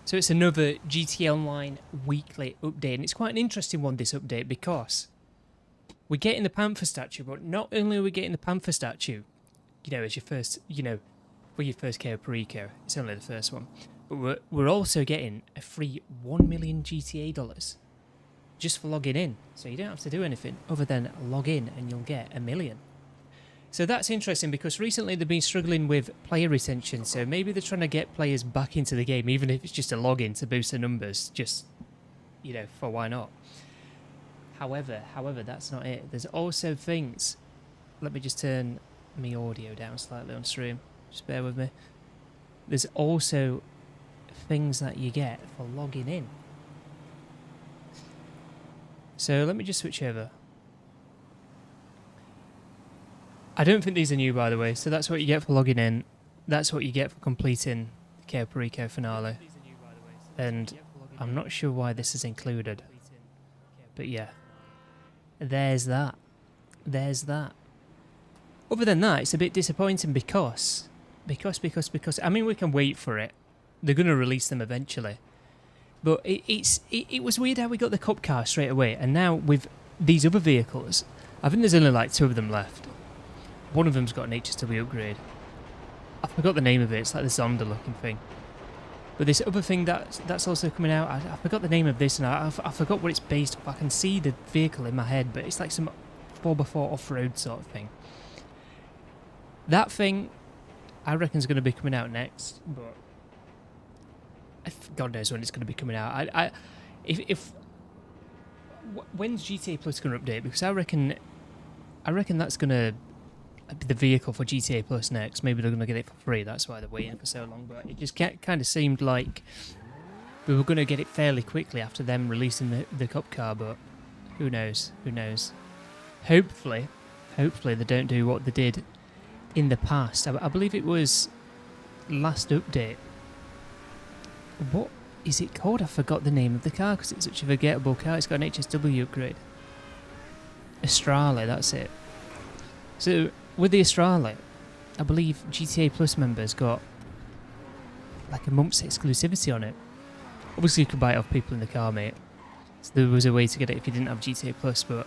So it's another GTA Online weekly update, and it's quite an interesting one, this update, because we're getting the Panther statue, but not only are we getting the Panther statue, you know, as your first, you know, for your first KO per eco, it's only the first one, but we're also getting a free 1 million GTA dollars just for logging in. So you don't have to do anything other than log in and you'll get 1 million. So that's interesting because recently they've been struggling with player retention, so maybe they're trying to get players back into the game, even if it's just a login to boost the numbers, just, you know, for why not. However, that's not it. There's also things. Let me just turn my audio down slightly on stream. Just bear with me. There's also things that you get for logging in. So let me just switch over. I don't think these are new, by the way. So that's what you get for logging in. That's what you get for completing the KO per eco finale. And I'm not sure why this is included. But yeah. There's that. There's that. Other than that, it's a bit disappointing because I mean, we can wait for it. They're going to release them eventually. But it was weird how we got the cop car straight away. And now with these other vehicles, I think there's only like 2 of them left. One of them's got an HSW upgrade. I forgot the name of it. It's like the Zonda looking thing. But this other thing that's also coming out, I forgot the name of this, and I forgot what it's based off. I can see the vehicle in my head, but it's like some 4x4 off-road sort of thing. That thing, I reckon, is going to be coming out next, but God knows when it's going to be coming out. When's GTA Plus going to update? Because I reckon that's going to be the vehicle for GTA Plus next. Maybe they're going to get it for free. That's why they're waiting for so long. But it just kind of seemed like we were going to get it fairly quickly after them releasing the cop car. But who knows? Who knows? Hopefully they don't do what they did in the past. I believe it was last update. What is it called? I forgot the name of the car because it's such a forgettable car. It's got an HSW upgrade. Astrale, that's it. So with the Astrale, I believe GTA Plus members got like a month's exclusivity on it. Obviously you could buy it off people in the car, mate. So there was a way to get it if you didn't have GTA Plus, but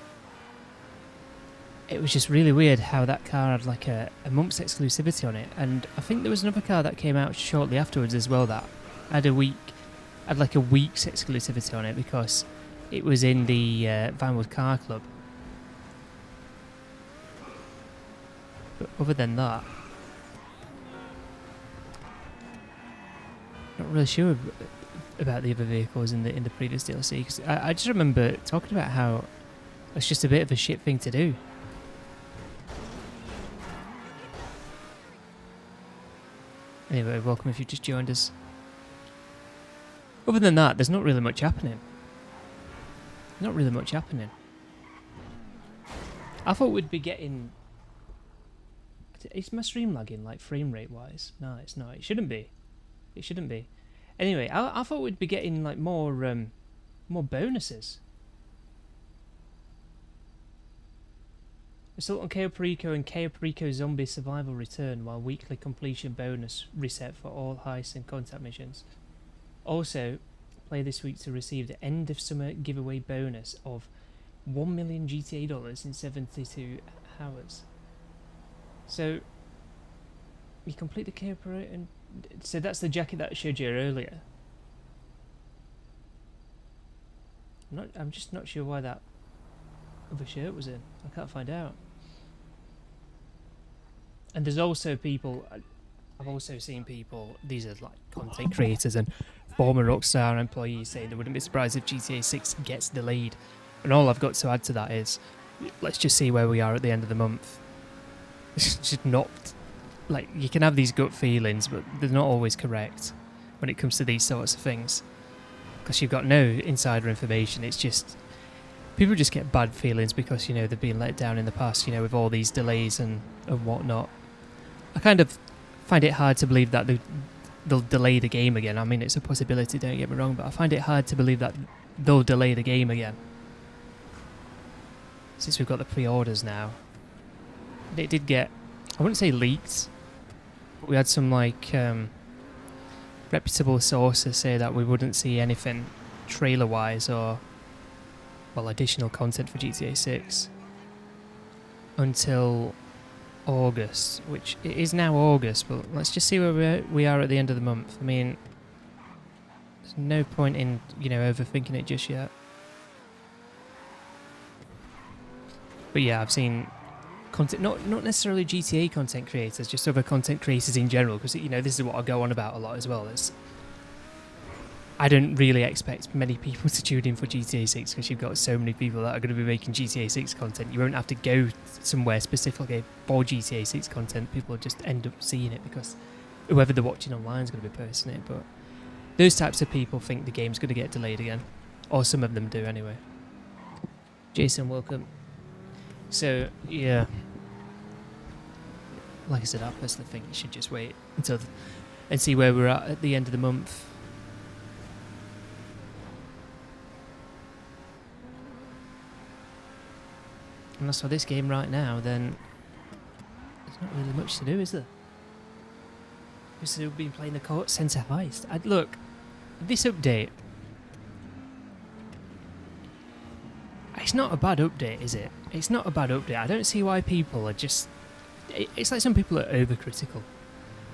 it was just really weird how that car had like a month's exclusivity on it. And I think there was another car that came out shortly afterwards as well that had like a week's exclusivity on it because it was in the Vinewood Car Club. But other than that, not really sure about the other vehicles in the previous DLC because I just remember talking about how it's just a bit of a shit thing to do. Anyway, welcome if you've just joined us. Other than that, there's not really much happening. Not really much happening. I thought we'd be getting... Is my stream lagging, like, frame rate wise? No, it's not. It shouldn't be. It shouldn't be. Anyway, I thought we'd be getting, like, more bonuses. Assault on KO per eco and KO per eco zombie survival return while weekly completion bonus reset for all heists and contact missions. Also, play this week to receive the end of summer giveaway bonus of 1 million GTA dollars in 72 hours. So, you complete the KO per eco, and so that's the jacket that I showed you earlier. I'm just not sure why that other shirt was in. I can't find out. And there's also people, I've also seen people, these are like content creators and former Rockstar employees saying they wouldn't be surprised if GTA 6 gets delayed. And all I've got to add to that is, let's just see where we are at the end of the month. It's just not, like, you can have these gut feelings, but they're not always correct when it comes to these sorts of things. Because you've got no insider information, it's just... People just get bad feelings because, you know, they've been let down in the past, you know, with all these delays and whatnot. I kind of find it hard to believe that they'll delay the game again. I mean, it's a possibility, don't get me wrong, but I find it hard to believe that they'll delay the game again. Since we've got the pre-orders now. It did get, I wouldn't say leaked, but we had some, like, reputable sources say that we wouldn't see anything trailer-wise or, well, additional content for GTA 6 until August, which it is now August, but let's just see where we are at the end of the month. I mean, there's no point in, you know, overthinking it just yet. But yeah, I've seen content, not necessarily GTA content creators, just other content creators in general, because, you know, this is what I go on about a lot as well. I don't really expect many people to tune in for GTA 6 because you've got so many people that are going to be making GTA 6 content. You won't have to go somewhere specifically for GTA 6 content. People will just end up seeing it because whoever they're watching online is going to be posting it. But those types of people think the game's going to get delayed again. Or some of them do anyway. Jason, welcome. So, yeah. Like I said, I personally think you should just wait until and see where we're at the end of the month. And as for this game right now, then there's not really much to do, is there? We've still been playing the court centre heist. Look, this update, it's not a bad update, is it? It's not a bad update. I don't see why people are just... It's like some people are overcritical.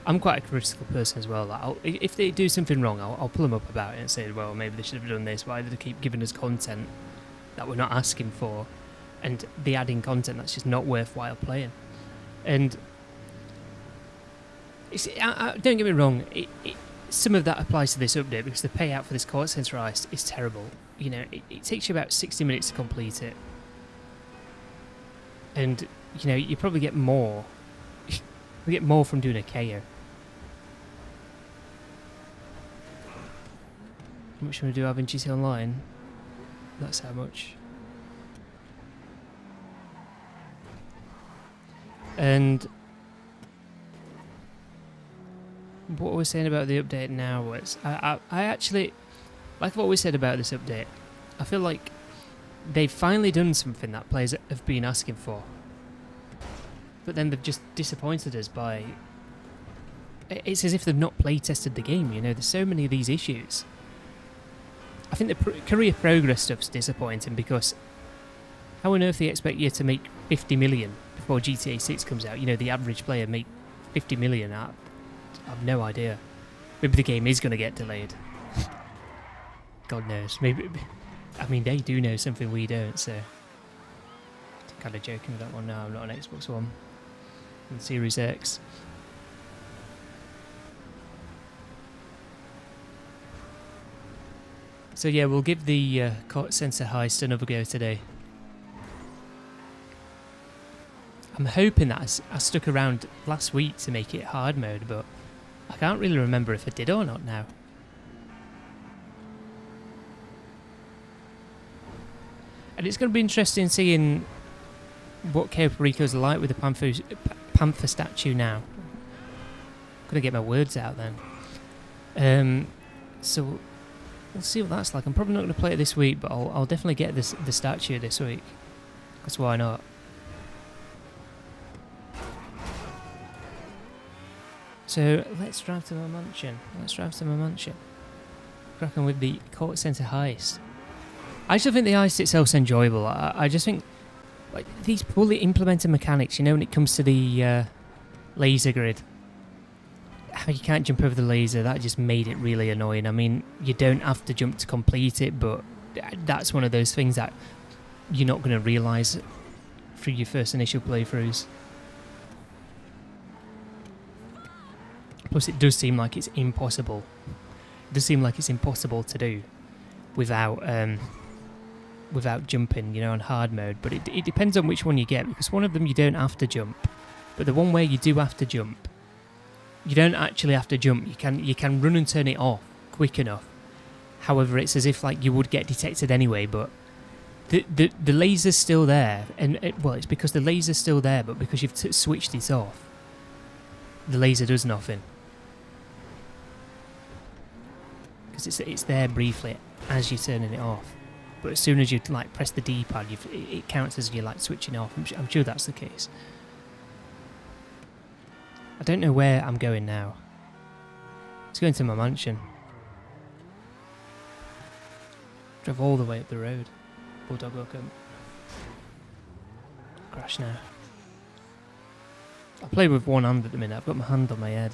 I'm quite a critical person as well. If they do something wrong, I'll pull them up about it and say, well, maybe they should have done this. Why do they keep giving us content that we're not asking for? And the adding content that's just not worthwhile playing. And don't get me wrong, some of that applies to this update because the payout for this court centre heist is terrible. You know, it takes you about 60 minutes to complete it. And, you know, you probably get more. You get more from doing a KO. How much do we do have in GTA Online? That's how much. And what we're saying about the update now was, I actually, like what we said about this update, I feel like they've finally done something that players have been asking for. But then they've just disappointed us by... It's as if they've not play-tested the game, you know, there's so many of these issues. I think the career progress stuff's disappointing because how on earth do you expect you to make 50 million before GTA 6 comes out? You know, the average player make 50 million. I have no idea. Maybe the game is going to get delayed. God knows. Maybe. I mean, they do know something we don't, so... I'm kind of joking with that one. No, I'm not on Xbox One. On Series X. So yeah, we'll give the court centre heist another go today. I'm hoping that I stuck around last week to make it hard mode, but I can't really remember if I did or not now. And it's going to be interesting seeing what Ceedays are like with the Panther statue now. I'm going to get my words out then. So we'll see what that's like. I'm probably not going to play it this week, but I'll definitely get the statue this week. Because why not? So let's drive to my mansion. Cracking with the court centre heist. I just think the heist itself's enjoyable. I just think like these poorly implemented mechanics, you know, when it comes to the laser grid. How you can't jump over the laser, that just made it really annoying. I mean, you don't have to jump to complete it, but that's one of those things that you're not going to realise through your first initial playthroughs. Plus, it does seem like it's impossible. It does seem like it's impossible to do without jumping, you know, on hard mode. But it depends on which one you get, because one of them you don't have to jump, but the one where you do have to jump, you don't actually have to jump. You can run and turn it off quick enough. However, it's as if like you would get detected anyway, but the laser's still there, and well, it's because the laser's still there, but because you've switched it off, the laser does nothing. Because it's there briefly as you're turning it off, but as soon as you like press the D-pad, it counts as you're like switching off. I'm sure that's the case. I don't know where I'm going now. It's going to my mansion. Drove all the way up the road. Bulldog welcome. Crash now. I play with one hand at the minute. I've got my hand on my head.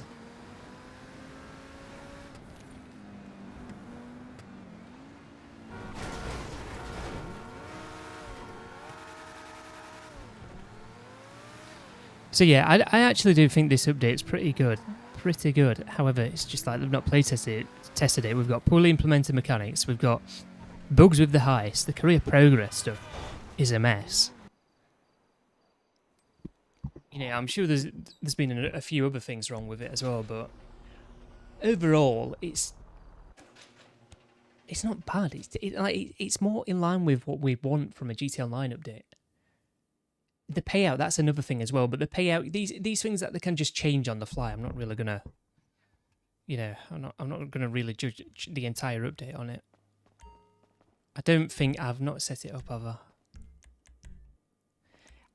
So yeah, I actually do think this update's pretty good. Pretty good. However, it's just like they've not play tested it. We've got poorly implemented mechanics. We've got bugs with the heist. The career progress stuff is a mess. You know, I'm sure there's been a few other things wrong with it as well, but overall, it's not bad. It's more in line with what we want from a GTL 9 update. The payout, that's another thing as well, but the payout, these things that they can just change on the fly, I'm not really gonna, you know, I'm not gonna really judge the entire update on it. I don't think I've not set it up, have I?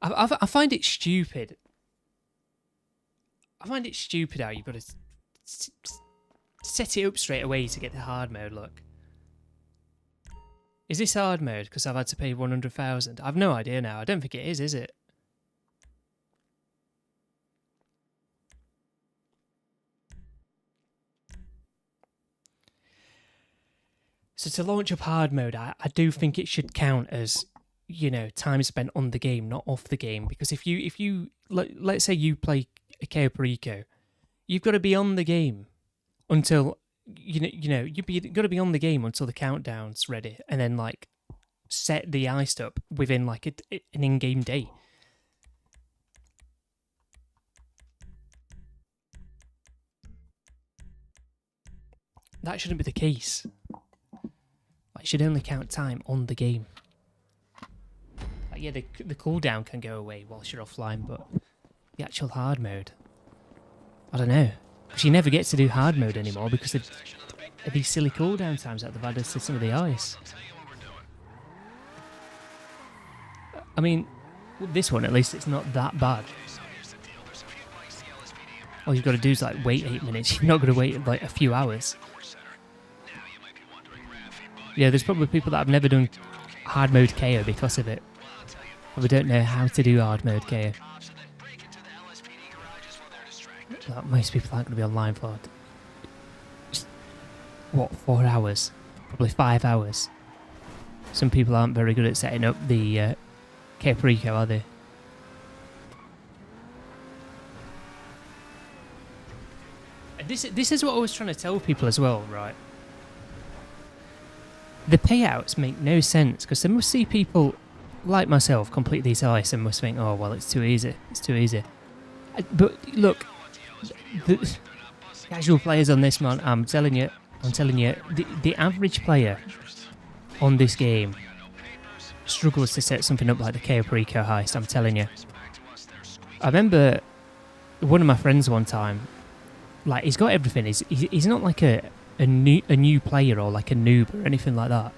I find it stupid. I find it stupid how you've got to set it up straight away to get the hard mode. Look, is this hard mode because I've had to pay 100,000? I've no idea now. I don't think it is it? So to launch up hard mode, I do think it should count as, you know, time spent on the game, not off the game. Because if you let's say you play a Ceeday, you've got to be on the game until you've got to be on the game until the countdown's ready, and then like set the heist up within like an in-game day. That shouldn't be the case. It should only count time on the game. Like, yeah, the cooldown can go away whilst you're offline, but the actual hard mode, I don't know. Because you never get to do hard mode anymore because of these silly cooldown times that they've added to some of the ice. I mean, with this one at least it's not that bad. All you've got to do is like wait 8 minutes. You're not going to wait like a few hours. Yeah, there's probably people that have never done hard mode KO because of it. But we don't know how to do hard mode KO. Like, most people aren't going to be online for, just, what, 4 hours? Probably 5 hours. Some people aren't very good at setting up the Ceeday, are they? And this is what I was trying to tell people as well, right? The payouts make no sense because they must see people like myself complete these ice and must think, oh, well, it's too easy. It's too easy. But look, the casual players on this, man, I'm telling you, the average player on this game struggles to set something up like the Ceeday heist, I'm telling you. I remember one of my friends one time, like, he's got everything. He's not like a new player or like a noob or anything like that.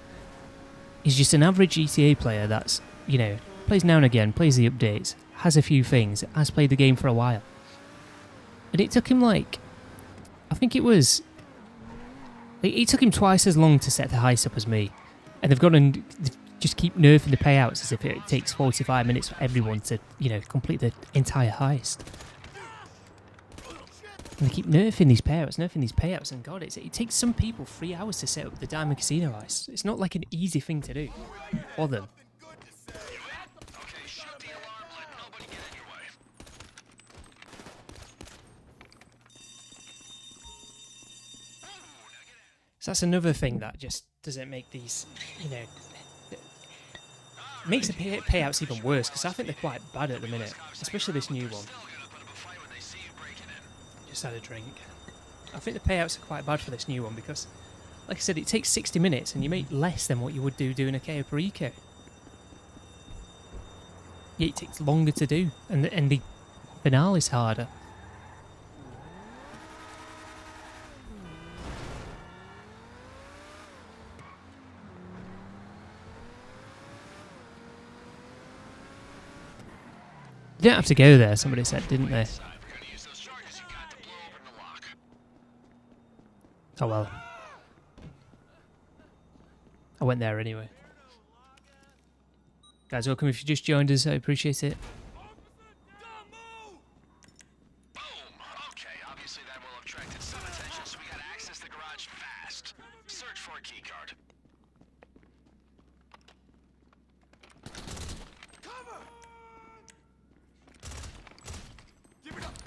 He's just an average GTA player that's, you know, plays now and again, plays the updates, has a few things, has played the game for a while. And it took him like, I think it was, it took him twice as long to set the heist up as me. And they've got to just keep nerfing the payouts as if it takes 45 minutes for everyone to, you know, complete the entire heist. And they keep nerfing these payouts, and God, it takes some people 3 hours to set up the Diamond Casino heist. It's not like an easy thing to do for them. So that's another thing that just doesn't make these, you know, makes the payouts even worse, because I think they're quite bad at the minute, especially this new one. Just had a drink. I think the payouts are quite bad for this new one because, like I said, it takes 60 minutes and you make less than what you would do doing a Ceeday. Yeah, it takes longer to do, and the finale's harder. You don't have to go there, somebody said, didn't they? Oh well. I went there anyway. Guys, welcome if you just joined us, I appreciate it. Okay, obviously that will have attracted some attention, so we gotta access the garage fast. Search for a keycard.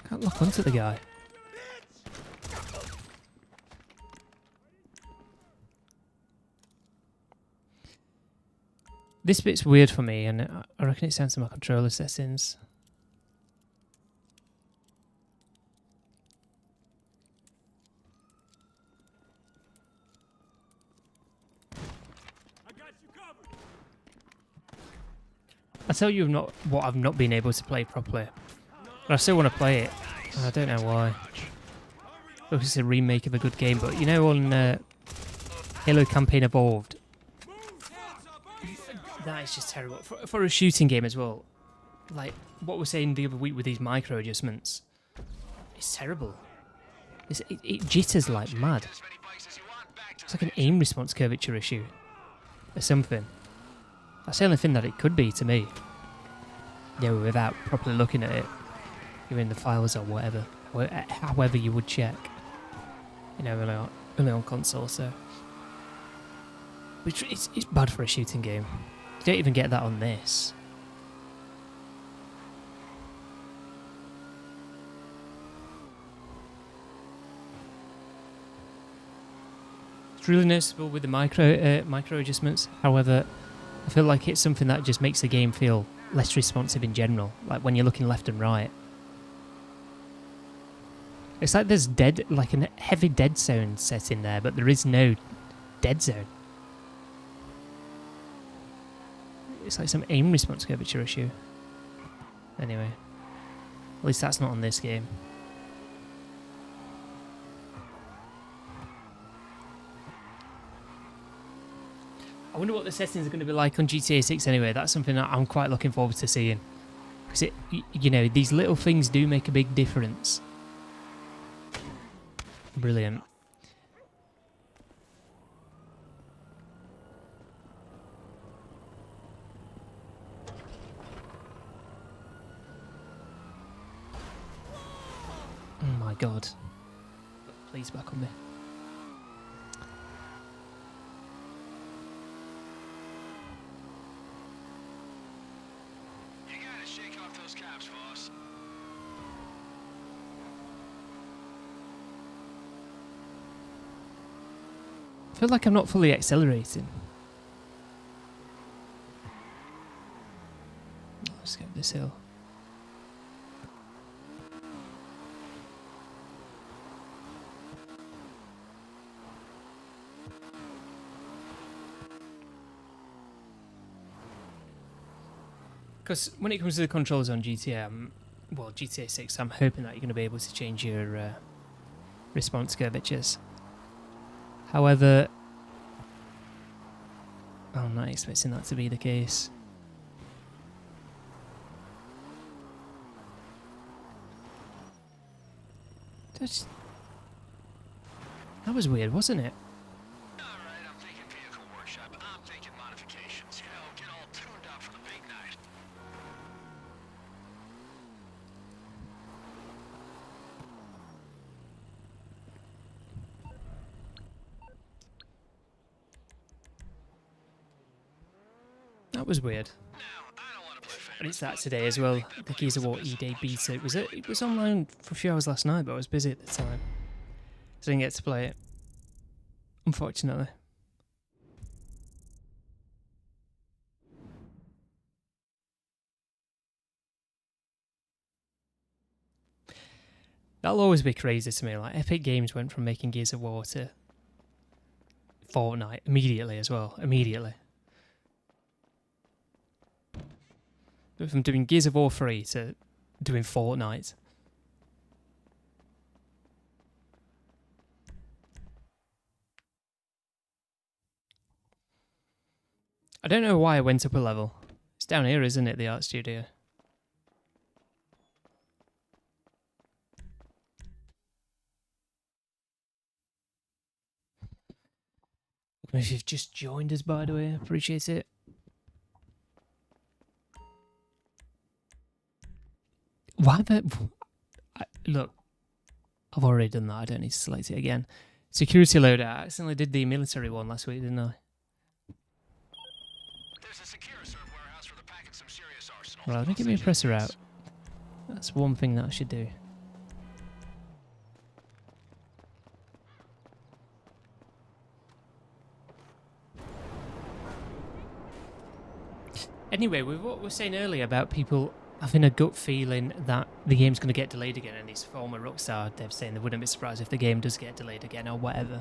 Can't lock onto the guy. This bit's weird for me, and I reckon it's down to my controller settings. I tell you what I've not been able to play properly. But I still want to play it. I don't know why. Look, it's a remake of a good game, but you know on Halo Campaign Evolved, that is just terrible. For a shooting game as well, like what we're saying the other week with these micro adjustments, it's terrible. It jitters like mad. It's like an aim response curvature issue or something. That's the only thing that it could be to me. Yeah, without properly looking at it, even the files or whatever, however you would check. You know, only on console, so. Which it's bad for a shooting game. You don't even get that on this. It's really noticeable with the micro adjustments. However, I feel like it's something that just makes the game feel less responsive in general. Like when you're looking left and right. It's like there's like a heavy dead zone set in there, but there is no dead zone. It's like some aim response curvature issue. Anyway, at least that's not on this game. I wonder what the settings are going to be like on GTA 6 anyway. That's something that I'm quite looking forward to seeing. Because, you know, these little things do make a big difference. Brilliant. Oh my god. Please back on me. You gotta shake off those caps, boss. I feel like I'm not fully accelerating. Let's go up this hill. Because when it comes to the controls on GTA, well, GTA 6, I'm hoping that you're going to be able to change your response curvatures. However, I'm not expecting that to be the case. That was weird, wasn't it? Alright, I'm thinking vehicle workshop. I'm thinking modifications. You know, get all tuned up for the big night. That was weird. Now, I don't want to play And it's that today as well. The Gears of War E-Day beta. It was online for a few hours last night, but I was busy at the time. So I didn't get to play it. Unfortunately. That'll always be crazy to me. Like, Epic Games went from making Gears of War to Fortnite immediately as well. Immediately. From doing Gears of War 3 to doing Fortnite. I don't know why I went up a level. It's down here, isn't it, the art studio? If you've just joined us, by the way, I appreciate it. Why the... Look, I've already done that. I don't need to select it again. Security loadout. I accidentally did the military one last week, didn't I? There's a secure serve warehouse for the pack and some serious arsenals. Right, let me get my oppressor out. That's one thing that I should do. Anyway, with what we were saying earlier about people having a gut feeling that the game's going to get delayed again, and these former Rockstar devs saying they wouldn't be surprised if the game does get delayed again or whatever.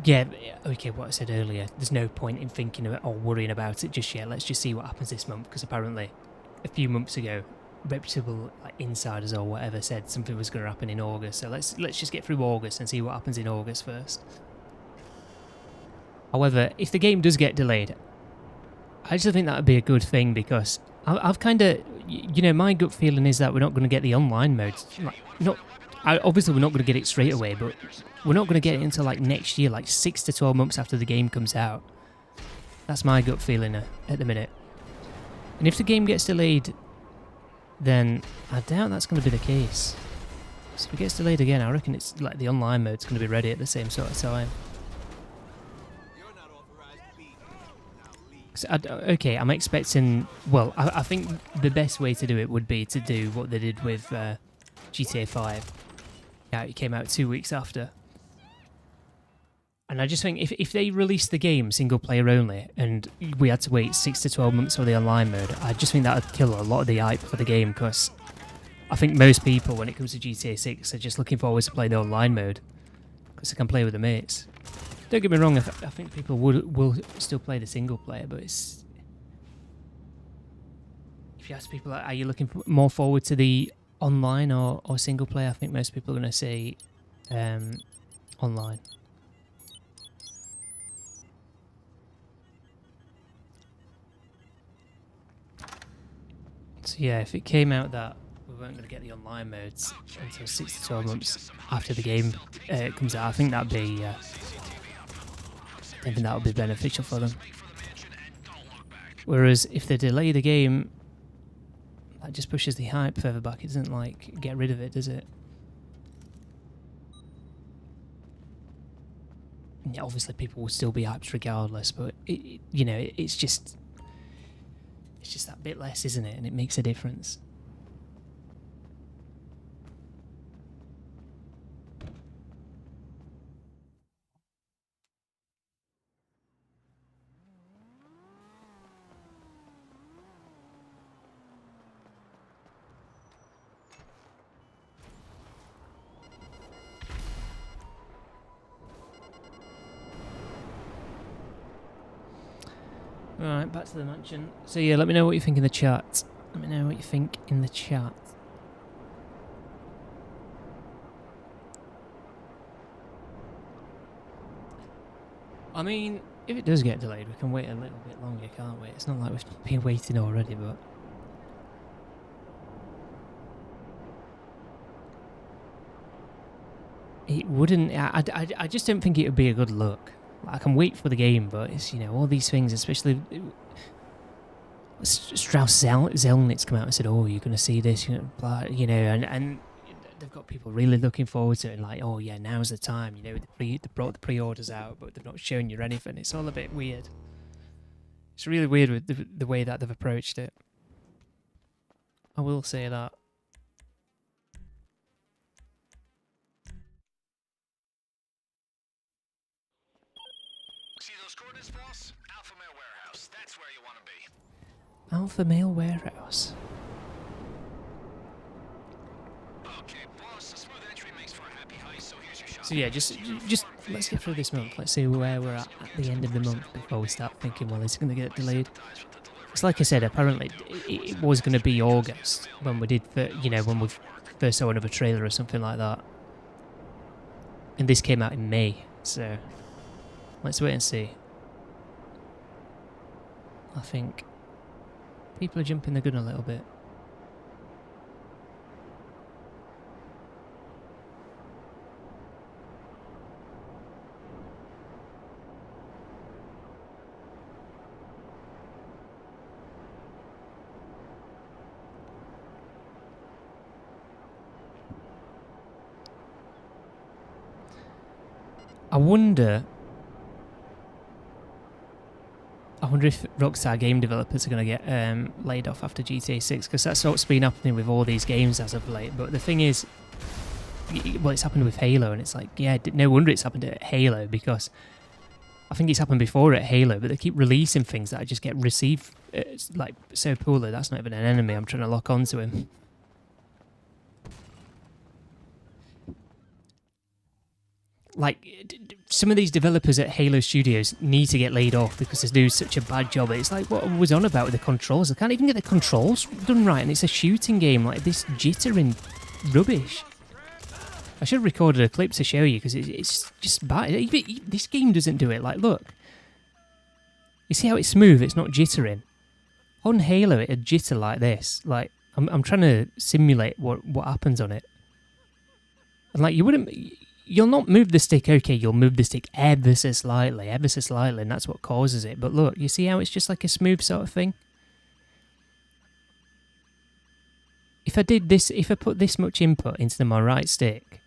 Yeah, okay, what I said earlier, there's no point in thinking about or worrying about it just yet. Let's just see what happens this month, because apparently a few months ago, reputable insiders or whatever said something was going to happen in August. So let's just get through August and see what happens in August first. However, if the game does get delayed, I just think that would be a good thing, because I've kind of, you know, my gut feeling is that we're not going to get the online mode. Obviously, we're not going to get it straight away, but we're not going to get it until next year, 6 to 12 months after the game comes out. That's my gut feeling at the minute. And if the game gets delayed, then I doubt that's going to be the case. So if it gets delayed again, I reckon it's the online mode's going to be ready at the same sort of time. Okay, I'm expecting... Well, I think the best way to do it would be to do what they did with GTA 5. Yeah, it came out 2 weeks after. And I just think if they released the game single player only, and we had to wait 6 to 12 months for the online mode, I just think that would kill a lot of the hype for the game, because I think most people, when it comes to GTA 6, are just looking forward to play the online mode, because they can play with their mates. Don't get me wrong, I think people will still play the single player, but it's... If you ask people, are you looking more forward to the online or single player, I think most people are going to say online. So yeah, if it came out that we weren't going to get the online modes until 6 to 12 months after the game comes out, I think that'd be... I think that would be beneficial for them. Whereas if they delay the game, that just pushes the hype further back. It doesn't get rid of it, does it? Yeah, obviously people will still be hyped regardless, but it's just that bit less, isn't it? And it makes a difference. Alright, back to the mansion. So yeah, let me know what you think in the chat. Let me know what you think in the chat. I mean, if it does get delayed, we can wait a little bit longer, can't we? It's not like we've been waiting already, but... It wouldn't... I just don't think it would be a good look. I can wait for the game, but it's, all these things, especially... Strauss Zelnick's come out and said, oh, you're going to see this, blah, and they've got people really looking forward to it, and oh yeah, now's the time, they brought the pre-orders out, but they've not shown you anything. It's all a bit weird. It's really weird with the way that they've approached it. I will say that. See those coordinates, boss? Alpha Male Warehouse. That's where you want to be. Alpha Male Warehouse. Okay, boss. A smooth entry makes for a happy heist, so here's your shot. So yeah, just let's get through this month. Let's see where we're at the end of the month before we start thinking, well, is it going to get delayed? It's like I said, apparently it was going to be August when we did, when we first saw another trailer or something like that. And this came out in May, so let's wait and see. I think people are jumping the gun a little bit. I wonder if Rockstar game developers are going to get laid off after GTA 6, because that's what's been happening with all these games as of late. But the thing is, well, it's happened with Halo, and it's like, yeah, no wonder it's happened at Halo, because I think it's happened before at Halo, but they keep releasing things that just get received like so poorly. That's not even an enemy, I'm trying to lock onto him. Like, some of these developers at Halo Studios need to get laid off because they do such a bad job. It's like what I was on about with the controls. I can't even get the controls done right, and it's a shooting game. Like, this jittering rubbish. I should have recorded a clip to show you, because it's just bad. Even this game doesn't do it. Like, look. You see how it's smooth? It's not jittering. On Halo, it'd jitter like this. Like, I'm trying to simulate what happens on it. And, like, you'll not move the stick, okay, you'll move the stick ever so slightly, and that's what causes it. But look, you see how it's just like a smooth sort of thing? If I put this much input into my right stick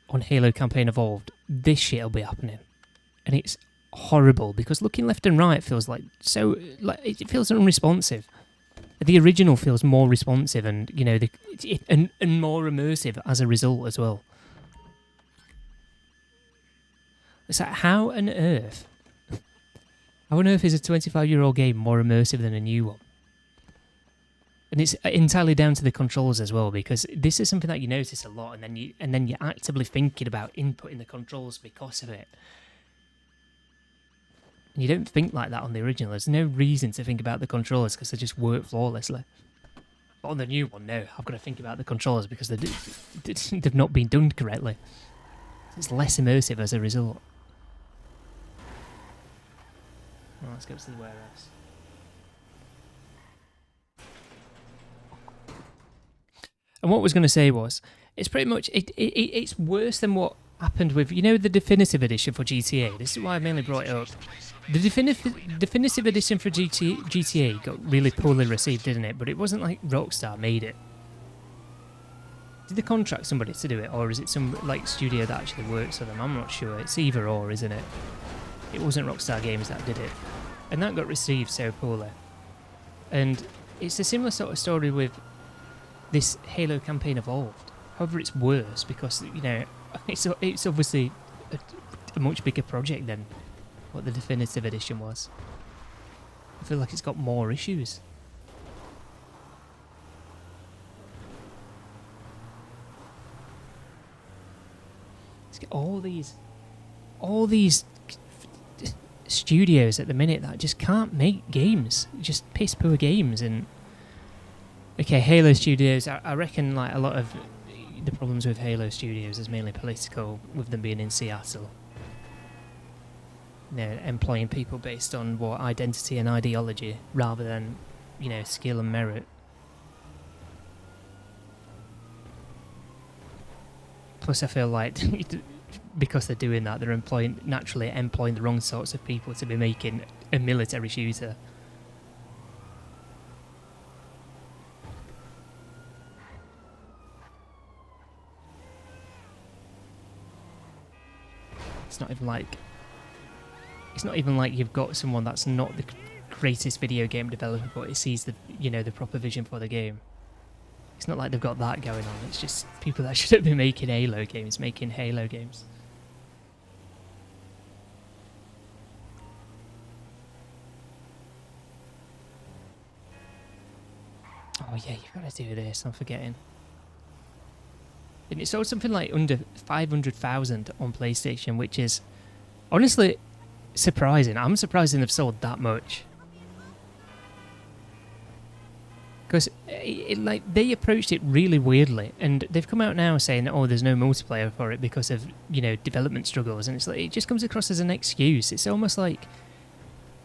on Halo Campaign Evolved, this shit'll be happening. And it's horrible, because looking left and right feels like it feels unresponsive. The original feels more responsive, and, you know, and more immersive as a result as well. It's like, how on earth is a 25-year-old game more immersive than a new one? And it's entirely down to the controls as well, because this is something that you notice a lot, and then you're actively thinking about inputting the controls because of it. And you don't think like that on the original. There's no reason to think about the controllers, because they just work flawlessly. But on the new one, no, I've got to think about the controllers because they've not been done correctly. It's less immersive as a result. Well, let's go to the warehouse. And what I was going to say was, it's pretty much, it's worse than what happened with, you know, the definitive edition for GTA. This is why I mainly brought it up. The definitive edition for GTA got really poorly received, didn't it? But it wasn't like Rockstar made it. Did they contract somebody to do it, or is it some like studio that actually works for them? I'm not sure. It's either or, isn't it? It wasn't Rockstar Games that did it, and that got received so poorly. And it's a similar sort of story with this Halo Campaign Evolved. However, it's worse because, you know, it's obviously a much bigger project than what the definitive edition was. I feel like it's got more issues. It's got all these studios at the minute that just can't make games, just piss poor games. And okay, Halo Studios, I reckon like a lot of the problems with Halo Studios is mainly political, with them being in Seattle. You know, employing people based on what identity and ideology rather than, you know, skill and merit. Plus, I feel like because they're doing that, they're naturally employing the wrong sorts of people to be making a military shooter. It's not even like you've got someone that's not the greatest video game developer, but it sees the, you know, the proper vision for the game. It's not like they've got that going on. It's just people that shouldn't be making Halo games, making Halo games. Oh yeah, you've got to do this. I'm forgetting. And it sold something like under 500,000 on PlayStation, which is honestly surprising. I'm surprised they've sold that much. Because like they approached it really weirdly, and they've come out now saying, "Oh, there's no multiplayer for it because of, you know, development struggles," and it's like it just comes across as an excuse. It's almost like,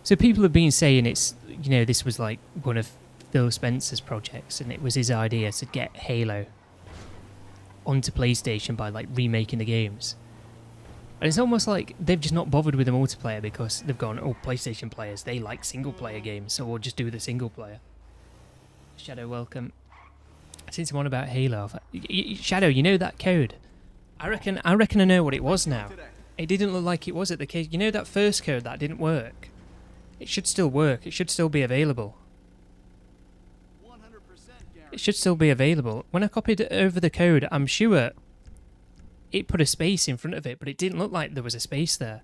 so people have been saying it's, you know, this was like one of Phil Spencer's projects, and it was his idea to get Halo onto PlayStation by like remaking the games. And it's almost like they've just not bothered with the multiplayer because they've gone, oh, PlayStation players, they like single player games, so we'll just do the single player. Shadow, welcome. Since I'm on about Halo, Shadow, you know that code? I reckon I know what it was now. It didn't look like it was at the case. You know that first code that didn't work? It should still work. It should still be available. It should still be available. When I copied over the code, I'm sure it put a space in front of it, but it didn't look like there was a space there.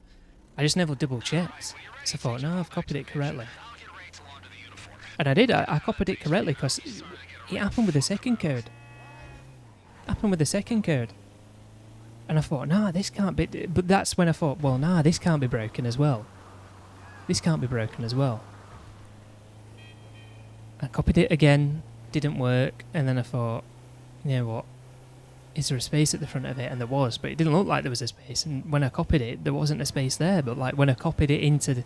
I just never double checked. So I thought, no, I've copied it correctly. And I did. I copied it correctly because it happened with the second code. Happened with the second code. And I thought, nah, this can't be... But that's when I thought, well, nah, this can't be broken as well. This can't be broken as well. I copied it again, didn't work, and then I thought, you know what? Is there a space at the front of it? And there was, but it didn't look like there was a space. And when I copied it, there wasn't a space there. But like when I copied it into, the,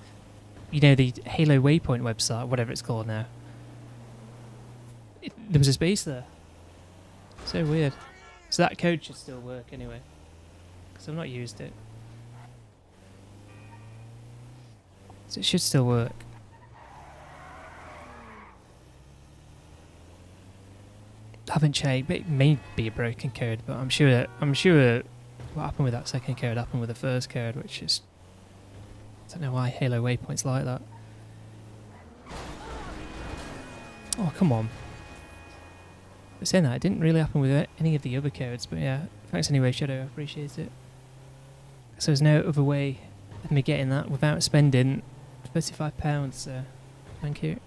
you know, the Halo Waypoint website, whatever it's called now, there was a space there. So weird. So that code should still work anyway. Because I've not used it. So it should still work. Haven't checked. It may be a broken code, but I'm sure what happened with that second code happened with the first code, which is... I don't know why Halo Waypoint's like that. Oh, come on. But saying that, it didn't really happen with any of the other codes, but yeah. Thanks anyway, Shadow, I appreciate it. So there's no other way of me getting that without spending £35, so thank you.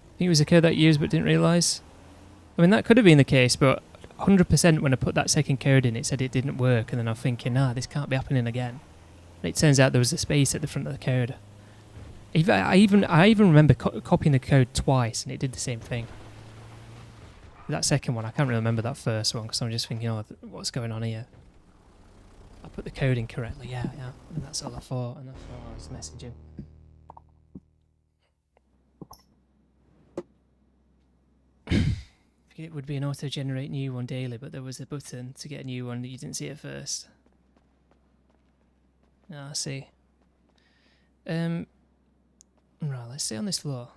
I think it was a code that I used but didn't realise. I mean, that could have been the case, but 100% when I put that second code in, it said it didn't work, and then I'm thinking, nah, this can't be happening again. And it turns out there was a space at the front of the code. I even remember copying the code twice, and it did the same thing. That second one, I can't really remember that first one, because I'm just thinking, oh, what's going on here? I put the code in correctly, yeah, and that's all I thought, and I thought I was messaging. It would be an auto-generate new one daily, but there was a button to get a new one that you didn't see at first. Ah, I see. Right, let's stay on this floor.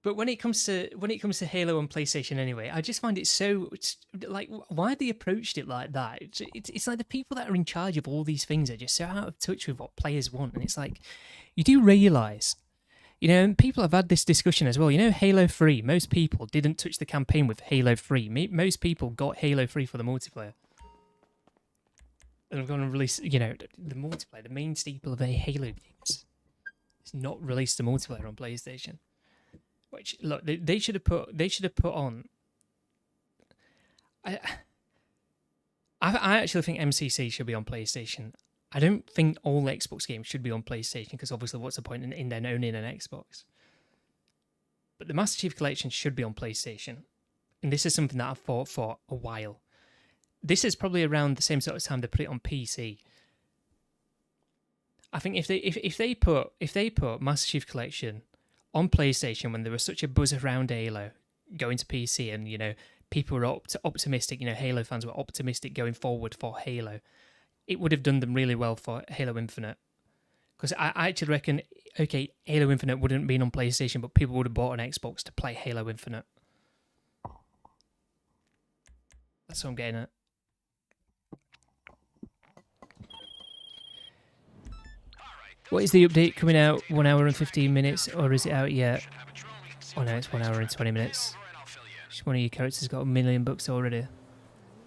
But when it comes to Halo on PlayStation anyway, I just find it so like why they approached it like that. It's like the people that are in charge of all these things are just so out of touch with what players want, and it's like you do realise, you know, and people have had this discussion as well. You know, Halo 3, most people didn't touch the campaign with Halo 3. Most people got Halo 3 for the multiplayer. And I'm going to release, you know, the multiplayer, the main staple of a Halo games. It's not released the multiplayer on PlayStation. Which look, they should have put on. I actually think MCC should be on PlayStation. I don't think all Xbox games should be on PlayStation because obviously, what's the point in then owning an Xbox? But the Master Chief Collection should be on PlayStation, and this is something that I've fought for a while. This is probably around the same sort of time they put it on PC. I think if they put Master Chief Collection on PlayStation when there was such a buzz around Halo going to PC, and you know people were optimistic, you know Halo fans were optimistic going forward for Halo, it would have done them really well for Halo Infinite. Because I actually reckon, okay, Halo Infinite wouldn't have been on PlayStation, but people would have bought an Xbox to play Halo Infinite. That's what I'm getting at. What is the update coming out? 1 hour and 15 minutes, or is it out yet? Oh no, it's 1 hour and 20 minutes. Just one of your characters got $1 million already.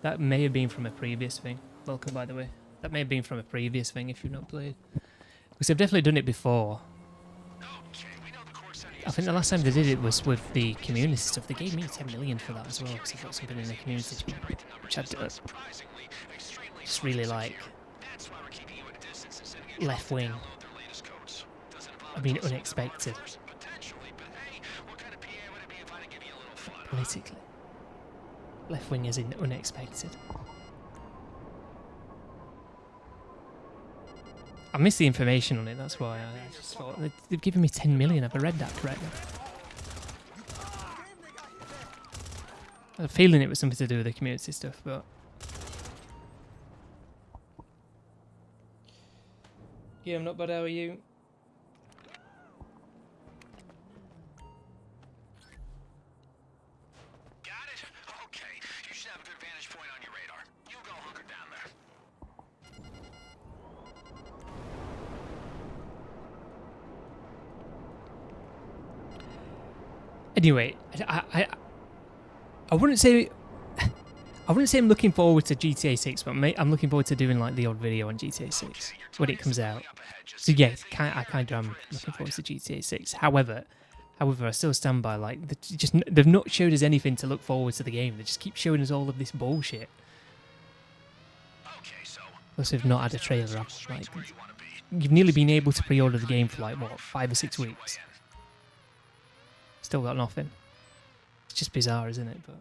That may have been from a previous thing. Welcome, by the way. That may have been from a previous thing if you've not played. Because they've definitely done it before. I think the last time they did it was with the community stuff. They gave me 10 million for that as well, because I got something in the community, which I just really like. Left wing. I mean, unexpected. Politically. Left wing is in unexpected. I missed the information on it, that's why I just thought they've given me 10 million. Have I read that correctly? I had a feeling it was something to do with the community stuff, but... Yeah, I'm not bad, how are you? Got it? Okay. You should have a good vantage point on your radar. You go hunker down there. Anyway, I wouldn't say I'm looking forward to GTA 6, but I'm looking forward to doing like the odd video on GTA 6 when it comes out. So yeah, I kind of am looking forward to GTA 6. However, I still stand by like they've not showed us anything to look forward to the game. They just keep showing us all of this bullshit. Plus, they've not had a trailer up. Like, you've nearly been able to pre-order the game for like what 5 or 6 weeks. Still got nothing. It's just bizarre, isn't it? But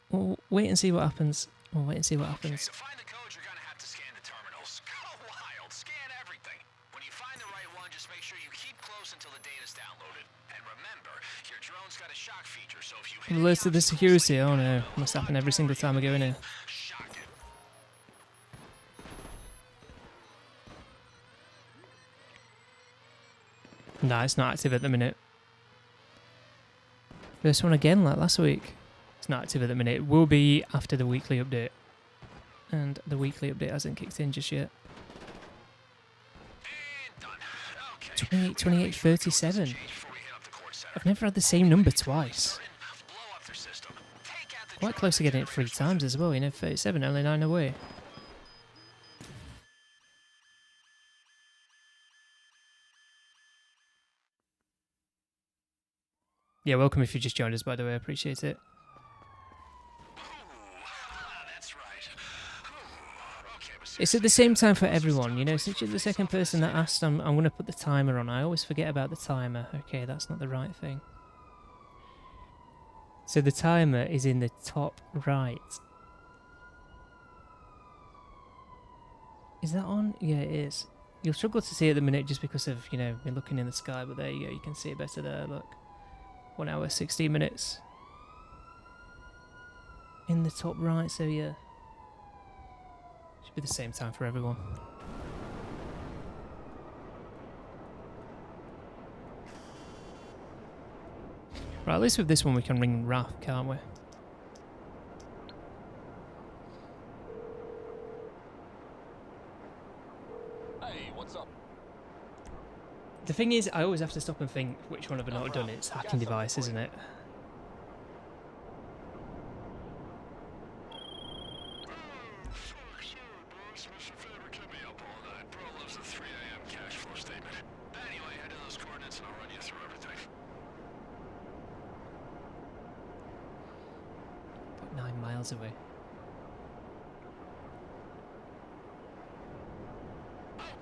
we'll wait and see what happens. We'll wait and see what happens. To find the codes, you're gonna have to scan the terminals. Go wild, scan everything. When you find the right one, just make sure you keep close until the data's downloaded. And remember, your drone's got a shock feature, so if you hit Alerts to the security. Oh no, must happen every single time I go in here. shock it. Nah, it's not active at the minute. First one again, like last week. It's not active at the minute. It will be after the weekly update. And the weekly update hasn't kicked in just yet. And done. Okay. 28, 28, 37. I've never had the same number twice. Blow up their system. Take out the Quite close to getting it 3 times as well, you know, 37, only 9 away. Yeah, welcome if you just joined us, by the way, I appreciate it. That's right. Okay, but It's at the same time for everyone, you know, since you're the second person that asked, I'm going to put the timer on. I always forget about the timer. Okay, that's not the right thing. So the timer is in the top right. Is that on? Yeah, it is. You'll struggle to see it at the minute just because of, you know, me looking in the sky, but there you go, you can see it better there, look. 1 hour, 16 minutes. In the top right, so yeah. Should be the same time for everyone. Right, at least with this one we can ring Raph, can't we? Hey, what's up? The thing is, I always have to stop and think which one have I not done. It's hacking device, isn't it? Mr. kept me up all night. Bro loves the 3 a.m. cash flow statement. Anyway, head to those coordinates and I'll run you through everything. About 9 miles away.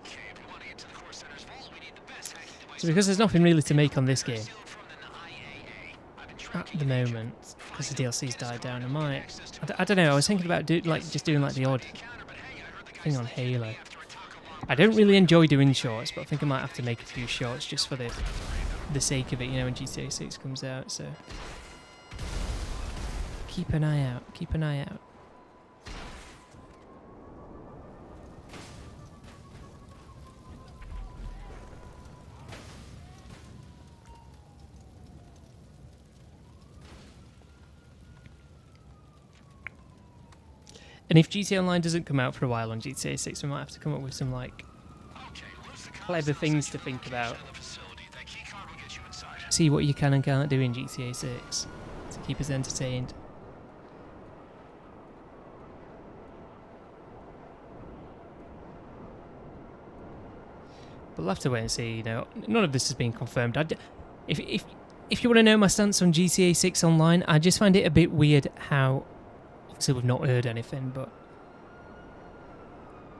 Okay, if we want to get to the core center's vault, we need the best hacking device. So because there's nothing really to make on this game Sealed from the IAA. I've been at tracking the moment, because the DLC's died down, I might... I don't know, I was thinking about just doing like the odd thing on Halo. I don't really enjoy doing shorts, but I think I might have to make a few shorts just for the sake of it, you know, when GTA 6 comes out, so... Keep an eye out, keep an eye out. And if GTA Online doesn't come out for a while on GTA 6, we might have to come up with some, like, clever things to think about. See what you can and can't do in GTA 6 to keep us entertained. But we'll have to wait and see, you know. None of this has been confirmed. If you want to know my stance on GTA 6 Online, I just find it a bit weird how... Obviously we've not heard anything, but...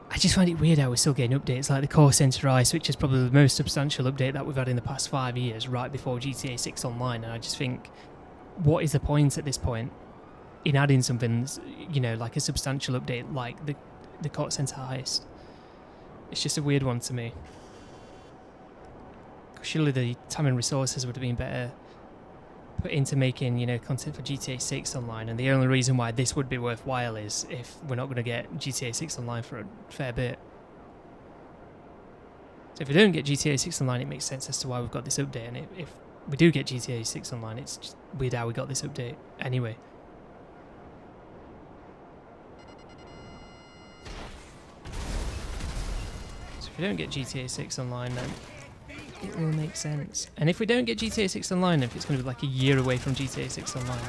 I just find it weird how we're still getting updates like the Core Center Ice, which is probably the most substantial update that we've had in the past 5 years, right before GTA 6 Online, and I just think, what is the point at this point in adding something, you know, like a substantial update like the Core Center Ice? It's just a weird one to me. surely the time and resources would have been better put into making, you know, content for GTA 6 online, and the only reason why this would be worthwhile is if we're not going to get GTA 6 online for a fair bit. So if we don't get GTA 6 online, it makes sense as to why we've got this update, and if we do get GTA 6 online, it's just weird how we got this update anyway. So if we don't get GTA 6 online, then it will make sense. And if we don't get GTA 6 online, if it's going to be like a year away from GTA 6 online,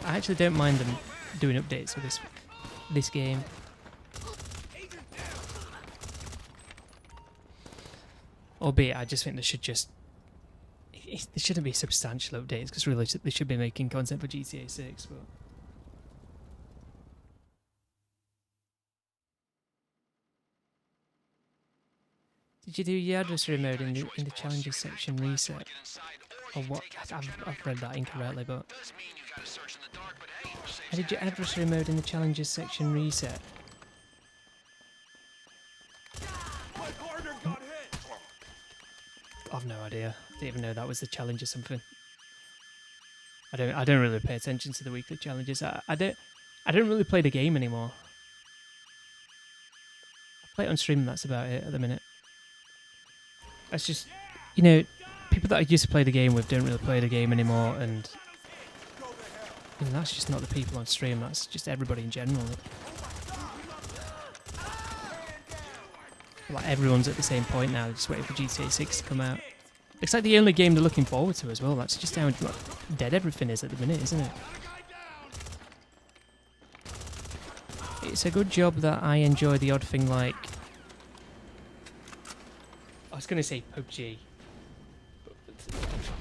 I actually don't mind them doing updates for this game. Albeit, I just think they should just... There shouldn't be substantial updates, because really they should be making content for GTA 6, but... Did you do your adversary mode in the challenges section reset? Or what? I've read that incorrectly, but... How did your adversary mode in the challenges section reset? I've no idea. I didn't even know that was the challenge or something. I don't really pay attention to the weekly challenges. I don't really play the game anymore. I play it on stream and that's about it at the minute. That's just, you know, people that I used to play the game with don't really play the game anymore, and you know, that's just not the people on stream, that's just everybody in general. Like everyone's at the same point now, just waiting for GTA 6 to come out. Looks like the only game they're looking forward to as well. That's just how like, dead everything is at the minute, isn't it? It's a good job that I enjoy the odd thing like... I was going to say PUBG.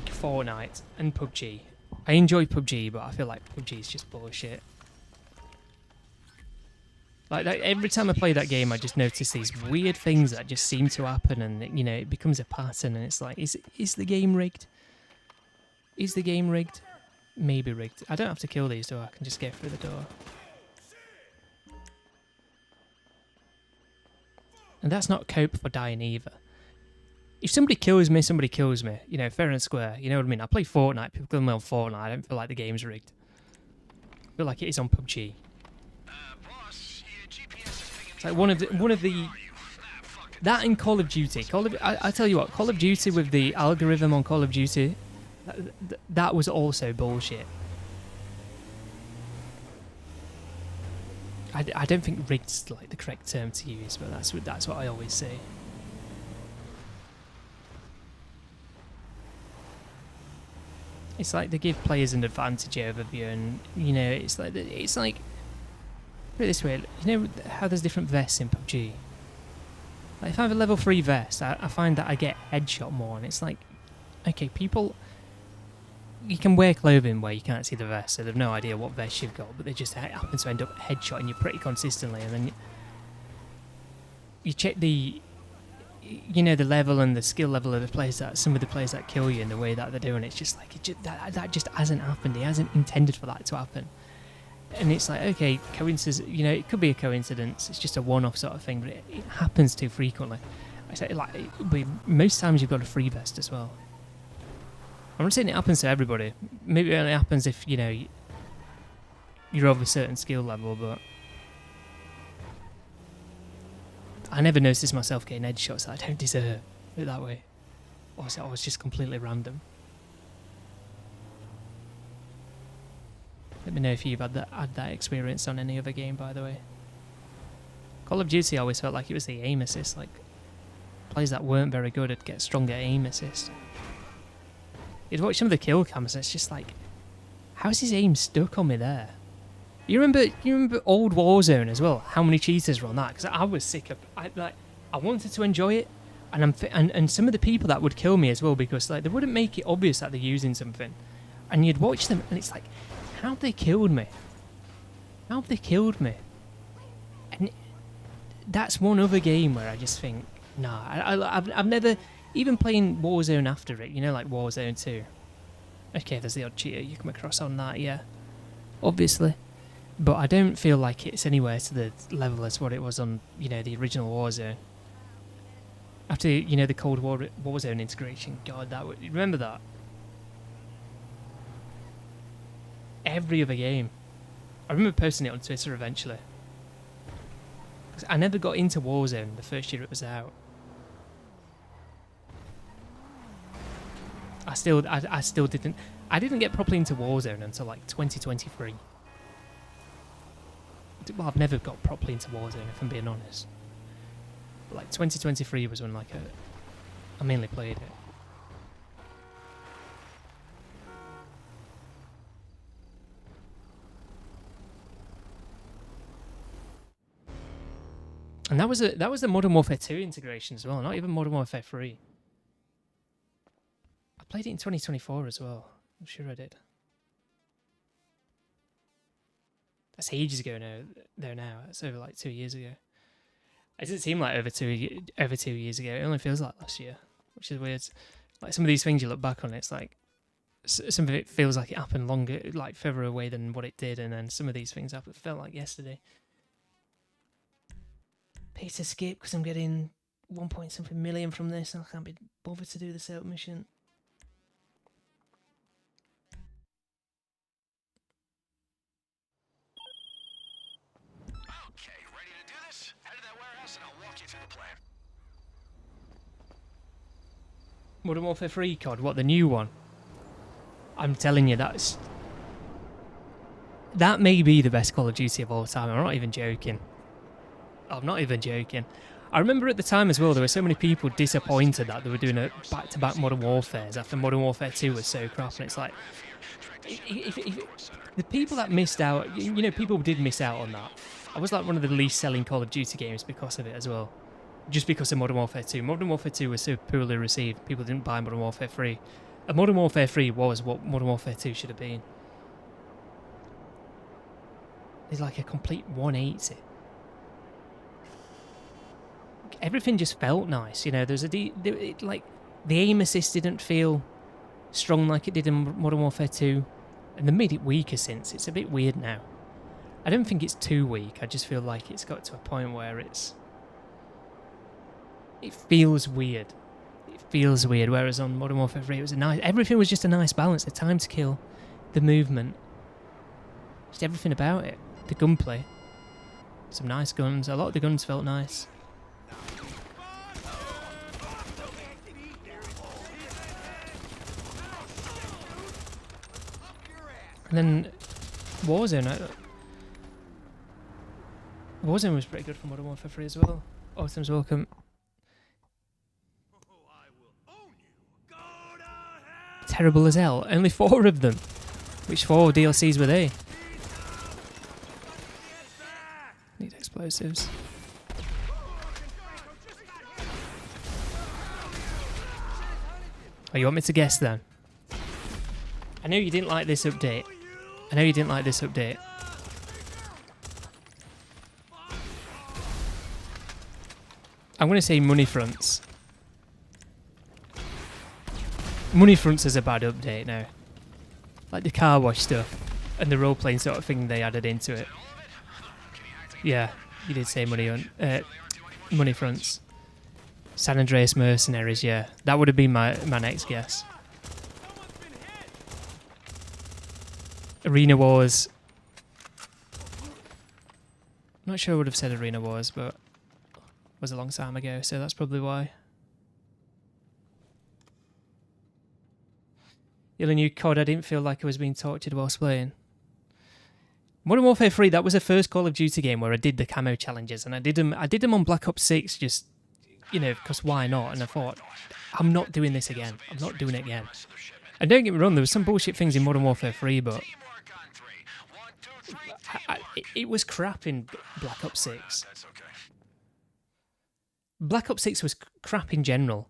Fortnite and PUBG. I enjoy PUBG, but I feel like PUBG is just bullshit. Like every time I play that game, I just notice these weird things that just seem to happen, and you know, it becomes a pattern. And it's like, is the game rigged? Is the game rigged? Maybe rigged. I don't have to kill these, do I? I can just get through the door. And that's not cope for dying either. If somebody kills me, somebody kills me. You know, fair and square. You know what I mean? I play Fortnite. People kill me on Fortnite. I don't feel like the game's rigged. I feel like it is on PUBG. It's like one of the that in Call of Duty. I tell you what, Call of Duty with the algorithm on Call of Duty, that was also bullshit. I don't think rigged's like the correct term to use, but that's what I always say. It's like they give players an advantage over you, and you know, it's like put it this way, you know how there's different vests in PUBG? Like if I have a level 3 vest, I find that I get headshot more, and it's like, okay, people, you can wear clothing where you can't see the vest, so they've no idea what vest you've got, but they just happen to end up headshotting you pretty consistently, and then you check the, you know, the level and the skill level of the players, that some of the players that kill you in the way that they're doing, it's just like, that just hasn't happened, he hasn't intended for that to happen. And it's like, okay, coincidence, you know, it could be a coincidence, it's just a one-off sort of thing, but it happens too frequently. I say, like, most times you've got a free vest as well. I'm not saying it happens to everybody. Maybe it only happens if, you know, you're of a certain skill level, but I never noticed myself getting headshots that I don't deserve, put it that way. Or was it always just completely random? Let me know if you've had that experience on any other game, by the way. Call of Duty always felt like it was the aim assist, like players that weren't very good would get stronger aim assist. You'd watch some of the kill cams and it's just like, how's his aim stuck on me there? You remember old Warzone as well? How many cheaters were on that? Because I was sick of, I wanted to enjoy it, and some of the people that would kill me as well, because like they wouldn't make it obvious that they're using something, and you'd watch them and it's like, how have they killed me? How have they killed me? And that's one other game where I just think, nah, I've never, even playing Warzone after it, you know, like Warzone 2. Okay, there's the odd cheater you come across on that, yeah, obviously. But I don't feel like it's anywhere to the level as what it was on, you know, the original Warzone. After, you know, the Cold War Warzone integration. God, that would... Remember that? Every other game. I remember posting it on Twitter eventually. 'Cause I never got into Warzone the first year it was out. I still didn't... I didn't get properly into Warzone until like 2023. Well, I've never got properly into Warzone, if I'm being honest. But like 2023 was when like I mainly played it. And that was the Modern Warfare 2 integration as well, not even Modern Warfare 3. I played it in 2024 as well. I'm sure I did. That's ages ago now. That's over like 2 years ago. It doesn't seem like over 2 years ago. It only feels like last year, which is weird. Like some of these things you look back on, it's like some of it feels like it happened longer, like further away than what it did, and then some of these things felt like yesterday. Pay to skip because I'm getting 1 point something million from this and I can't be bothered to do the setup mission. Okay, ready to do this? Head to that warehouse and I'll walk you through the plan. Modern Warfare 3 COD, what, the new one? I'm telling you, that may be the best Call of Duty of all time. I'm not even joking. I'm not even joking. I remember at the time as well, there were so many people disappointed that they were doing a back-to-back Modern Warfares after Modern Warfare 2 was so crap, and it's like... If the people that missed out, you know, people did miss out on that. I was like one of the least selling Call of Duty games because of it as well. Just because of Modern Warfare 2. Modern Warfare 2 was so poorly received, people didn't buy Modern Warfare 3. And Modern Warfare 3 was what Modern Warfare 2 should have been. It's like a complete 180. Everything just felt nice, you know. There's like the aim assist didn't feel strong like it did in Modern Warfare 2, and they made it weaker since. It's a bit weird now. I don't think it's too weak. I just feel like it's got to a point where it feels weird. It feels weird. Whereas on Modern Warfare 3, it was everything was just a nice balance. The time to kill, the movement, just everything about it. The gunplay, some nice guns. A lot of the guns felt nice. And then Warzone was pretty good for Modern Warfare 3 as well. Autumn's welcome. Terrible as hell. Only 4 of them. Which 4 DLCs were they? Need explosives. Oh, you want me to guess then? I know you didn't like this update. I'm going to say Money Fronts. Money Fronts is a bad update now. Like the car wash stuff and the role-playing sort of thing they added into it. Yeah, you did say Money Fronts. San Andreas Mercenaries, yeah. That would have been my next guess. Arena Wars. Not sure I would have said Arena Wars, but it was a long time ago, so that's probably why. The new COD, I didn't feel like I was being tortured whilst playing. Modern Warfare 3, that was the first Call of Duty game where I did the camo challenges, and I did them on Black Ops 6, just, you know, because why not? And I thought, I'm not doing this again. I'm not doing it again. And don't get me wrong, there was some bullshit things in Modern Warfare 3, but it was crap in Black Ops 6. Black Ops 6 was crap in general.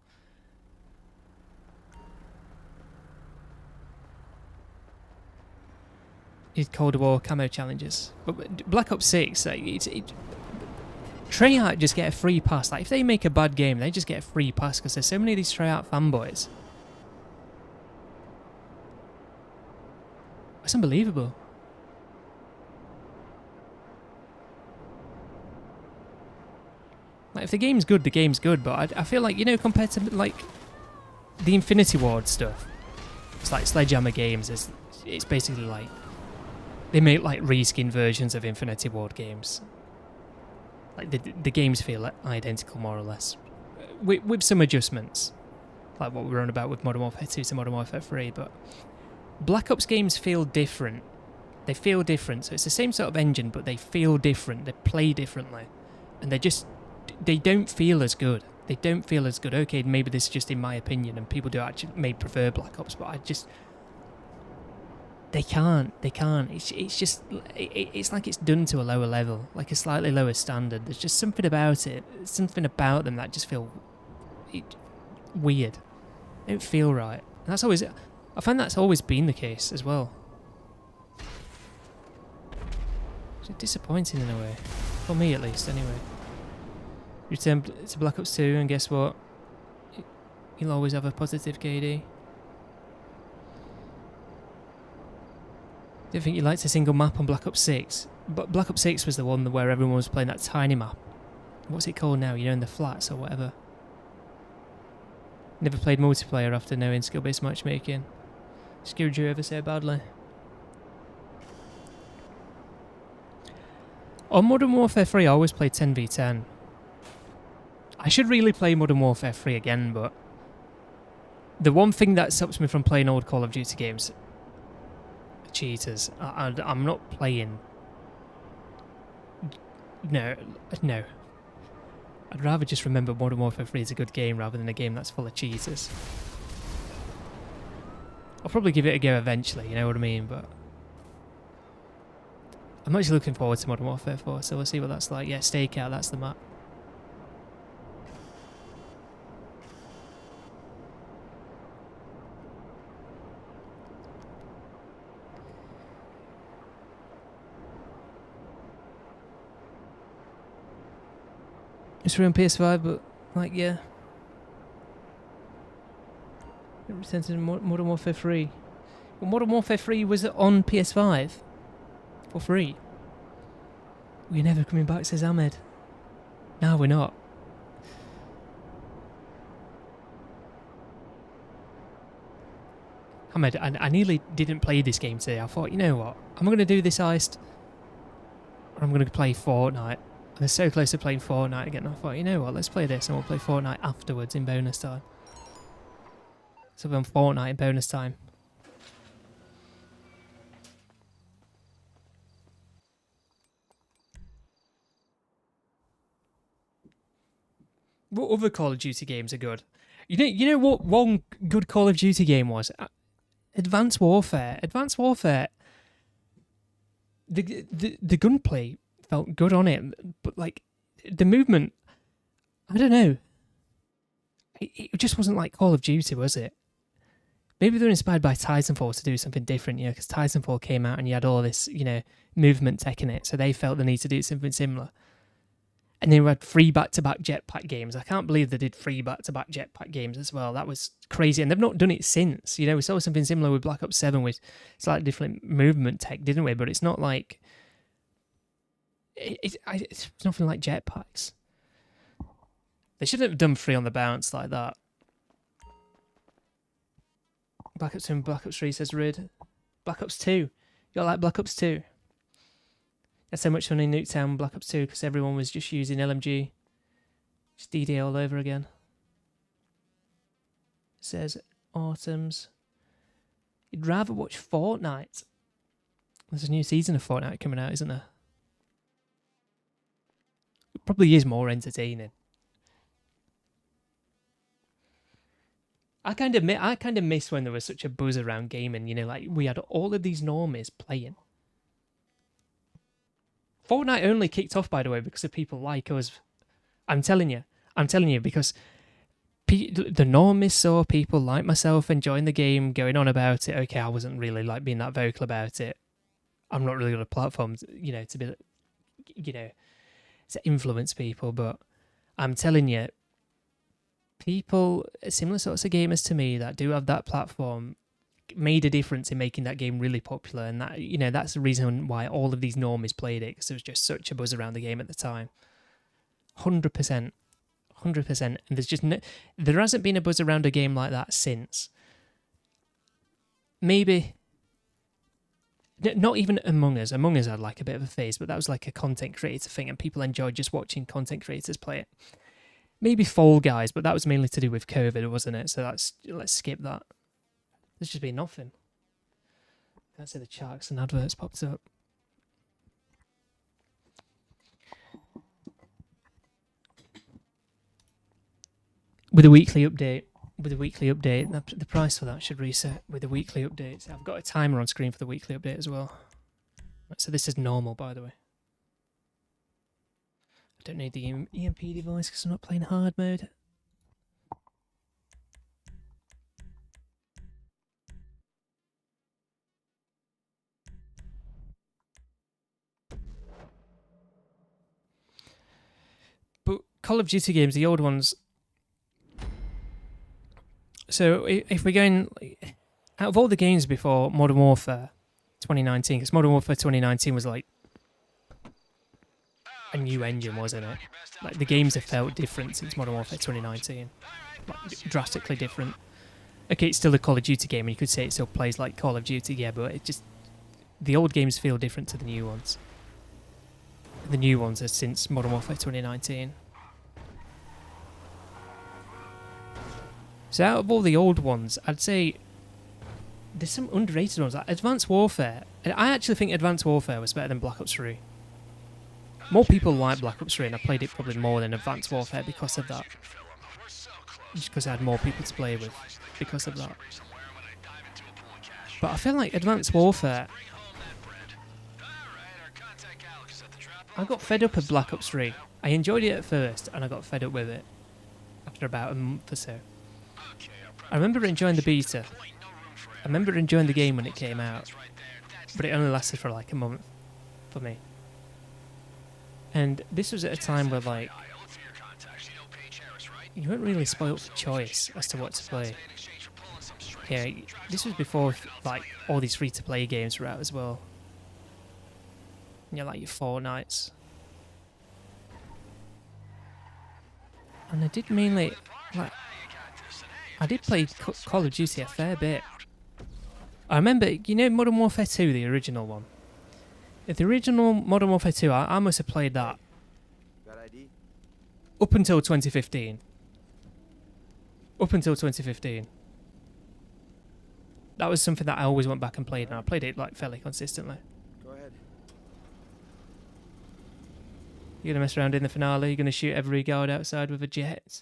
Cold War camo challenges, but Black Ops 6, Treyarch just get a free pass. Like if they make a bad game, they just get a free pass because there's so many of these Treyarch fanboys. It's unbelievable. Like, if the game's good, the game's good. But I feel like, you know, compared to like the Infinity Ward stuff, it's like Sledgehammer Games. It's basically like they make like reskin versions of Infinity Ward games. Like the games feel identical more or less, with some adjustments, like what we're on about with Modern Warfare 2 to Modern Warfare 3. But Black Ops games feel different. They feel different. So it's the same sort of engine, but they feel different. They play differently, and they don't feel as good. They don't feel as good. Okay, maybe this is just in my opinion, and people do actually may prefer Black Ops, but they can't. It's just it's like it's done to a lower level, like a slightly lower standard. There's just something about it, something about them that just feel weird. They don't feel right. And that's always, I find that's always been the case as well. It's disappointing in a way, for me at least. Anyway, return to Black Ops 2, and guess what? You'll always have a positive KD. Don't think you liked a single map on Black Ops 6, but Black Ops 6 was the one where everyone was playing that tiny map. What's it called now? You know, in the flats or whatever. Never played multiplayer after knowing skill-based matchmaking. Scared you ever so badly? On Modern Warfare 3, I always played 10v10. I should really play Modern Warfare 3 again, but the one thing that stops me from playing old Call of Duty games, cheaters. I'm not playing. No. I'd rather just remember Modern Warfare 3 is a good game rather than a game that's full of cheaters. I'll probably give it a go eventually, you know what I mean, but I'm actually looking forward to Modern Warfare 4, so we'll see what that's like. Yeah, Stakeout, that's the map. It's free on PS5, but, like, yeah. It returns to Modern Warfare 3. Well, Modern Warfare 3 was on PS5. For free. We're never coming back, says Ahmed. No, we're not. Ahmed, I nearly didn't play this game today. I thought, you know what? I'm going to do this heist, or I'm going to play Fortnite. I was so close to playing Fortnite again. I thought, you know what, let's play this and we'll play Fortnite afterwards in bonus time. So we're on Fortnite in bonus time. What other Call of Duty games are good? You know what one good Call of Duty game was? Advanced Warfare. Advanced Warfare. The gunplay felt good on it, but like the movement, I don't know. It just wasn't like Call of Duty, was it? Maybe they're inspired by Titanfall to do something different, you know, because Titanfall came out and you had all this, you know, movement tech in it, so they felt the need to do something similar. And then we had 3 back-to-back jetpack games. I can't believe they did 3 back-to-back jetpack games as well. That was crazy, and they've not done it since. You know, we saw something similar with Black Ops 7 with slightly different movement tech, didn't we? But it's not like it's nothing like jetpacks. They shouldn't have done 3 on the bounce like that. Black Ops 2 and Black Ops 3, says Rid. Black Ops 2. You like Black Ops 2? That's so much fun in Nuketown Black Ops 2 because everyone was just using LMG. Just DD all over again. It says Autumns. You'd rather watch Fortnite. There's a new season of Fortnite coming out, isn't there? It probably is more entertaining. I kind of miss when there was such a buzz around gaming, you know, like we had all of these normies playing. Fortnite only kicked off, by the way, because of people like us. I'm telling you, because the normies saw people like myself enjoying the game, going on about it. Okay, I wasn't really like being that vocal about it. I'm not really on a platform, you know, to be, you know, to influence people. But I'm telling you, people, similar sorts of gamers to me that do have that platform, made a difference in making that game really popular, and that, you know, that's the reason why all of these normies played it, because there was just such a buzz around the game at the time. 100%. 100%. And there's just no, there hasn't been a buzz around a game like that since. Maybe not even Among Us. Among Us had like a bit of a phase, but that was like a content creator thing, and people enjoyed just watching content creators play it. Maybe Fall Guys, but that was mainly to do with COVID, wasn't it? So let's skip that. There's just been nothing. Can't see the sharks and adverts popped up. With a weekly update, the price for that should reset with a weekly update. So I've got a timer on screen for the weekly update as well. Right, so this is normal, by the way. I don't need the EMP device because I'm not playing hard mode. But Call of Duty games, the old ones. So if we're going out of all the games before Modern Warfare 2019, because Modern Warfare 2019 was like a new engine, wasn't it? Like the games have felt different since Modern Warfare 2019, like drastically different. Okay, it's still a Call of Duty game, and you could say it still plays like Call of Duty, yeah, but it just the old games feel different to the new ones. The new ones are since Modern Warfare 2019. So out of all the old ones, I'd say there's some underrated ones. Like Advanced Warfare. I actually think Advanced Warfare was better than Black Ops 3. More people like Black Ops 3, and I played it probably more than Advanced Warfare because of that. Just because I had more people to play with because of that. But I feel like Advanced Warfare... I got fed up with Black Ops 3. I enjoyed it at first, and I got fed up with it after about a month or so. I remember enjoying the beta. I remember enjoying the game when it came out, but it only lasted for like a month for me. And this was at a time where like you weren't really spoiled for choice as to what to play. Yeah, this was before like all these free-to-play games were out as well. You know, like your Fortnites. And I did mainly like. I did play Call of Duty a fair bit. I remember, you know, Modern Warfare 2, the original one. The original Modern Warfare 2, I must have played that up until 2015. Up until 2015. That was something that I always went back and played, and I played it like fairly consistently. Go ahead. You're gonna mess around in the finale. You're gonna shoot every guard outside with a jet.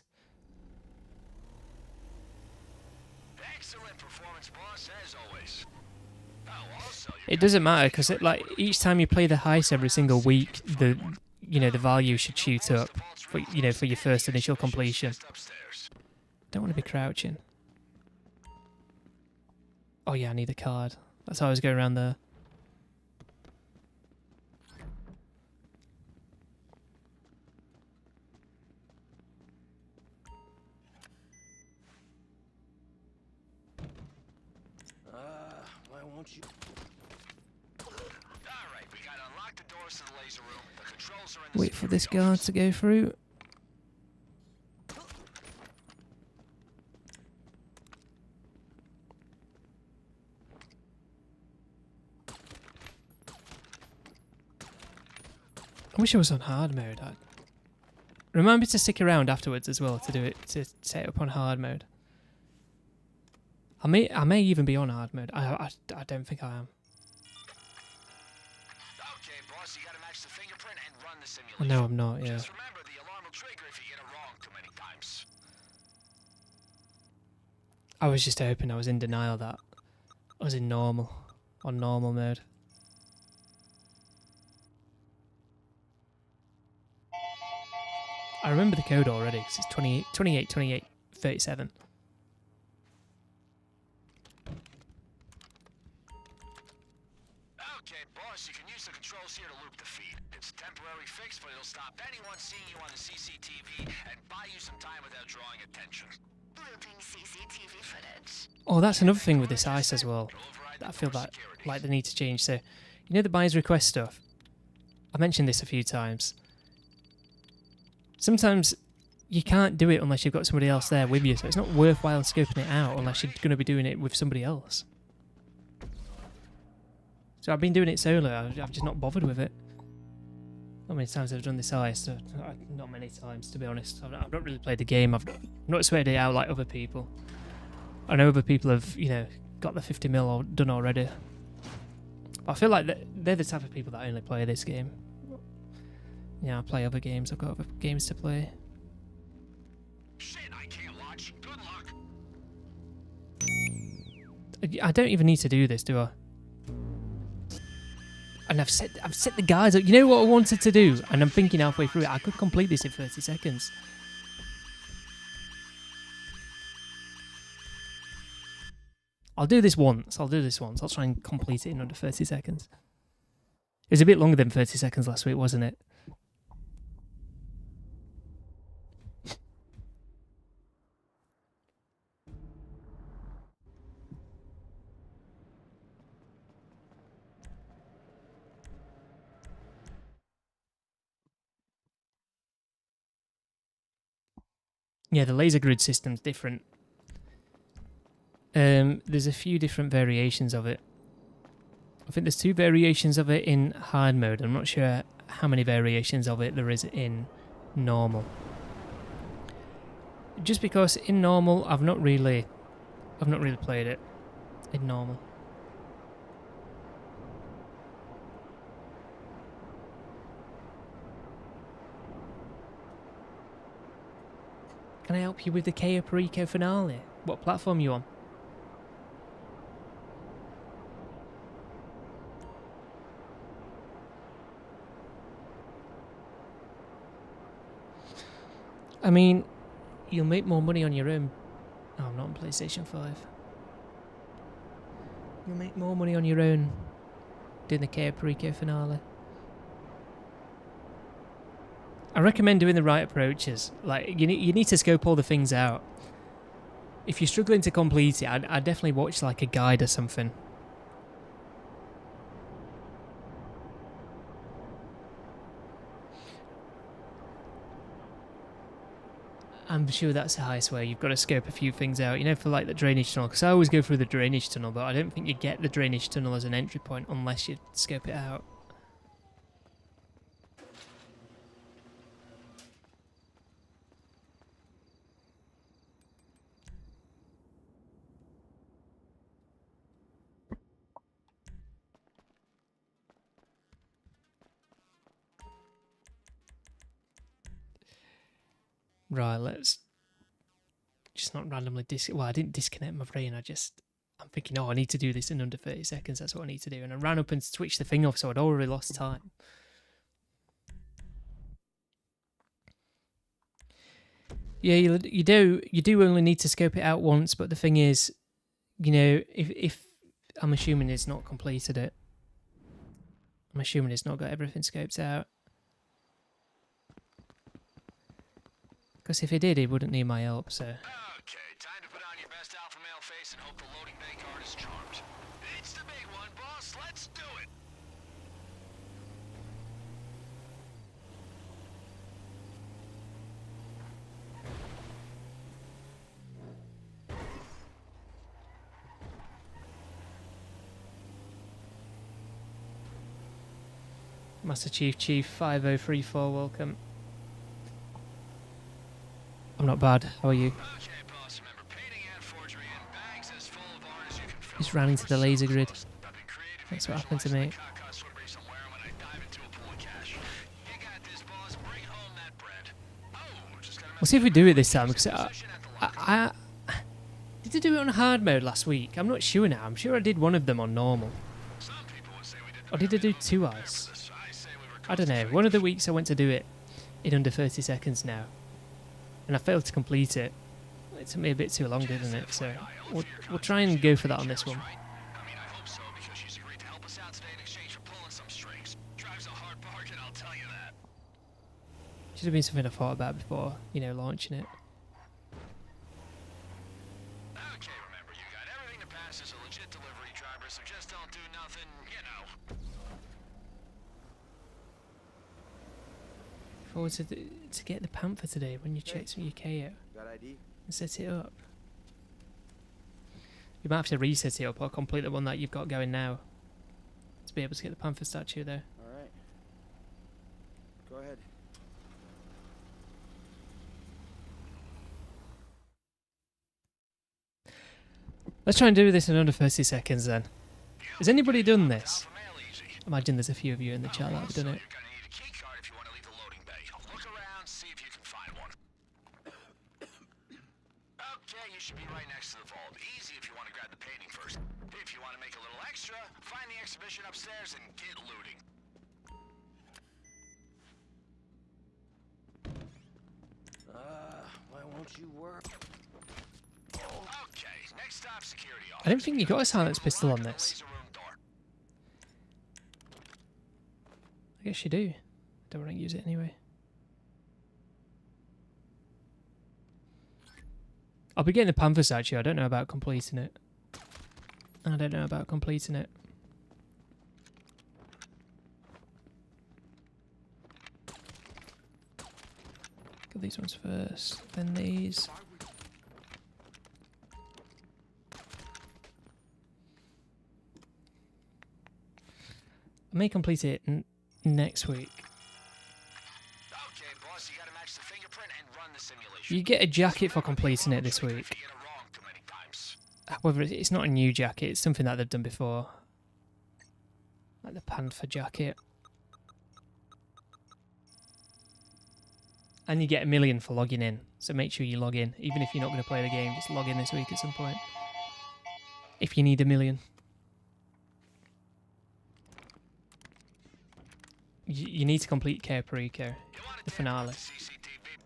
It doesn't matter because like each time you play the heist every single week, the value should shoot up for for your first initial completion. Don't want to be crouching. Oh yeah, I need a card. That's how I was going around there. Why won't you? Wait for this guard to go through. I wish I was on hard mode. Remember to stick around afterwards as well to do it, to set it up on hard mode. I may even be on hard mode. I don't think I am. Okay, boss, you gotta match the fingerprint and run the simulation. Oh, no, I'm not, yeah. Just remember, the alarm will trigger if you get it wrong too many times. I was just hoping I was in denial that I was in normal, on normal mode. I remember the code already because it's 2837. Okay, boss, you can use the controls here to loop the feed. It's a temporary fix, but it'll stop anyone seeing you on the CCTV and buy you some time without drawing attention. Looping CCTV footage. Oh, that's another thing with this ice as well. I feel that like they need to change. So, you know the buyer's request stuff? I mentioned this a few times. Sometimes you can't do it unless you've got somebody else there with you, so it's not worthwhile scoping it out unless you're going to be doing it with somebody else. So I've been doing it solo, I've just not bothered with it. How many times I've done this heist? Not many times, to be honest. I've not really played the game, I've not sweated it out like other people. I know other people have, you know, got the 50 mil done already. But I feel like they're the type of people that only play this game. Yeah, I play other games, I've got other games to play. Shit, I can't watch. Good luck. I don't even need to do this, do I? And I've set the guys up. You know what I wanted to do? And I'm thinking halfway through it, I could complete this in 30 seconds. I'll do this once. I'll try and complete it in under 30 seconds. It was a bit longer than 30 seconds last week, wasn't it? Yeah, the laser grid system's different. There's a few different variations of it. I think there's 2 variations of it in hard mode. I'm not sure how many variations of it there is in normal. Just because in normal, I've not really played it in normal. Can I help you with the HYPEX finale? What platform are you on? I mean, you'll make more money on your own. Oh, I'm not on PlayStation 5. You'll make more money on your own doing the HYPEX finale. I recommend doing the right approaches. Like, you need to scope all the things out. If you're struggling to complete it, I'd definitely watch like a guide or something. I'm sure that's the highest way. You've got to scope a few things out, you know, for like the drainage tunnel. Because I always go through the drainage tunnel, but I don't think you get the drainage tunnel as an entry point unless you scope it out. Right, let's just not randomly well, I didn't disconnect my brain, I'm thinking, oh, I need to do this in under 30 seconds, that's what I need to do. And I ran up and switched the thing off, so I'd already lost time. Yeah, you do only need to scope it out once, but the thing is, you know, if I'm assuming it's not completed it. I'm assuming it's not got everything scoped out. Because if it did, it wouldn't need my help, so... Okay, time to put on your best alpha male face and hope the loading bay card is charmed. It's the big one, boss. Let's do it. Master Chief 5034, welcome. I'm not bad. How are you? Just ran into the laser grid. That's what happened to me. We'll see if we do it this time, because I did I do it on hard mode last week? I'm not sure now. I'm sure I did one of them on normal. Or did I do 2 ice? I don't know. One of the weeks I went to do it in under 30 seconds now. And I failed to complete it. It took me a bit too long, didn't it? So we'll try and go for that on this one. Should have been something I thought about before, you know, launching it. Okay, remember, you got everything to pass as a legit delivery driver, so just don't do nothing, you know. forward to get the Panther today when you check some UK out Got ID? and set it up. You might have to reset it up or complete the one that you've got going now to be able to get the Panther statue there. Alright. Go ahead. Let's try and do this in under 30 seconds then. Has anybody done this? Imagine there's a few of you in the chat that have done it. You're gonna need a key card if you want to leave the loading bay. Look around, see if you can find one. Okay, you should be right next to the vault. Easy if you want to grab the painting first. If you want to make a little extra, find the exhibition upstairs and get looting. Why won't you work? Okay, next stop, security office. I don't think you got a silenced pistol on this. I guess you do. Don't want to use it anyway. I'll be getting the Panther statue. I don't know about completing it. Get these ones first, then these. I may complete it next week. Okay, boss, you gotta match the fingerprint and run the simulation. You get a jacket for completing it this week. However, it's not a new jacket, it's something that they've done before. Like the Panther jacket. And you get 1 million for logging in, so make sure you log in. Even if you're not going to play the game, just log in this week at some point. If you need 1 million. You need to complete CommunicGaming, the finale.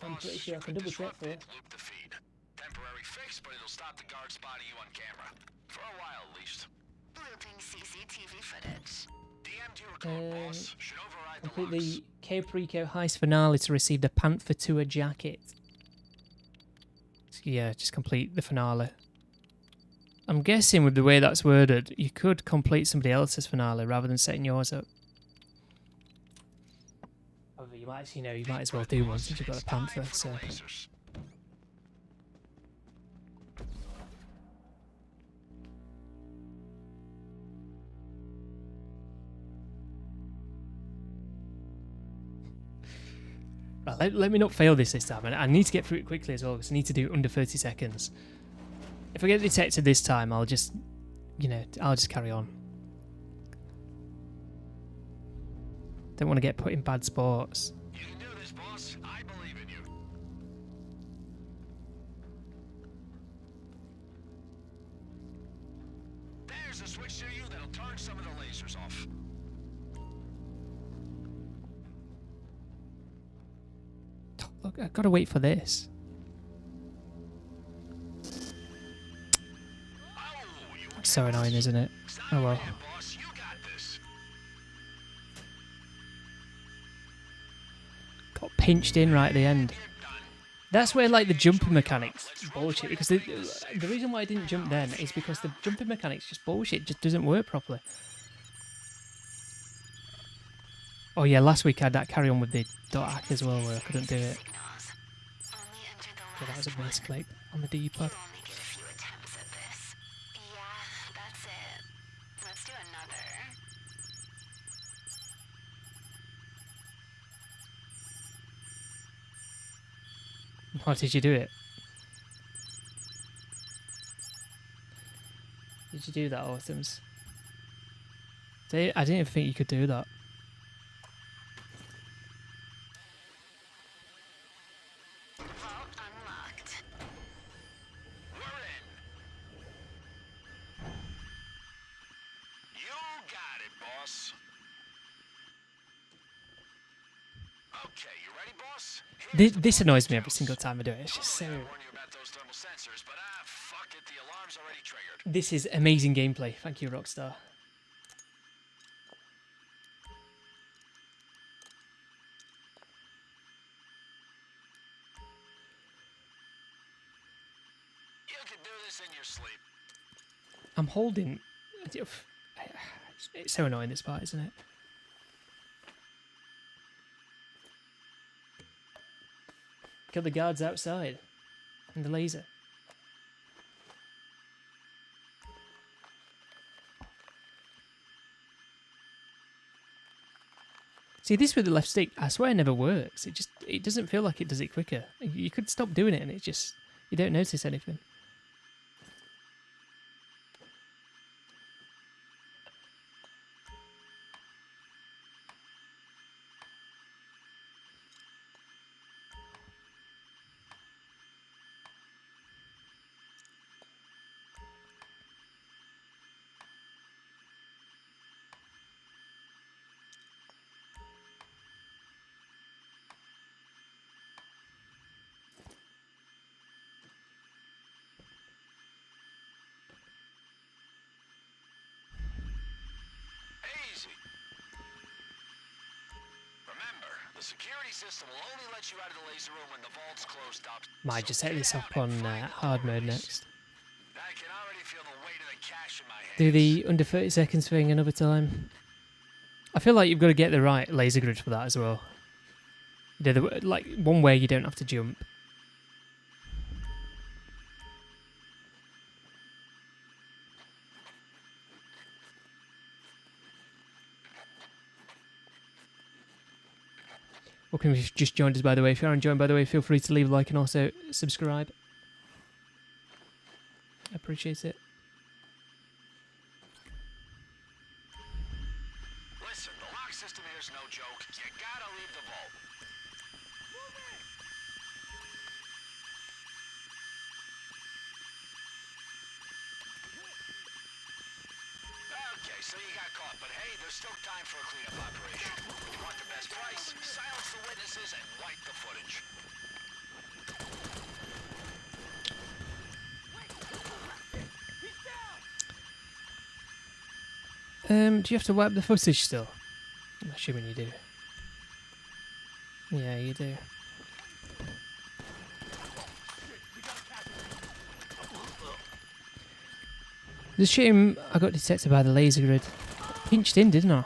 I'm pretty sure I can double check for you. Temporary fix, but it'll stop the guard spotting you on camera. For a while, at least. Looping CCTV footage. DM'd your code, boss. Should override the Complete locks. the CommunicGaming heist finale to receive the Panther Tour jacket. So yeah, just complete the finale. I'm guessing with the way that's worded, you could complete somebody else's finale rather than setting yours up. However, you might actually know, you might as well do one since you've got a Panther, so... Right, let me not fail this time, and I need to get through it quickly as well, because I need to do it under 30 seconds. If I get detected this time, I'll just, you know, I'll just carry on. Don't want to get put in bad sports. You can do this, boss. I believe in you. There's a switch to you that'll turn some of the lasers off. Look, I've got to wait for this. That's so annoying, isn't it? Oh well. Boss, you got this. Got pinched in right at the end. That's where, like, the jumping mechanics bullshit, because the reason why I didn't jump then is because the jumping mechanics just bullshit, just doesn't work properly. Oh yeah, last week I had that carry on with the dot hack as well, where I couldn't do it. Yeah, that was a misclick on the D-pad. How did you do it? Did you do that, Autumns? I didn't even think you could do that. Vault unlocked. We're in. You got it, boss. Okay, you ready, boss? This annoys me every single time I do it. It's just so... I warn you about those thermal sensors, but fuck it, the alarm's already triggered. This is amazing gameplay. Thank you, Rockstar. You can do this in your sleep. I'm holding... It's so annoying, this part, isn't it? Kill the guards outside. And the laser. See, this with the left stick, I swear it never works. It doesn't feel like it does it quicker. You could stop doing it and you don't notice anything. Easy. Remember, the security system will only let you out of the laser room when the vault's closed up. Might just set this up on hard mode next. I can already feel the weight of the cash in my hands. Do the under 30 seconds thing another time. I feel like you've got to get the right laser grid for that as well. Like one way you don't have to jump. Welcome if you've just joined us, by the way. If you are enjoying, by the way, feel free to leave a like and also subscribe. I appreciate it. Listen, the lock system here's no joke. You gotta leave the vault. Okay, so you got caught, but hey, there's still time for a cleanup operation. You want the best price? Silence the witnesses and wipe the footage. Do you have to wipe the footage still? I'm assuming you do. Yeah, you do. It's a shame I got detected by the laser grid. Pinched in, didn't I? Okay,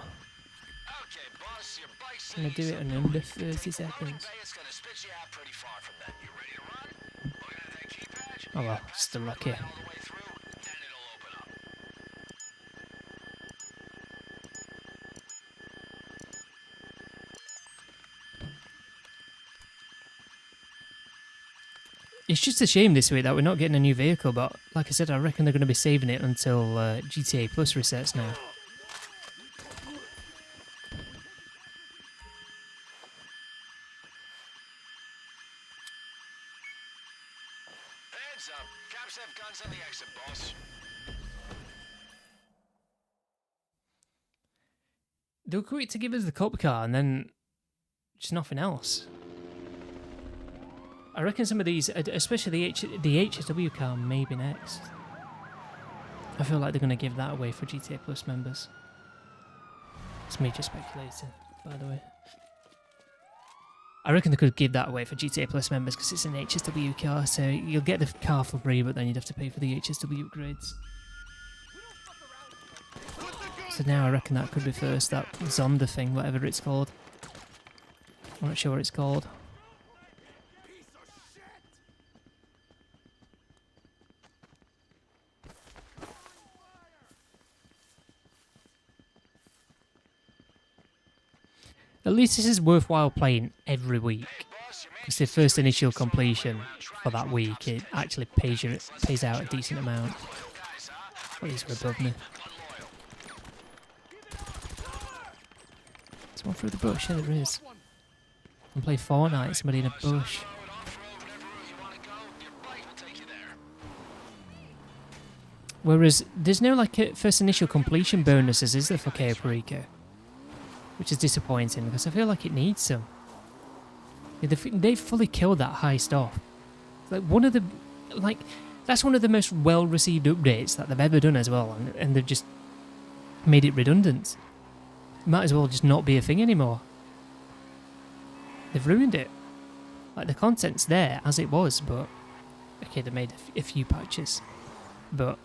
boss, your bike's I'm gonna do it in under 30 seconds. It's gonna spit you out pretty far from that. You ready to run? Looking at that key badge? Oh well, still lucky. All the way through, then it'll open up. It's just a shame this week that we're not getting a new vehicle, but like I said, I reckon they're going to be saving it until GTA Plus resets now. Heads up. Cops have guns on the exit, boss. They were quick to give us the cop car and then just nothing else. I reckon some of these, especially the HSW car, may be next. I feel like they're going to give that away for GTA Plus members. It's me just speculating, by the way. I reckon they could give that away for GTA Plus members because it's an HSW car, so you'll get the car for free, but then you'd have to pay for the HSW upgrades. So now I reckon that could be first, that Zonda thing, whatever it's called. I'm not sure what it's called. At least this is worthwhile playing every week. It's the first initial completion for that week. It actually pays out a decent amount. What is above me? Someone through the bush, yeah there is. And play Fortnite, somebody in a bush. Whereas there's no like first initial completion bonuses, is there, for Ceeday? Which is disappointing because I feel like it needs some. Yeah, they fully killed that heist off. Like that's one of the most well-received updates that they've ever done as well, and they've just made it redundant. Might as well just not be a thing anymore. They've ruined it. Like the content's there as it was, but okay, they made a few patches, but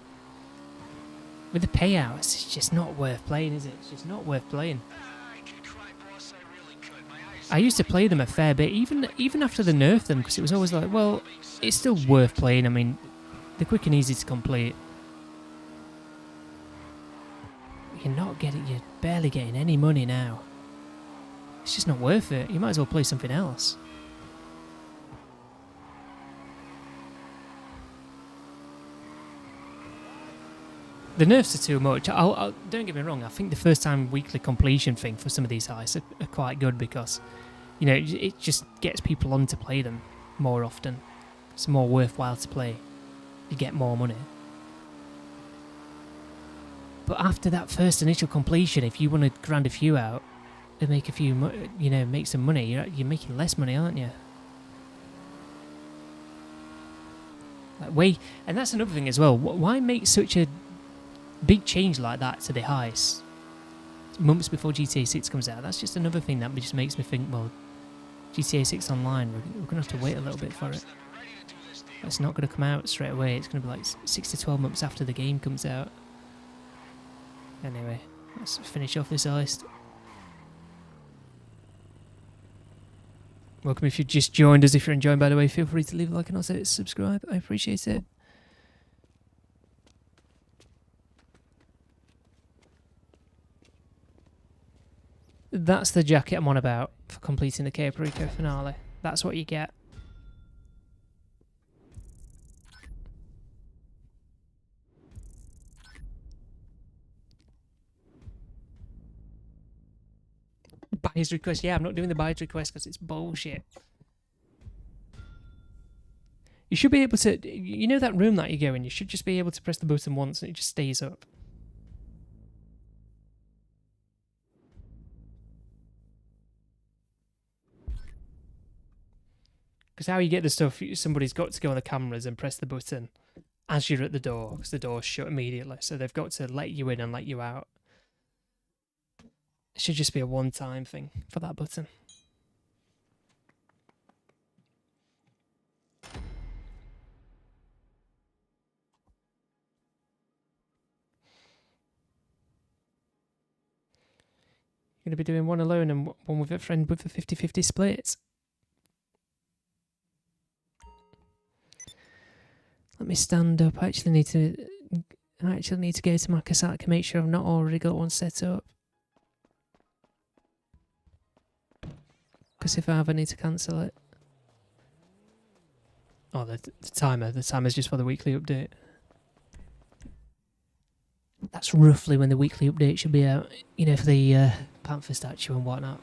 with the payouts, it's just not worth playing, is it? It's just not worth playing. I used to play them a fair bit, even after they nerfed them, because it was always like, well, it's still worth playing. I mean, they're quick and easy to complete. You're barely getting any money now. It's just not worth it. You might as well play something else. The nerfs are too much. Don't get me wrong, I think the first time weekly completion thing for some of these heists are quite good because, you know, it just gets people on to play them more often. It's more worthwhile to play. You get more money. But after that first initial completion, if you want to grind a few out and make a few, make some money, you're making less money, aren't you? And that's another thing as well. Why make such a big change like that to the heist months before GTA 6 comes out? That's just another thing that just makes me think, well, GTA 6 Online, we're going to have to wait a little bit for it. It's not going to come out straight away. It's going to be like 6 to 12 months after the game comes out. Anyway, let's finish off this heist. Welcome if you just joined us. If you're enjoying, by the way, feel free to leave a like and also subscribe. I appreciate it. That's the jacket I'm on about for completing the Ceeday finale. That's what you get. Buyer's request. Yeah, I'm not doing the buyer's request because it's bullshit. You should be able to... You know that room that you go in? You should just be able to press the button once and it just stays up. Because how you get the stuff, somebody's got to go on the cameras and press the button as you're at the door, because the door's shut immediately. So they've got to let you in and let you out. It should just be a one-time thing for that button. You're going to be doing one alone and one with a friend with a 50-50 split. Let me stand up. I actually need to go to my cassette and make sure I've not already got one set up. Because if I have, I need to cancel it. Oh, the timer. The timer's just for the weekly update. That's roughly when the weekly update should be out. You know, for the Panther statue and whatnot.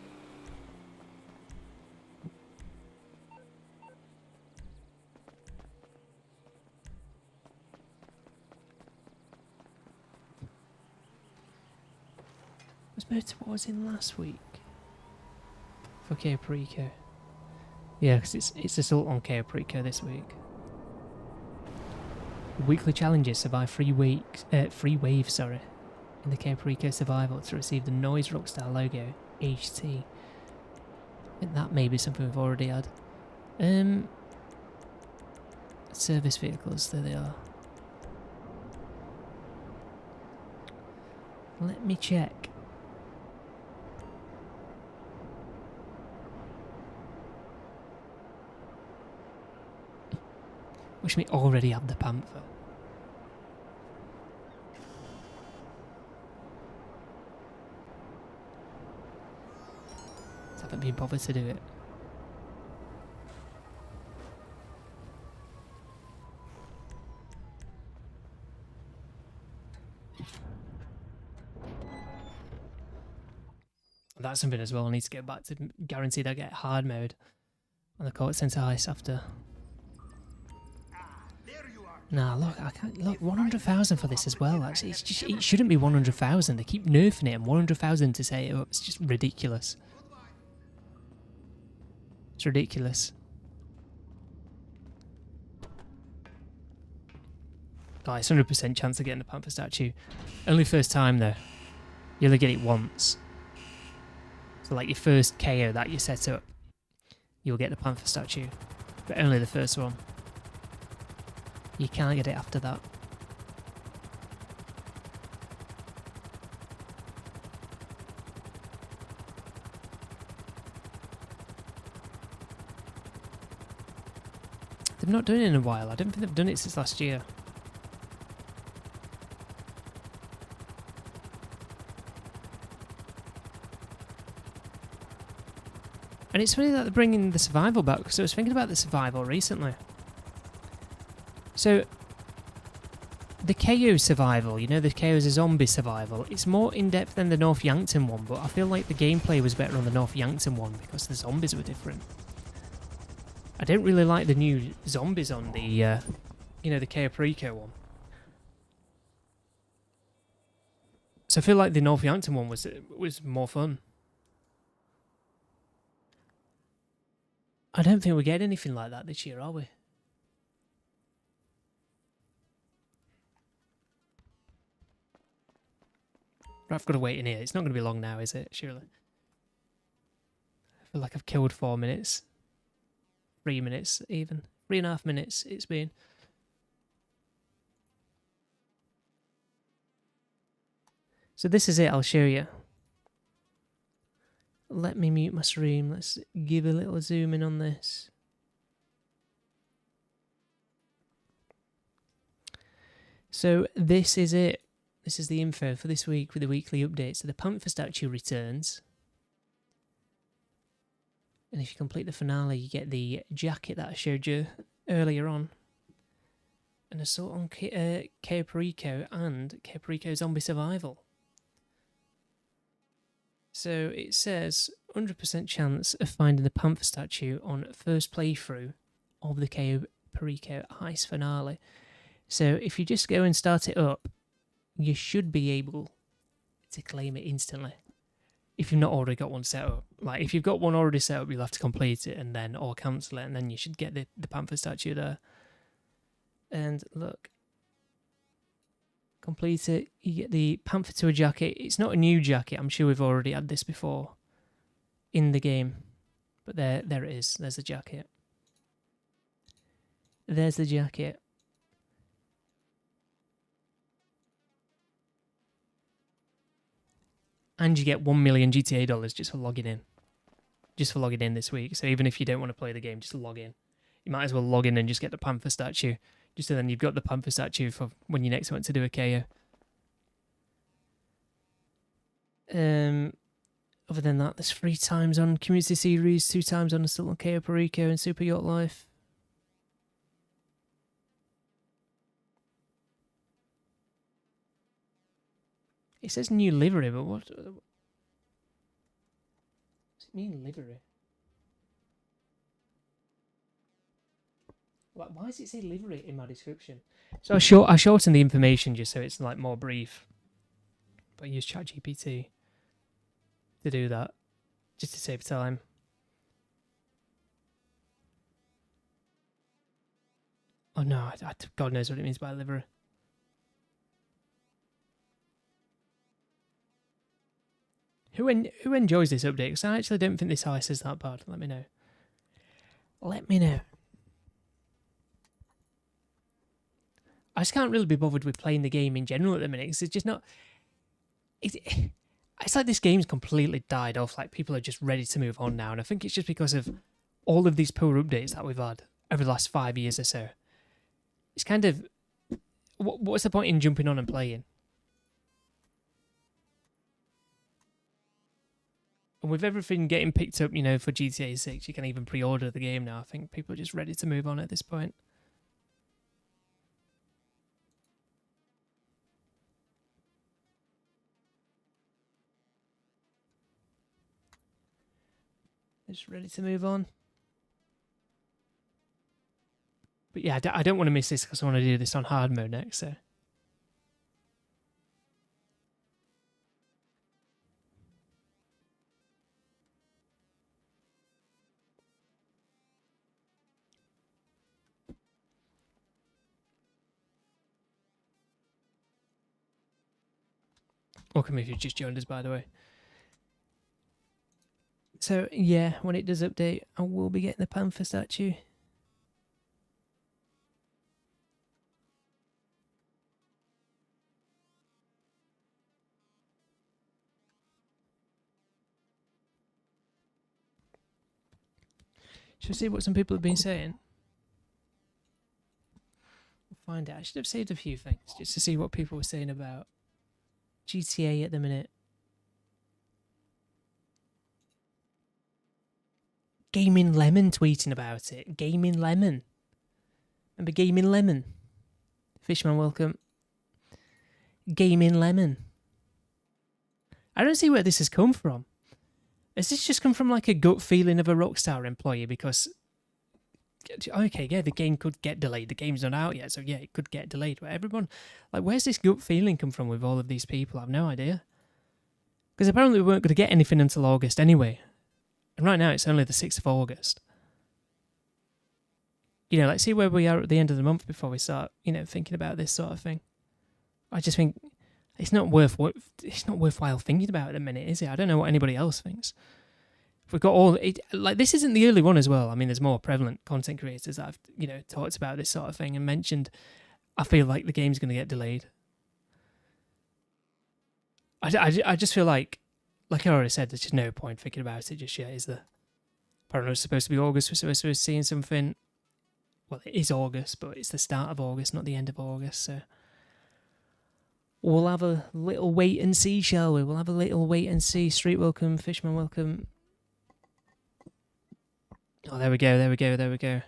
What was in last week? For Ceeday. Yeah, because it's Assault on Ceeday this week. Weekly challenges survive 3 waves, in the Ceeday survival to receive the Noise Rockstar logo, HT. I think that may be something we've already had. Service vehicles, there they are. Let me check. Wish we already had the Panther. Just haven't been bothered to do it. That's something as well. I need to get back to guaranteed I get hard mode on the court center heist after. Nah, look, I can't look 100,000 for this as well. Actually, it's just, it shouldn't be 100,000. They keep nerfing it, and 100,000 to set it up. It's just ridiculous. It's ridiculous. Guys, 100% chance of getting the Panther statue. Only first time though. You only get it once. So like your first KO that you set up, you'll get the Panther statue, but only the first one. You can't get it after that. They've not done it in a while. I don't think they've done it since last year. And it's funny that they're bringing the survival back, because I was thinking about the survival recently. So, the KO survival, you know, the KO's a zombie survival, it's more in-depth than the North Yankton one, but I feel like the gameplay was better on the North Yankton one because the zombies were different. I don't really like the new zombies on the, you know, the Ceeday one. So I feel like the North Yankton one was more fun. I don't think we get anything like that this year, are we? I've got to wait in here. It's not going to be long now, is it? Surely. I feel like I've killed 4 minutes. 3 minutes, even. 3.5 minutes it's been. So this is it, I'll show you. Let me mute my stream. Let's give a little zoom in on this. So this is it. This is the info for this week with the weekly update. So the Panther statue returns. And if you complete the finale, you get the jacket that I showed you earlier on. An assault on Ceeday and Ceeday Zombie Survival. So it says 100% chance of finding the Panther statue on first playthrough of the Ceeday heist finale. So if you just go and start it up, you should be able to claim it instantly. If you've not already got one set up. Like, if you've got one already set up, you'll have to complete it and then, or cancel it, and then you should get the Panther statue there. And look. Complete it, you get the Panther to a jacket. It's not a new jacket, I'm sure we've already had this before in the game. But there it is, there's the jacket. There's the jacket. And you get 1 million GTA dollars just for logging in. Just for logging in this week. So even if you don't want to play the game, just log in. You might as well log in and just get the Panther statue. Just so then you've got the Panther statue for when you next want to do a KO. Other than that, there's 3 times on Community Series, 2 times on Assault on Ceeday and Super Yacht Life. It says new livery, but what does it mean, livery? Why does it say livery in my description? So I shortened the information just so it's like more brief. But I use ChatGPT to do that, just to save time. Oh no, God knows what it means by livery. Who enjoys this update? Because I actually don't think this heist is that bad. Let me know. Let me know. I just can't really be bothered with playing the game in general at the minute. Because it's just not... It's like this game's completely died off. Like, people are just ready to move on now. And I think it's just because of all of these poor updates that we've had over the last 5 years or so. It's kind of... What's the point in jumping on and playing? And with everything getting picked up, you know, for GTA 6, you can even pre-order the game now. I think people are just ready to move on at this point. Just ready to move on. But yeah, I don't want to miss this because I want to do this on hard mode next, so... Welcome if you've just joined us, by the way. So, yeah, when it does update, I will be getting the Panther statue. Shall we see what some people have been saying? find it. I should have saved a few things just to see what people were saying about GTA at the minute. Gaming Lemon tweeting about it. Gaming Lemon. Remember Gaming Lemon? Fishman, welcome. Gaming Lemon. I don't see where this has come from. Has this just come from like a gut feeling of a Rockstar employee? Because, okay, yeah, the game could get delayed. The game's not out yet, so yeah, it could get delayed. But everyone, like, where's this gut feeling come from with all of these people? I have no idea. Because apparently we weren't going to get anything until August anyway. And right now it's only the 6th of August. You know, let's see where we are at the end of the month before we start, you know, thinking about this sort of thing. I just think it's not worthwhile thinking about at the minute, is it? I don't know what anybody else thinks. If we've got all like, this isn't the early one as well. I mean, there's more prevalent content creators that have, you know, talked about this sort of thing and mentioned, I feel like the game's going to get delayed. I just feel like I already said, there's just no point thinking about it just yet, is there? Apparently it's supposed to be August, we're supposed to be seeing something. Well, it is August, but it's the start of August, not the end of August, so we'll have a little wait and see, shall we? We'll have a little wait and see. Street welcome, Fishman welcome. Oh, there we go, there we go, there we go.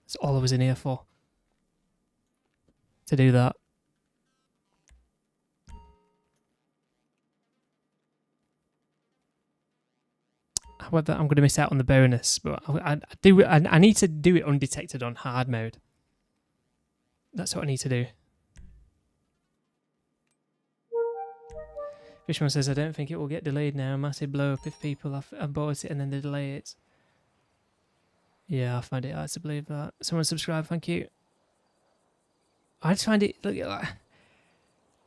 That's all I was in here for. To do that. However, I'm going to miss out on the bonus, but I need to do it undetected on hard mode. That's what I need to do. Fishman says, I don't think it will get delayed now. Massive blow up if people have bought it and then they delay it. Yeah, I find it hard to believe that. Someone subscribe, thank you. I just find it, look,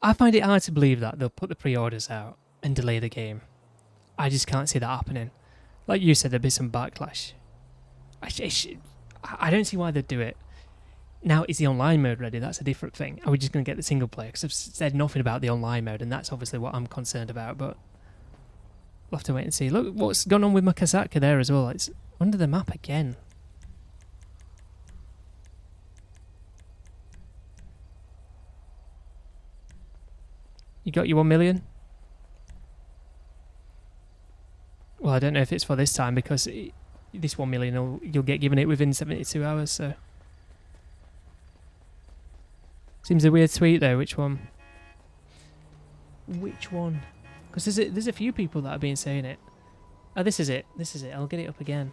I find it hard to believe that they'll put the pre-orders out and delay the game. I just can't see that happening. Like you said, there'd be some backlash. I don't see why they'd do it. Now, is the online mode ready? That's a different thing. Are we just going to get the single player? Because I've said nothing about the online mode, and that's obviously what I'm concerned about, but we'll have to wait and see. Look what's gone on with my Kazaka there as well. It's under the map again. You got your 1 million? Well, I don't know if it's for this time, because this 1 million, you'll get given it within 72 hours, so. Seems a weird tweet though, which one? Which one? Because there's a few people that have been saying it. Oh, this is it. This is it. I'll get it up again.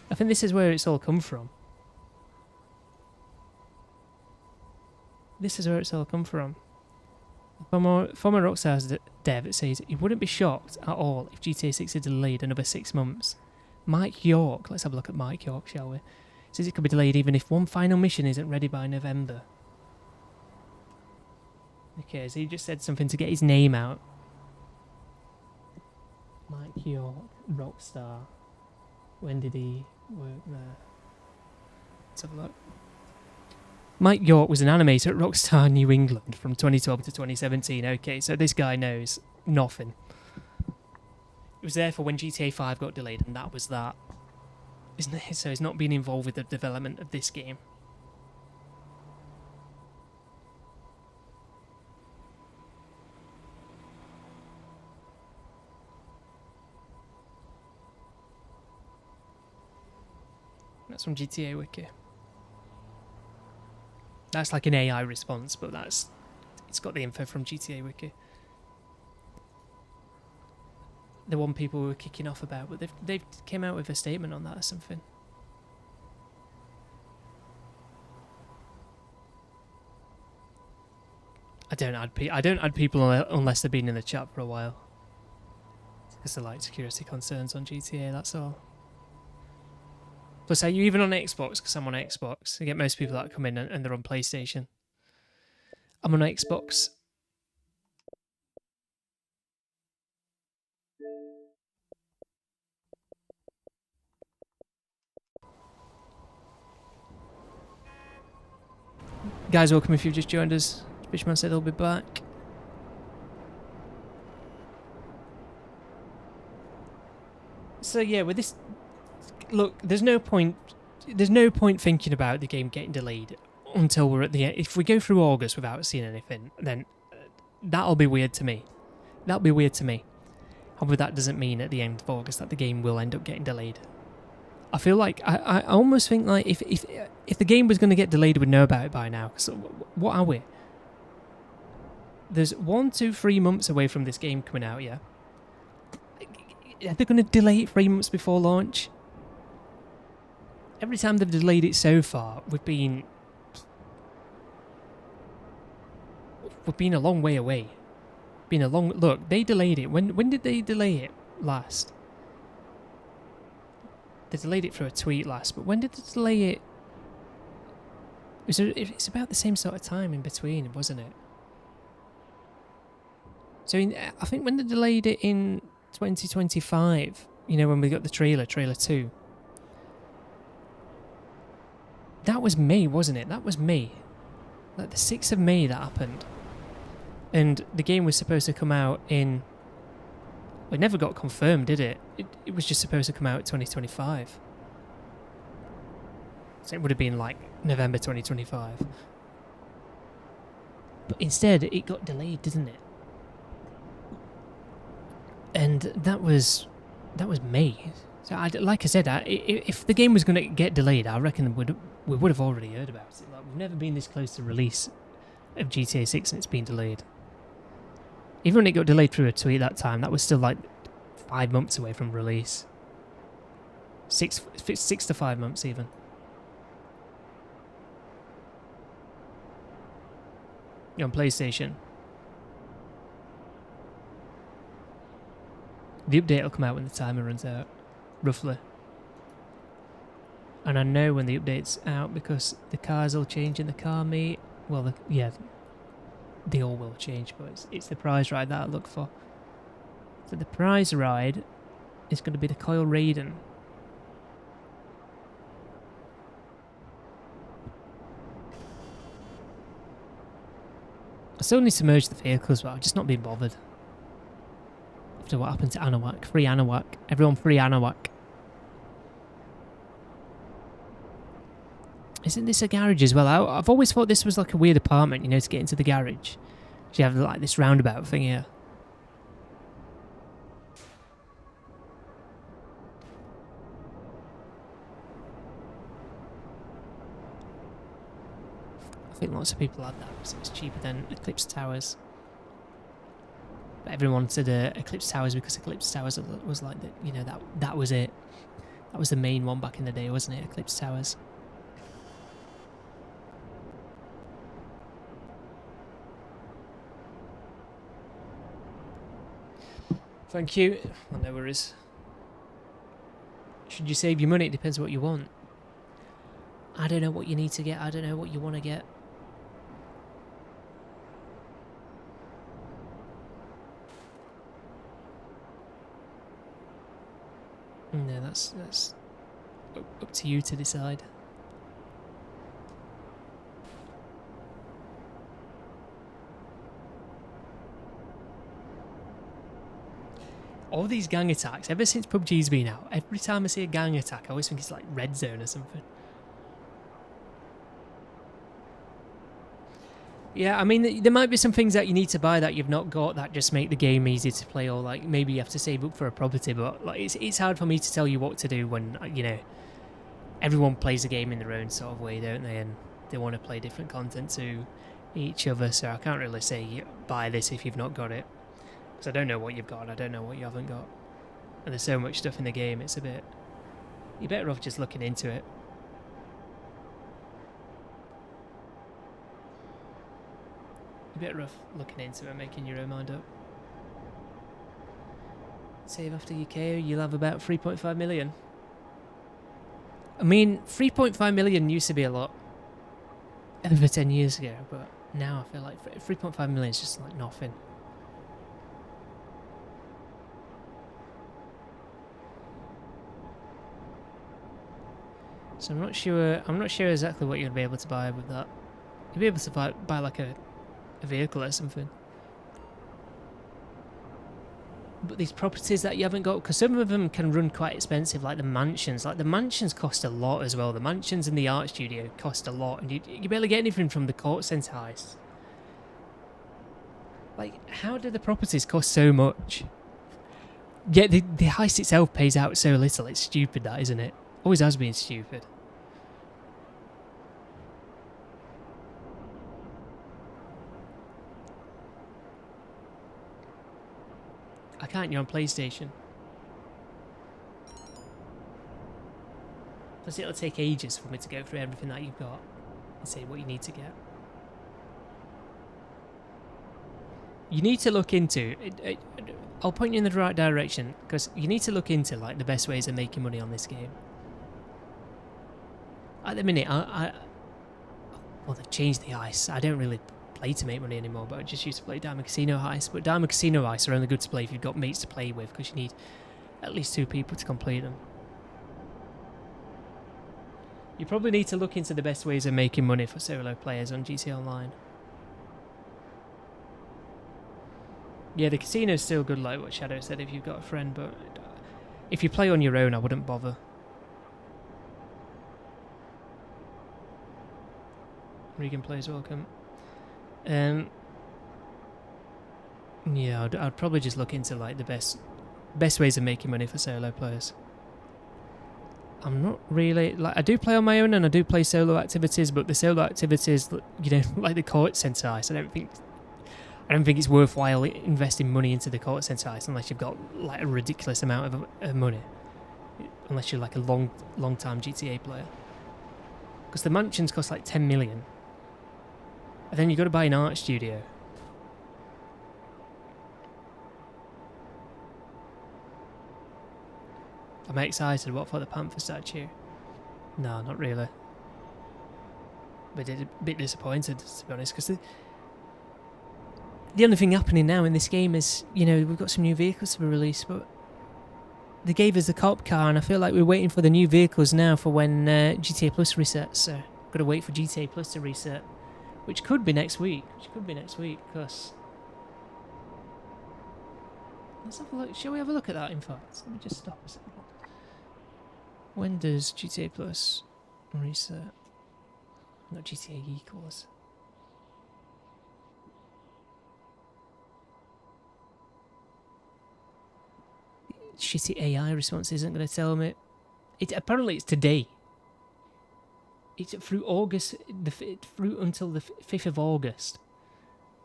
I think this is where it's all come from. This is where it's all come from. Former Rockstar's dev says he wouldn't be shocked at all if GTA 6 is delayed another 6 months. Mike York, let's have a look at Mike York, shall we? Says it could be delayed even if one final mission isn't ready by November. Okay, so he just said something to get his name out. Mike York, Rockstar. When did he work there? Let's have a look. Mike York was an animator at Rockstar New England from 2012 to 2017. Okay, so this guy knows nothing. He was there for when GTA 5 got delayed, and that was that. Isn't it? So he's not been involved with the development of this game. That's from GTA Wiki. That's like an AI response, but it's got the info from GTA Wiki. The one people were kicking off about, but they've came out with a statement on that or something. I don't add people unless they've been in the chat for a while. Because they're like security concerns on GTA, that's all. Plus, are you even on Xbox? Because I'm on Xbox. I get most people that come in and they're on PlayStation. I'm on Xbox. Guys, welcome if you've just joined us. Fishman said he'll be back. So yeah, with this, look, there's no point thinking about the game getting delayed until we're at the end. If we go through August without seeing anything, then that'll be weird to me. That'll be weird to me. However, that doesn't mean at the end of August that the game will end up getting delayed. I feel like I almost think like if the game was going to get delayed, we'd know about it by now. So what are we? There's 1, 2, 3 months away from this game coming out. Yeah. Are they going to delay it 3 months before launch? Every time they've delayed it so far, we've been a long way away. Look, they delayed it. When did they delay it last? They delayed it through a tweet last, but when did they delay it? It's about the same sort of time in between, wasn't it? So I think when they delayed it in 2025, you know, when we got the trailer 2. That was May, wasn't it? That was May. Like the 6th of May that happened. And the game was supposed to come out in... It never got confirmed, did it? It was just supposed to come out in 2025. So it would have been like November 2025. But instead, it got delayed, didn't it? And that was May. So like I said, if the game was going to get delayed, I reckon we would have already heard about it. Like, we've never been this close to release of GTA 6 and it's been delayed. Even when it got delayed through a tweet that time, that was still like 5 months away from release. 6 to 5 months even. On PlayStation. The update will come out when the timer runs out, roughly. And I know when the update's out because the cars will change in the car meet. Well, yeah, they all will change, but it's the prize ride that I look for. So the prize ride is going to be the Coil Raiden. I still need to merge the vehicles, but I've just not been bothered. After what happened to Anawak. Free Anawak. Everyone free Anawak. Isn't this a garage as well? I've always thought this was like a weird apartment, you know, to get into the garage. You have like this roundabout thing here. I think lots of people had that because it was cheaper than Eclipse Towers. But everyone wanted Eclipse Towers because Eclipse Towers was like, you know, that was it. That was the main one back in the day, wasn't it? Eclipse Towers. Thank you. Well, no worries. Should you save your money? It depends what you want. I don't know what you need to get. I don't know what you want to get. No, that's up to you to decide. All these gang attacks, ever since PUBG's been out, every time I see a gang attack, I always think it's like Red Zone or something. Yeah, I mean, there might be some things that you need to buy that you've not got that just make the game easy to play, or like maybe you have to save up for a property, but like it's hard for me to tell you what to do when, you know, everyone plays the game in their own sort of way, don't they? And they want to play different content to each other, so I can't really say buy this if you've not got it. Because I don't know what you've got, I don't know what you haven't got. And there's so much stuff in the game, it's a bit... You're better off just looking into it. You're better off looking into it and making your own mind up. Save after your KO, you'll have about 3.5 million. I mean, 3.5 million used to be a lot over 10 years ago, but now I feel like 3.5 million is just like nothing. So I'm not sure exactly what you'd be able to buy with that. You'd be able to buy like a vehicle or something. But these properties that you haven't got, because some of them can run quite expensive, like the mansions. Like the mansions cost a lot as well. The mansions in the art studio cost a lot, and you barely get anything from the court centre heist. Like, how do the properties cost so much? Yeah, the heist itself pays out so little. It's stupid, that, isn't it? Always has been stupid. I can't, you're on PlayStation. Plus it'll take ages for me to go through everything that you've got and say what you need to get. You need to look into... I'll point you in the right direction, because you need to look into like the best ways of making money on this game. At the minute, well, they've changed the ice. I don't really play to make money anymore, but I just used to play Diamond Casino Heist. But Diamond Casino Heist are only good to play if you've got mates to play with, because you need at least 2 people to complete them. You probably need to look into the best ways of making money for solo players on GTA Online. Yeah, the casino's still good, like what Shadow said, if you've got a friend, but if you play on your own, I wouldn't bother. Regan plays welcome. Yeah, I'd probably just look into like the best ways of making money for solo players. I'm not really like, I do play on my own and I do play solo activities, but the solo activities, you know, like the court centre heist, I don't think it's worthwhile investing money into the court centre heist unless you've got like a ridiculous amount of money, unless you're like a long time GTA player. Because the mansions cost like 10 million. And then you've got to buy an art studio. Am I excited? What for the Panther statue? No, not really. But a bit disappointed, to be honest, because the only thing happening now in this game is, you know, we've got some new vehicles to be released, but they gave us the cop car, and I feel like we're waiting for the new vehicles now for when GTA Plus resets, so got to wait for GTA Plus to reset. Which could be next week. Because... Let's have a look. Shall we have a look at that, in fact? Let me just stop a second. When does GTA Plus reset? Not GTA equals. Shitty AI response isn't going to tell me. Apparently it's today. It's through August, through until the 5th of August.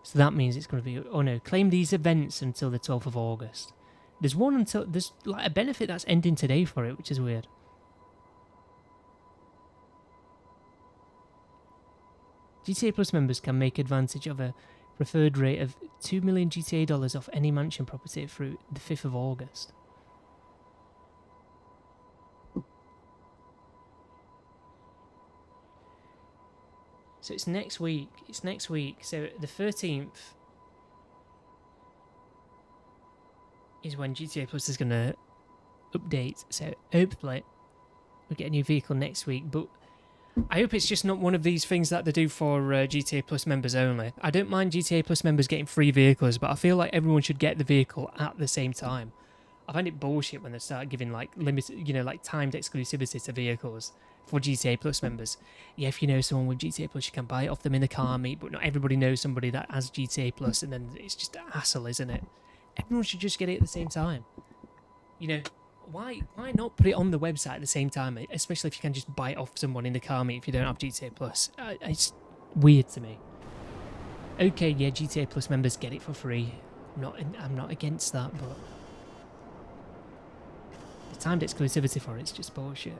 So that means it's going to be, oh no, claim these events until the 12th of August. There's like a benefit that's ending today for it, which is weird. GTA Plus members can make advantage of a preferred rate of $2 million GTA dollars off any mansion property through the 5th of August. So it's next week. So the 13th is when GTA Plus is going to update. So hopefully we'll get a new vehicle next week. But I hope it's just not one of these things that they do for GTA Plus members only. I don't mind GTA Plus members getting free vehicles, but I feel like everyone should get the vehicle at the same time. I find it bullshit when they start giving like limited, you know, like timed exclusivity to vehicles for GTA Plus members. Yeah, if you know someone with GTA Plus, you can buy it off them in the car meet, but not everybody knows somebody that has GTA Plus, and then it's just a hassle, isn't it? Everyone should just get it at the same time. You know, why not put it on the website at the same time, especially if you can just buy it off someone in the car meet if you don't have GTA Plus. It's weird to me. Okay, yeah, GTA Plus members get it for free. I'm not against that, but the timed exclusivity for it's just bullshit.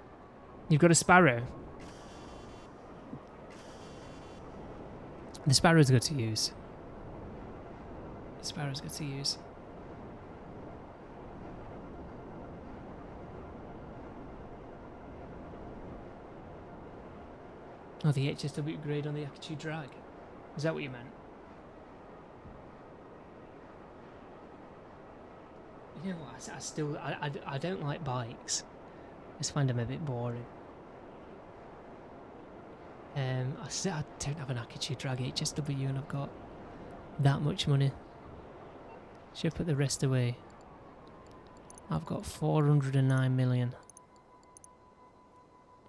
You've got a Sparrow. The Sparrow's good to use. Oh, the HSW upgrade on the Aikoes drag. Is that what you meant? You know what, I don't like bikes. I just find them a bit boring. I don't have an Aikoes drag HSW and I've got that much money. Should I put the rest away? I've got 409 million.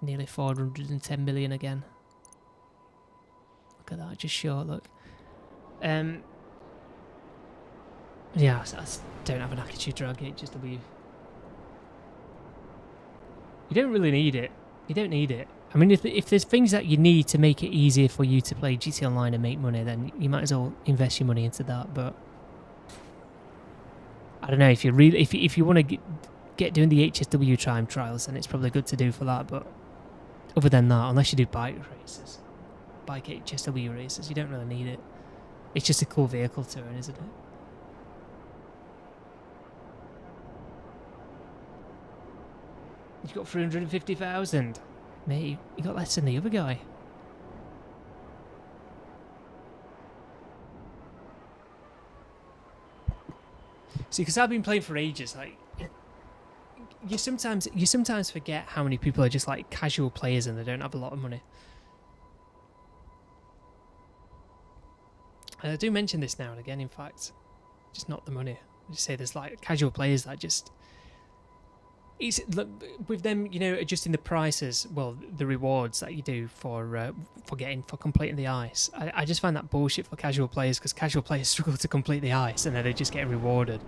Nearly 410 million again. Look at that, just short, look. Yeah, I don't have an Aikachu drag HSW. You don't really need it. You don't need it. I mean, if there's things that you need to make it easier for you to play GT Online and make money, then you might as well invest your money into that. But I don't know, if you really, if you want to get doing the HSW time trials, then it's probably good to do for that. But other than that, unless you do bike races, bike HSW races, you don't really need it. It's just a cool vehicle to earn, isn't it? You've got 350,000. Mate, you got less than the other guy. See, because I've been playing for ages, like, you sometimes forget how many people are just like casual players and they don't have a lot of money. And I do mention this now and again, in fact, just not the money. I just say there's like casual players that just, it's with them, you know, adjusting the prices, well, the rewards that you do for completing the ice. I just find that bullshit for casual players, because casual players struggle to complete the ice and then they just get rewarded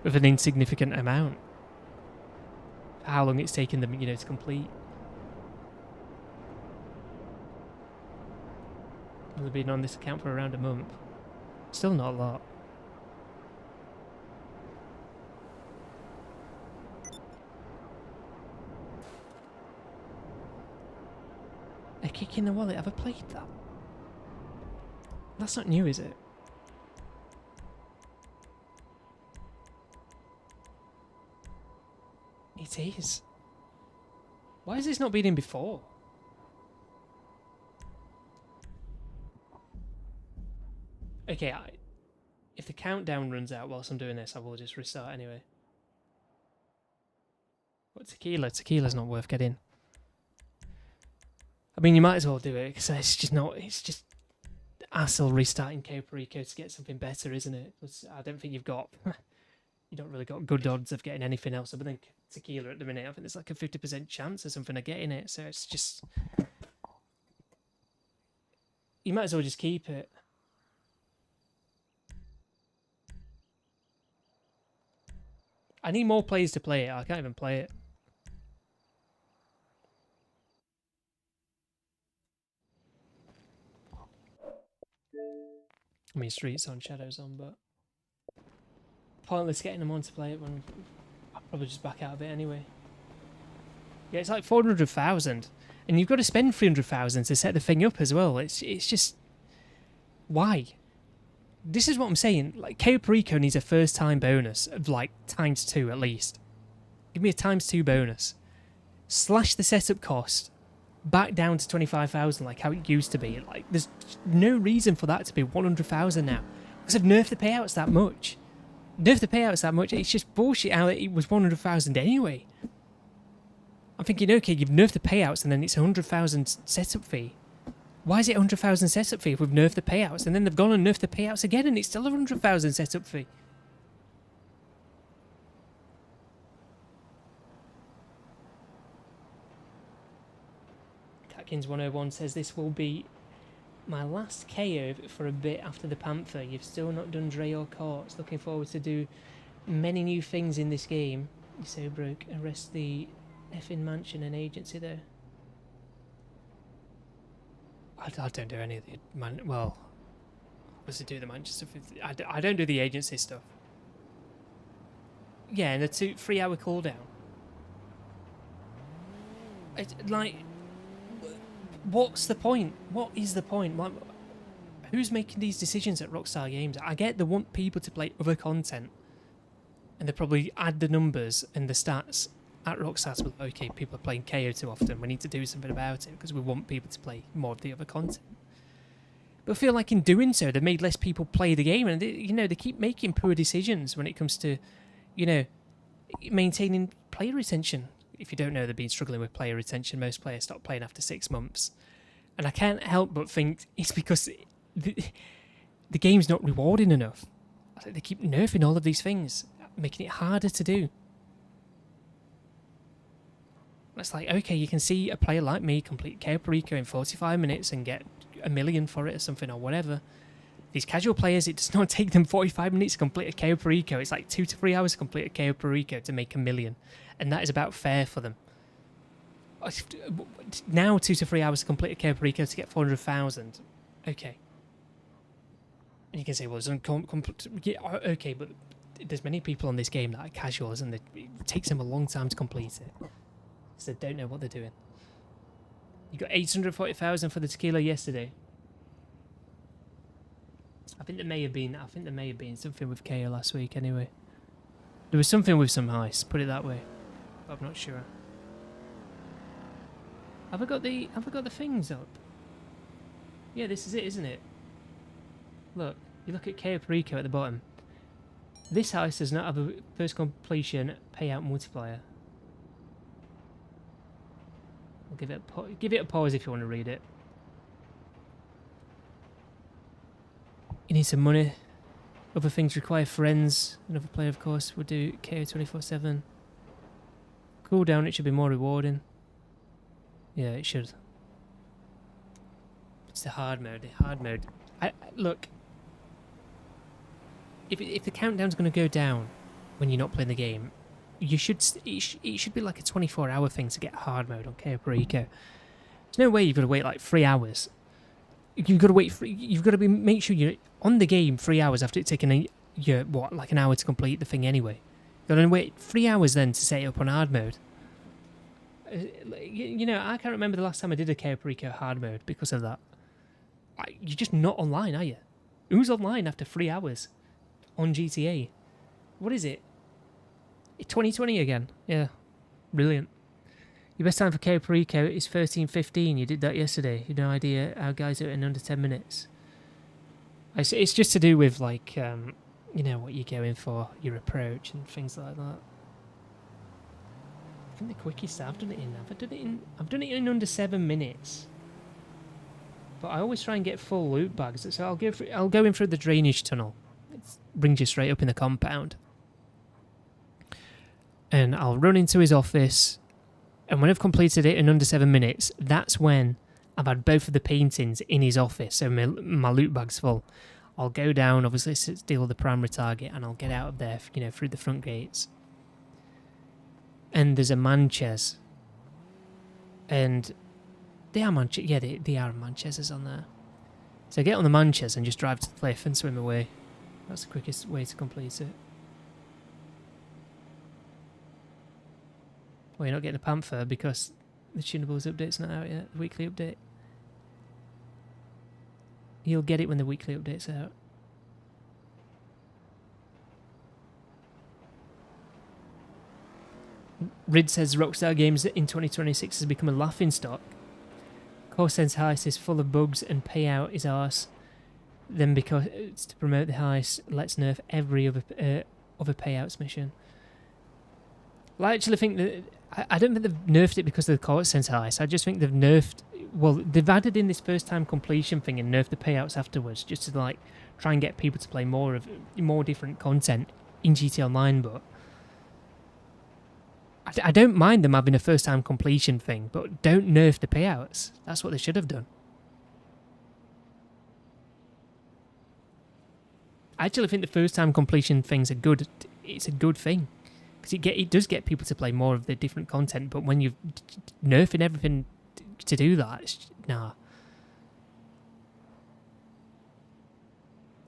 with an insignificant amount for how long it's taken them, you know, to complete. They've been on this account for around a month. Still not a lot. A kick in the wallet, have I played that? That's not new, is it? It is. Why has this not been in before? Okay, if the countdown runs out whilst I'm doing this, I will just restart anyway. What, tequila? Tequila's not worth getting. I mean, you might as well do it, because it's just hassle restarting Ceeday to get something better, isn't it? I don't think you don't really got good odds of getting anything else other than tequila at the minute. I think there's like a 50% chance or something of getting it, so it's just, you might as well just keep it. I need more players to play it. I can't even play it. I mean, Streets on, Shadows on, but pointless getting them on to play it when I'll probably just back out of it anyway. Yeah, it's like 400,000, and you've got to spend 300,000 to set the thing up as well. It's just, why? This is what I'm saying. Like, Ceeday needs a first-time bonus of like ×2 at least. Give me a ×2 bonus. Slash the setup cost back down to 25,000 like how it used to be. Like, there's no reason for that to be 100,000 now, because I've nerfed the payouts that much. It's just bullshit how it was 100,000 anyway. I'm thinking, okay, you've nerfed the payouts and then it's 100,000 setup fee. Why is it 100,000 setup fee if we've nerfed the payouts, and then they've gone and nerfed the payouts again and it's still 100,000 setup fee? Catkins101 says, this will be my last KO for a bit after the Panther. You've still not done Dre or Courts. Looking forward to do many new things in this game. You're so broke. Arrest the effing mansion and agency there. I don't do any of the well, obviously do the Manchester. I don't do the agency stuff. Yeah, and the 3 hour cooldown. It's like, what's the point? What is the point? Like, who's making these decisions at Rockstar Games? I get they want people to play other content, and they probably add the numbers and the stats at Rockstar. But okay, people are playing KO too often. We need to do something about it because we want people to play more of the other content. But I feel like in doing so, they made less people play the game, and they keep making poor decisions when it comes to, maintaining player retention. If you don't know, they've been struggling with player retention. Most players stop playing after 6 months. And I can't help but think it's because the game's not rewarding enough. I think they keep nerfing all of these things, making it harder to do. It's like, okay, you can see a player like me complete Ceeday in 45 minutes and get $1 million for it or something or whatever. These casual players, it does not take them 45 minutes to complete a Ceeday. It's like 2 to 3 hours to complete a Ceeday to make $1 million. And that is about fair for them. Now 2 to 3 hours to complete a Ceeday to get 400,000. Okay. And you can say, well, it's yeah, okay, but there's many people on this game that are casuals and it takes them a long time to complete it. So they don't know what they're doing. You got 840,000 for the tequila yesterday. I think there may have been something with KO last week anyway. There was something with some heist, put it that way. But I'm not sure. Have I got the things up? Yeah, this is it, isn't it? Look, you look at Ceeday at the bottom. This heist does not have a first completion payout multiplier. I'll give it a pause if you want to read it. You need some money. Other things require friends. Another player, of course, would do KO 24/7. Cooldown, it should be more rewarding. Yeah, it should. It's the hard mode. The hard mode. Look. If the countdown's going to go down when you're not playing the game, you should. It should be like a 24-hour thing to get hard mode on Ceeday. There's no way you've got to wait like 3 hours. You've got to wait. You've got to make sure you're on the game 3 hours after it's taken like an hour to complete the thing anyway. You've got to wait 3 hours then to set it up on hard mode. You know, I can't remember the last time I did a Ceeday hard mode because of that. You're just not online, are you? Who's online after 3 hours on GTA? What is it? 2020 again? Yeah, brilliant. Your best time for Ceeday is 13:15. You did that yesterday. You have no idea how guys do it in under 10 minutes. It's just to do with like, you know, what you're going for, your approach and things like that. I think the quickest I've done it in under 7 minutes. But I always try and get full loot bags, so I'll go in through the drainage tunnel. It brings you straight up in the compound. And I'll run into his office. And when I've completed it in under 7 minutes, that's when I've had both of the paintings in his office, so my loot bag's full. I'll go down, obviously steal the primary target, and I'll get out of there, you know, through the front gates. And there's a Manches. And they are Manches, yeah, they are Mancheses on there. So I get on the Manches and just drive to the cliff and swim away. That's the quickest way to complete it. Well, you're not getting a Panther because the Tunables update's not out yet, the weekly update. You'll get it when the weekly update's out. Rid says Rockstar Games in 2026 has become a laughing stock. Core Sense Heist is full of bugs and payout is arse. Then because it's to promote the heist, let's nerf every other payouts mission. Well, I actually think that I don't think they've nerfed it because of the Core Sense Heist. I just think they've nerfed. Well, they've added in this first time completion thing and nerfed the payouts afterwards, just to like try and get people to play more different content in GTA Online. But I don't mind them having a first time completion thing, but don't nerf the payouts. That's what they should have done. I actually think the first time completion things are good. It's a good thing because it does get people to play more of the different content. But when you're nerfing everything to do that, it's, nah.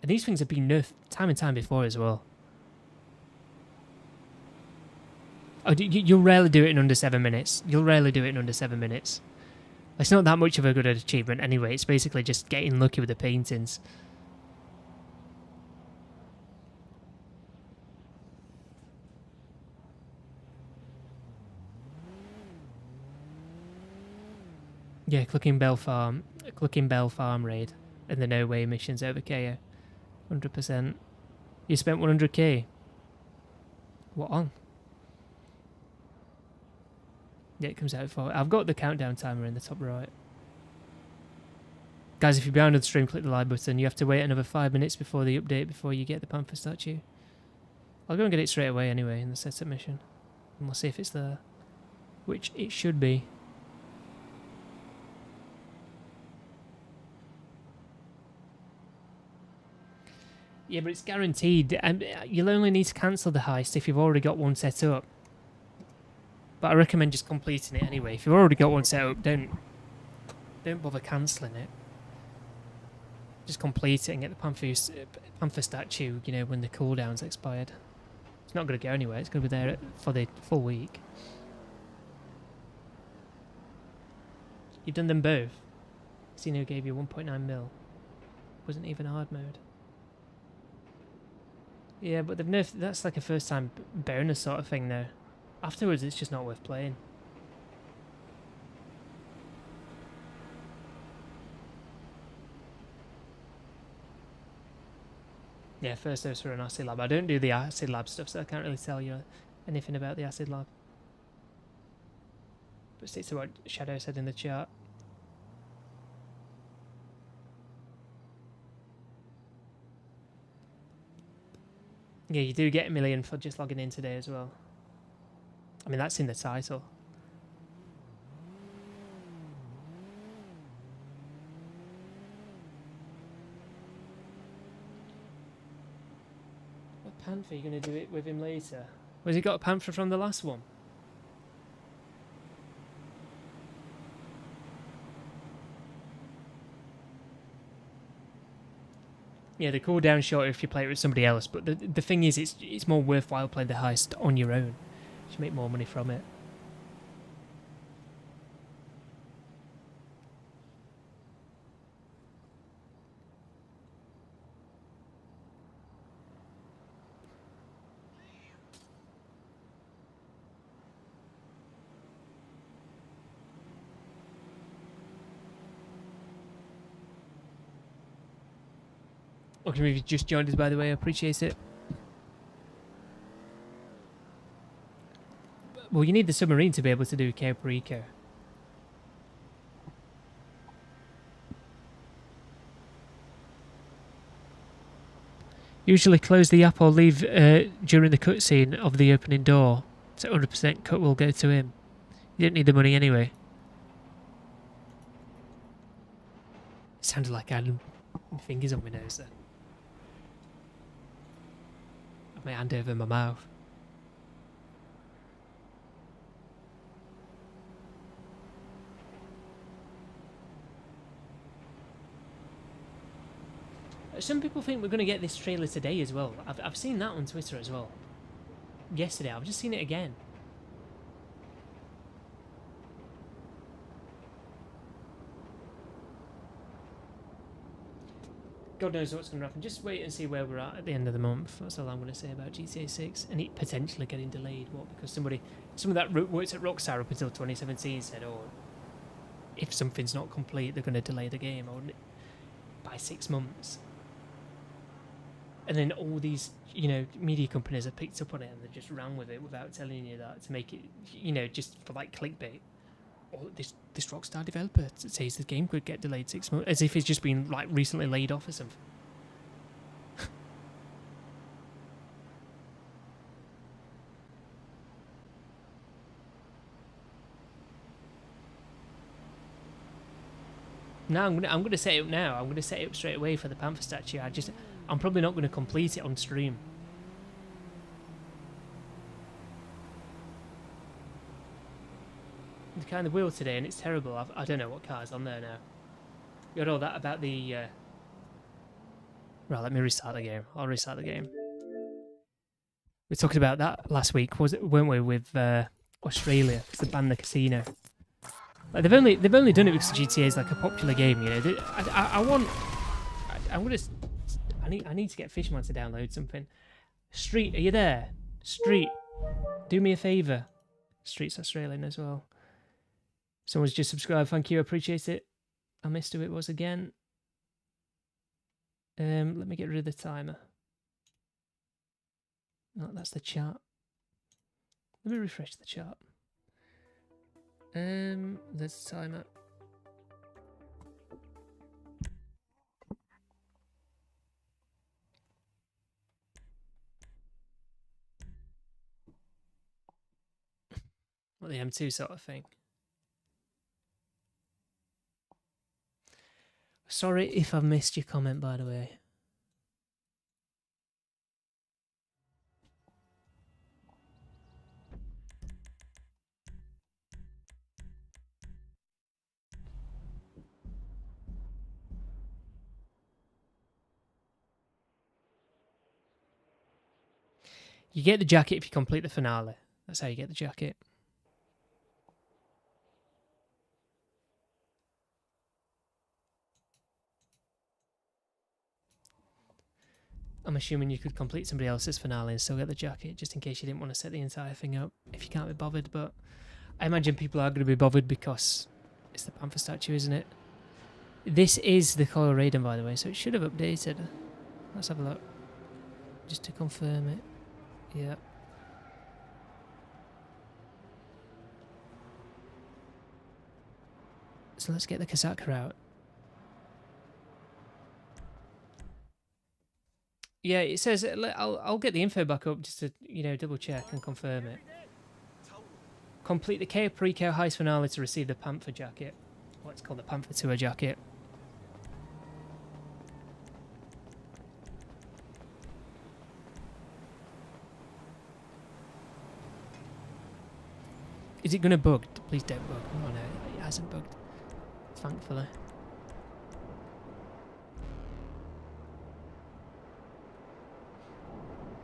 And these things have been nerfed time and time before as well. Oh, you'll rarely do it in under 7 minutes. You'll rarely do it in under 7 minutes. It's not that much of a good achievement anyway. It's basically just getting lucky with the paintings. Yeah, Clucking Bell Farm raid, and the No Way missions over KO. 100%. You spent 100k. What on? Yeah, it comes out for. I've got the countdown timer in the top right. Guys, if you're behind on the stream, click the like button. You have to wait another 5 minutes before the update before you get the Panther statue. I'll go and get it straight away anyway in the setup mission. And we'll see if it's there. which it should be. Yeah, but it's guaranteed, and you'll only need to cancel the heist if you've already got one set up. But I recommend just completing it anyway. If you've already got one set up, don't bother cancelling it. Just complete it and get the Panther statue, you know, when the cooldown's expired. It's not going to go anywhere, it's going to be there for the full week. You've done them both. Casino gave you 1.9 mil. Wasn't even hard mode. Yeah, but they've nerfed, that's like a first time bonus sort of thing now. Afterwards, it's just not worth playing. Yeah, first dose for an acid lab. I don't do the acid lab stuff, so I can't really tell you anything about the acid lab. But stick to what Shadow said in the chat. Yeah, you do get 1 million for just logging in today as well. I mean, that's in the title. What Panther? Are you going to do it with him later? Was he got a Panther from the last one? Yeah, the cooldown's shorter if you play it with somebody else, but the thing is, it's more worthwhile playing the heist on your own. You should make more money from it. Welcome if you just joined us, by the way, I appreciate it. Well, you need the submarine to be able to do CommunicGaming. Usually close the app or leave during the cutscene of the opening door. So 100% cut will go to him. You don't need the money anyway. It sounded like I had my fingers on my nose there. My hand over my mouth. Some people think we're going to get this trailer today as well. I've seen that on Twitter as well. Yesterday, I've just seen it again. God knows what's going to happen. Just wait and see where we're at the end of the month. That's all I'm going to say about GTA 6. And it potentially getting delayed. What? Because someone that worked at Rockstar up until 2017 said, oh, if something's not complete, they're going to delay the game by 6 months. And then all these, you know, media companies have picked up on it and they just ran with it without telling you that to make it, you know, just for like clickbait. Or this Rockstar developer says the game could get delayed 6 months, as if it's just been like recently laid off or something. No, I'm gonna set it up now. I'm gonna set it up straight away for the Panther statue. I'm probably not gonna complete it on stream. I kind of will today, and it's terrible. I don't know what car's on there now. You got all that about the... Right, let me restart the game. I'll restart the game. We talked about that last week, weren't we, with Australia, because they banned the casino. Like, they've only done it because GTA is like a popular game, you know. I need to get Fishman to download something. Street, are you there? Street, do me a favour. Street's Australian as well. Someone's just subscribed, thank you, I appreciate it. I missed who it was again. Let me get rid of the timer. No, that's the chat. Let me refresh the chat. There's the timer. What, the M2 sort of thing? Sorry if I've missed your comment, by the way. You get the jacket if you complete the finale. That's how you get the jacket. I'm assuming you could complete somebody else's finale and still get the jacket, just in case you didn't want to set the entire thing up if you can't be bothered. But I imagine people are going to be bothered because it's the Panther statue, isn't it? This is the Coil Raiden, by the way, so it should have updated. Let's have a look. Just to confirm it. Yeah. So let's get the Kasaka out. Yeah, it says I'll get the info back up just to, you know, double check and confirm it. Complete the Ceeday heist finale to receive the Panther jacket. What's called the Panther Tour jacket. Is it gonna bug? Please don't bug. Oh no, it hasn't bugged. Thankfully.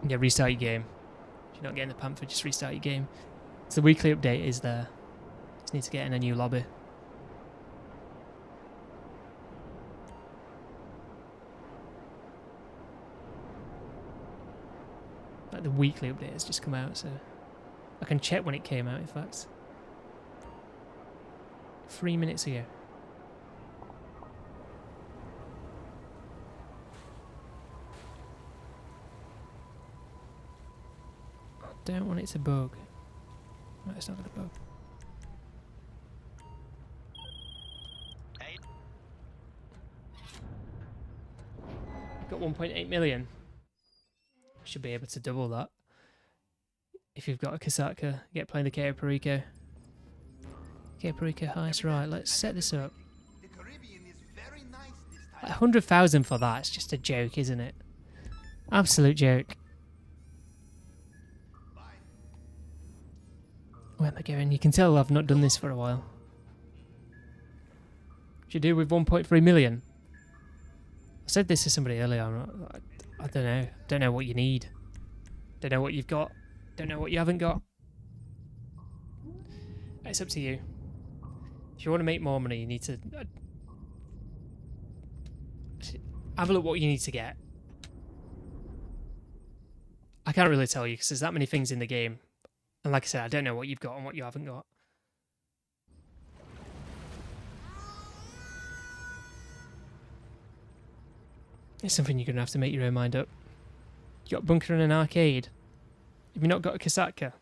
Yeah, restart your game. If you're not getting the Panther, just restart your game. So the weekly update is there. Just need to get in a new lobby. Like the weekly update has just come out, so I can check when it came out, in fact. 3 minutes ago. I don't want it to bug. No, it's not going to bug. I've got 1.8 million. Should be able to double that. If you've got a Kasaka, get playing the Ceeday. Ceeday heist, right, let's set this up. Like 100,000 for that, it's just a joke, isn't it? Absolute joke. Where am I going? You can tell I've not done this for a while. What you do with 1.3 million? I said this to somebody earlier. I don't know. Don't know what you need. Don't know what you've got. Don't know what you haven't got. It's up to you. If you want to make more money, you need to have a look what you need to get. I can't really tell you because there's that many things in the game. And like I said, I don't know what you've got and what you haven't got. It's something you're going to have to make your own mind up. You got bunker and an arcade. Have you not got a Kasaka?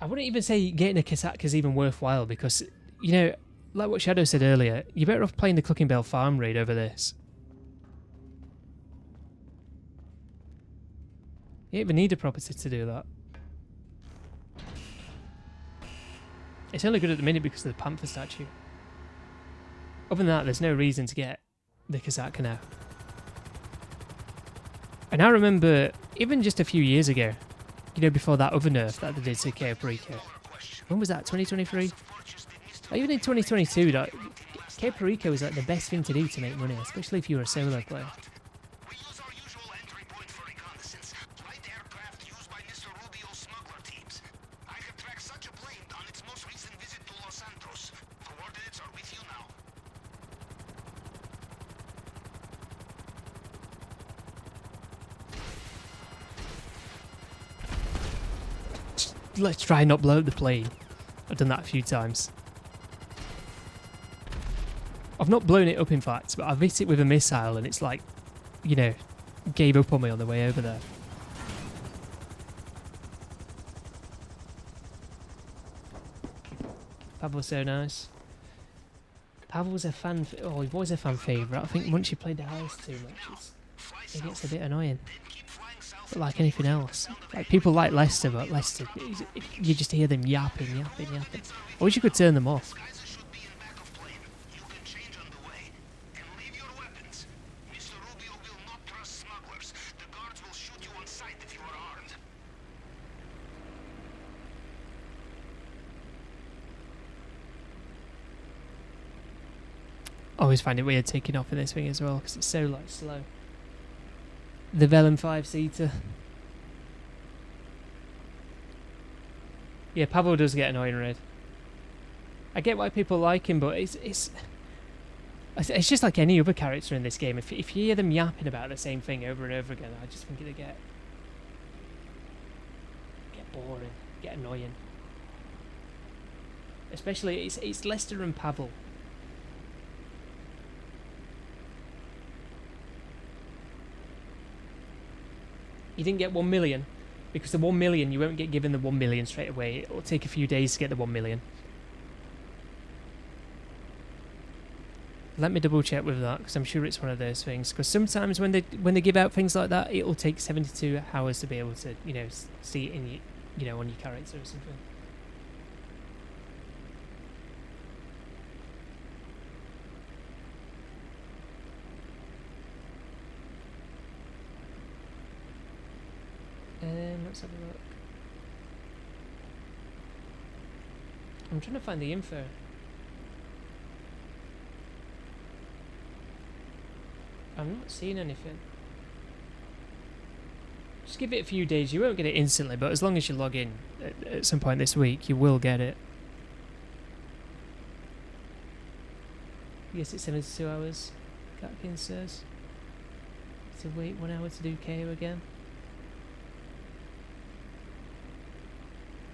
I wouldn't even say getting a Kasaka is even worthwhile because, you know, like what Shadow said earlier, you're better off playing the Clucking Bell farm raid over this. You don't even need a property to do that. It's only good at the minute because of the Panther statue. Other than that, there's no reason to get the Kasaka now. And I remember, even just a few years ago, you know, before that other nerf that they did to Ceeday. When was that? 2023? Or even in 2022, that Ceeday was like the best thing to do to make money, especially if you were a solo player. We use our usual entry point for reconnaissance. Light aircraft used by Mr. Rubio's smuggler teams. I have tracked such a plane on its most recent visit to Los Santos. Coordinates are with you now. Let's try and not blow up the plane. I've done that a few times. I've not blown it up, in fact, but I've hit it with a missile and it's like, you know, gave up on me on the way over there. Pavel's so nice. Pavel's a fan. Oh, he was a fan favourite. I think once you played the heist too much, it gets a bit annoying. Then keep flying south But like anything else, like people like Lester, but Lester, you just hear them yapping. I wish you could turn them off. Disguises should be in back of plane. You can change on the way. And leave your weapons. Mr. Rubio will not trust smugglers. The guards will shoot you on sight if you are armed. I always find it weird taking off in this thing as well because it's so like slow. The Vellum 5-seater. Yeah, Pavel does get annoying, Red. I get why people like him, but it's just like any other character in this game. If you hear them yapping about the same thing over and over again, I just think it'll get boring, get annoying. Especially it's Lester and Pavel. You didn't get 1 million because the 1 million, you won't get given the 1 million straight away. It'll take a few days to get the 1 million. Let me double check with that because I'm sure it's one of those things. Because sometimes when they give out things like that, it'll take 72 hours to be able to see it in on your character or something. Let's have a look. I'm trying to find the info. I'm not seeing anything. Just give it a few days. You won't get it instantly, but as long as you log in at some point this week, you will get it. Yes, it's 72 hours. Catkin says. To wait 1 hour to do KO again.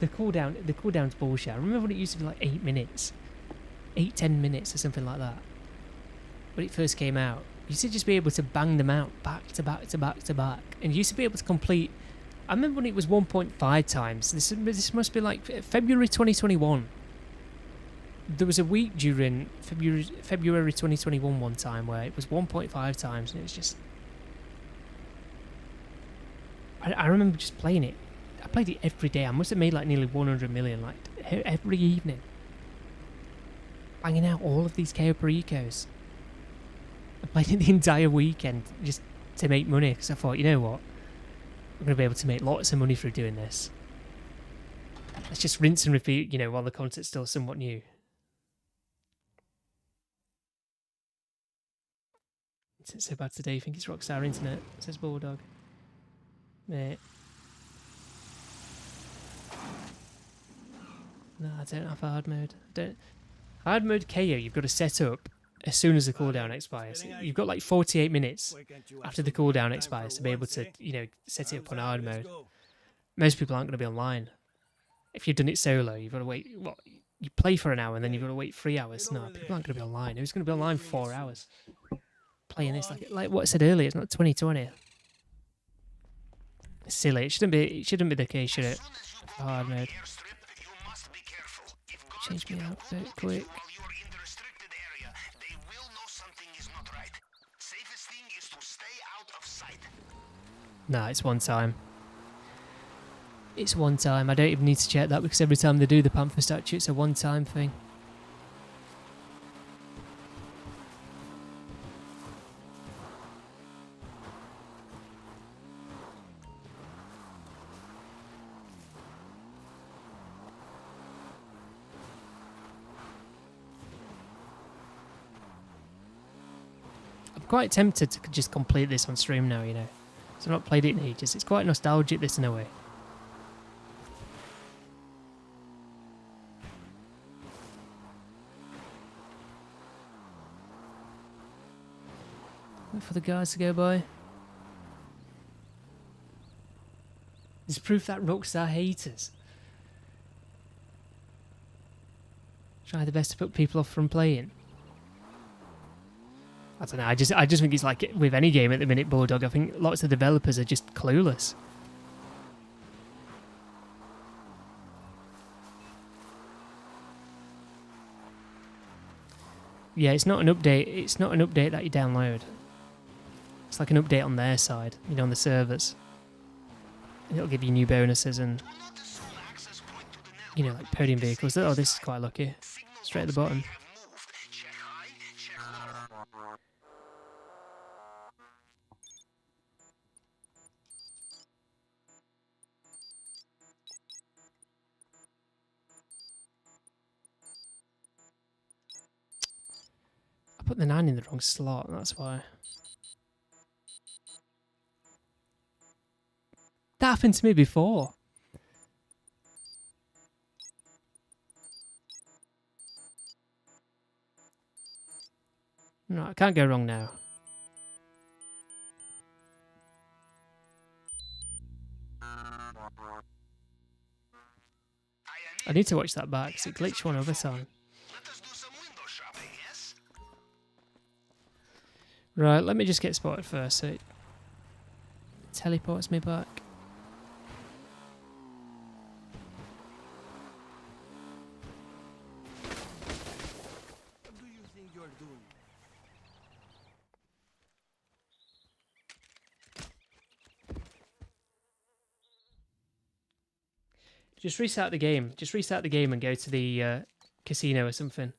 The cooldown's bullshit. I remember when it used to be like 8 minutes. 8-10 minutes or something like that. When it first came out. You used to just be able to bang them out back to back to back to back. And you used to be able to complete... I remember when it was 1.5 times. This must be like February 2021. There was a week during February 2021 one time where it was 1.5 times and it was just... I remember just playing it. I played it every day. I must have made like nearly 100 million, like every evening. Banging out all of these KO per Ecos. I played it the entire weekend just to make money because I thought, you know what? I'm going to be able to make lots of money through doing this. Let's just rinse and repeat, while the content's still somewhat new. It's so bad today. You think it's Rockstar Internet? Says Bulldog. Mate. No, I don't have hard mode. Hard mode KO, you've got to set up as soon as the cooldown expires. You've got like 48 minutes after the cooldown expires to be able to, set it up on hard mode. Most people aren't going to be online. If you've done it solo, you've got to wait. What? You play for an hour and then you've got to wait 3 hours. No, people aren't going to be online. Who's going to be online for 4 hours? Playing this like what I said earlier. It's not 2020. It's silly. It shouldn't be the case, should it? For hard mode. Change me out very quick. While you are in the restricted area, they will know something is not right. Safest thing is to stay out of sight. Nah, it's one time. It's one time. I don't even need to check that because every time they do the Panther statue, it's a one-time thing. Quite tempted to just complete this on stream now, so I've not played it in ages. It's quite nostalgic, this, in a way. Wait for the guys to go by. There's proof that Rockstar hate us. Try the best to put people off from playing. I don't know, I just think it's like with any game at the minute, Bulldog. I think lots of developers are just clueless. Yeah, it's not an update. It's not an update that you download. It's like an update on their side, on the servers. It'll give you new bonuses and, you know, like podium vehicles. Oh, this is quite lucky. Straight at the bottom. I put the 9 in the wrong slot, that's why. That happened to me before. No, I can't go wrong now. I need to watch that back because it glitched one other time. Right, let me just get spotted first so it teleports me back. What do you think you're doing? Just restart the game. Just restart the game and go to the casino or something.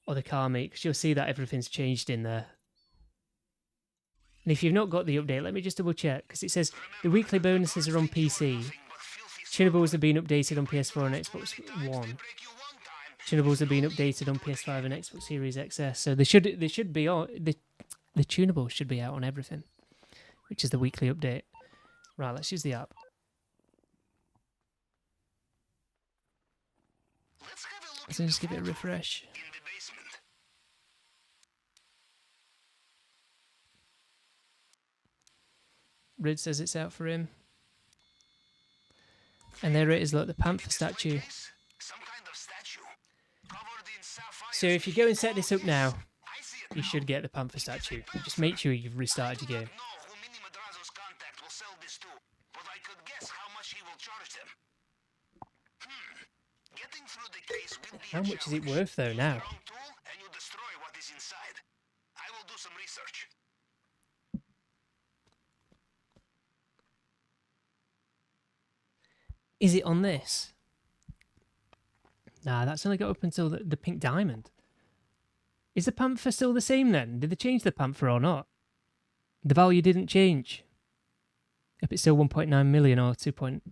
Or the car meet, because you'll see that everything's changed in there. And if you've not got the update, let me just double check, because it says the weekly bonuses are on PC. Tunables have been updated on PS4 and Xbox One. Tunables have been updated on PS5 and Xbox Series XS. So they should be on the tunables should be out on everything, which is the weekly update. Right, let's use the app. Let's just give it a refresh. Rid says it's out for him. And there it is, look, the Panther statue. So if you go and set this up now, you should get the Panther statue. Just make sure you've restarted your game. How much is it worth though now? Is it on this? Nah, that's only got up until the pink diamond. Is the Panther still the same then? Did they change the Panther or not? The value didn't change. If it's still 1.9 million or 2.09.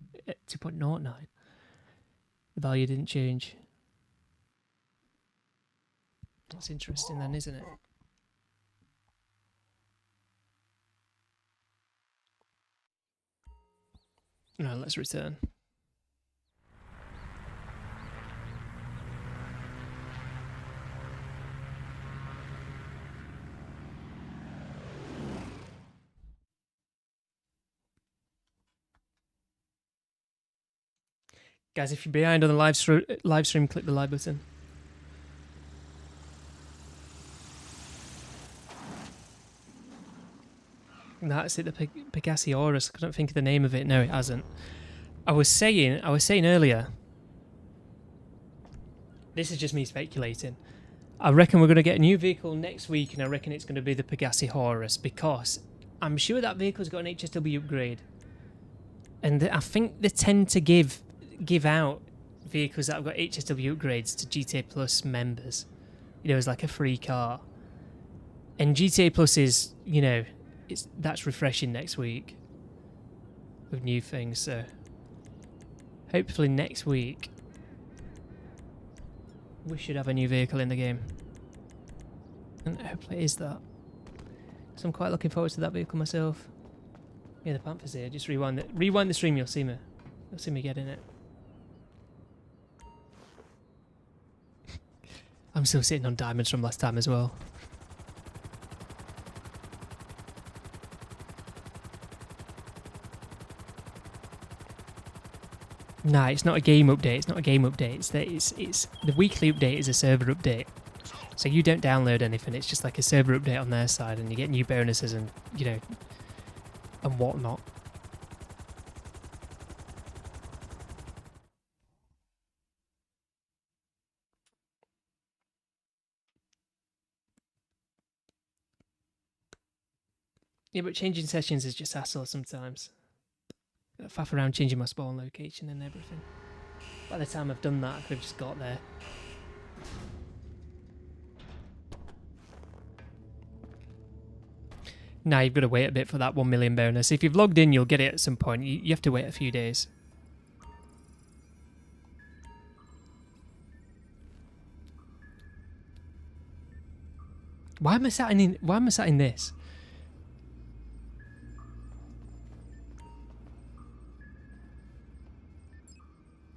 The value didn't change. That's interesting then, isn't it? No, let's return. Guys, if you're behind on the live stream, click the like button. That's it, the Pegasi Aurus. I couldn't think of the name of it. No, it hasn't. I was saying earlier, this is just me speculating. I reckon we're going to get a new vehicle next week, and I reckon it's going to be the Pegasi Horus, because I'm sure that vehicle's got an HSW upgrade. And I think they tend to give out vehicles that have got HSW upgrades to GTA Plus members. You know, as like a free car. And GTA Plus is, you know, that's refreshing next week with new things, so hopefully next week we should have a new vehicle in the game, and hopefully it is that. So I'm quite looking forward to that vehicle myself. Yeah, the Panther's here. Just rewind the stream, you'll see me get in it. I'm still sitting on diamonds from last time as well. Nah, it's not a game update. It's not a game update. It's the weekly update is a server update. So you don't download anything. It's just like a server update on their side, and you get new bonuses and, you know, and whatnot. Yeah, but changing sessions is just hassle sometimes. faff around changing my spawn location and everything. By the time I've done that, I could have just got there. Now you've got to wait a bit for that 1 million bonus. If you've logged in, you'll get it at some point. You have to wait a few days. Why am I sat in this?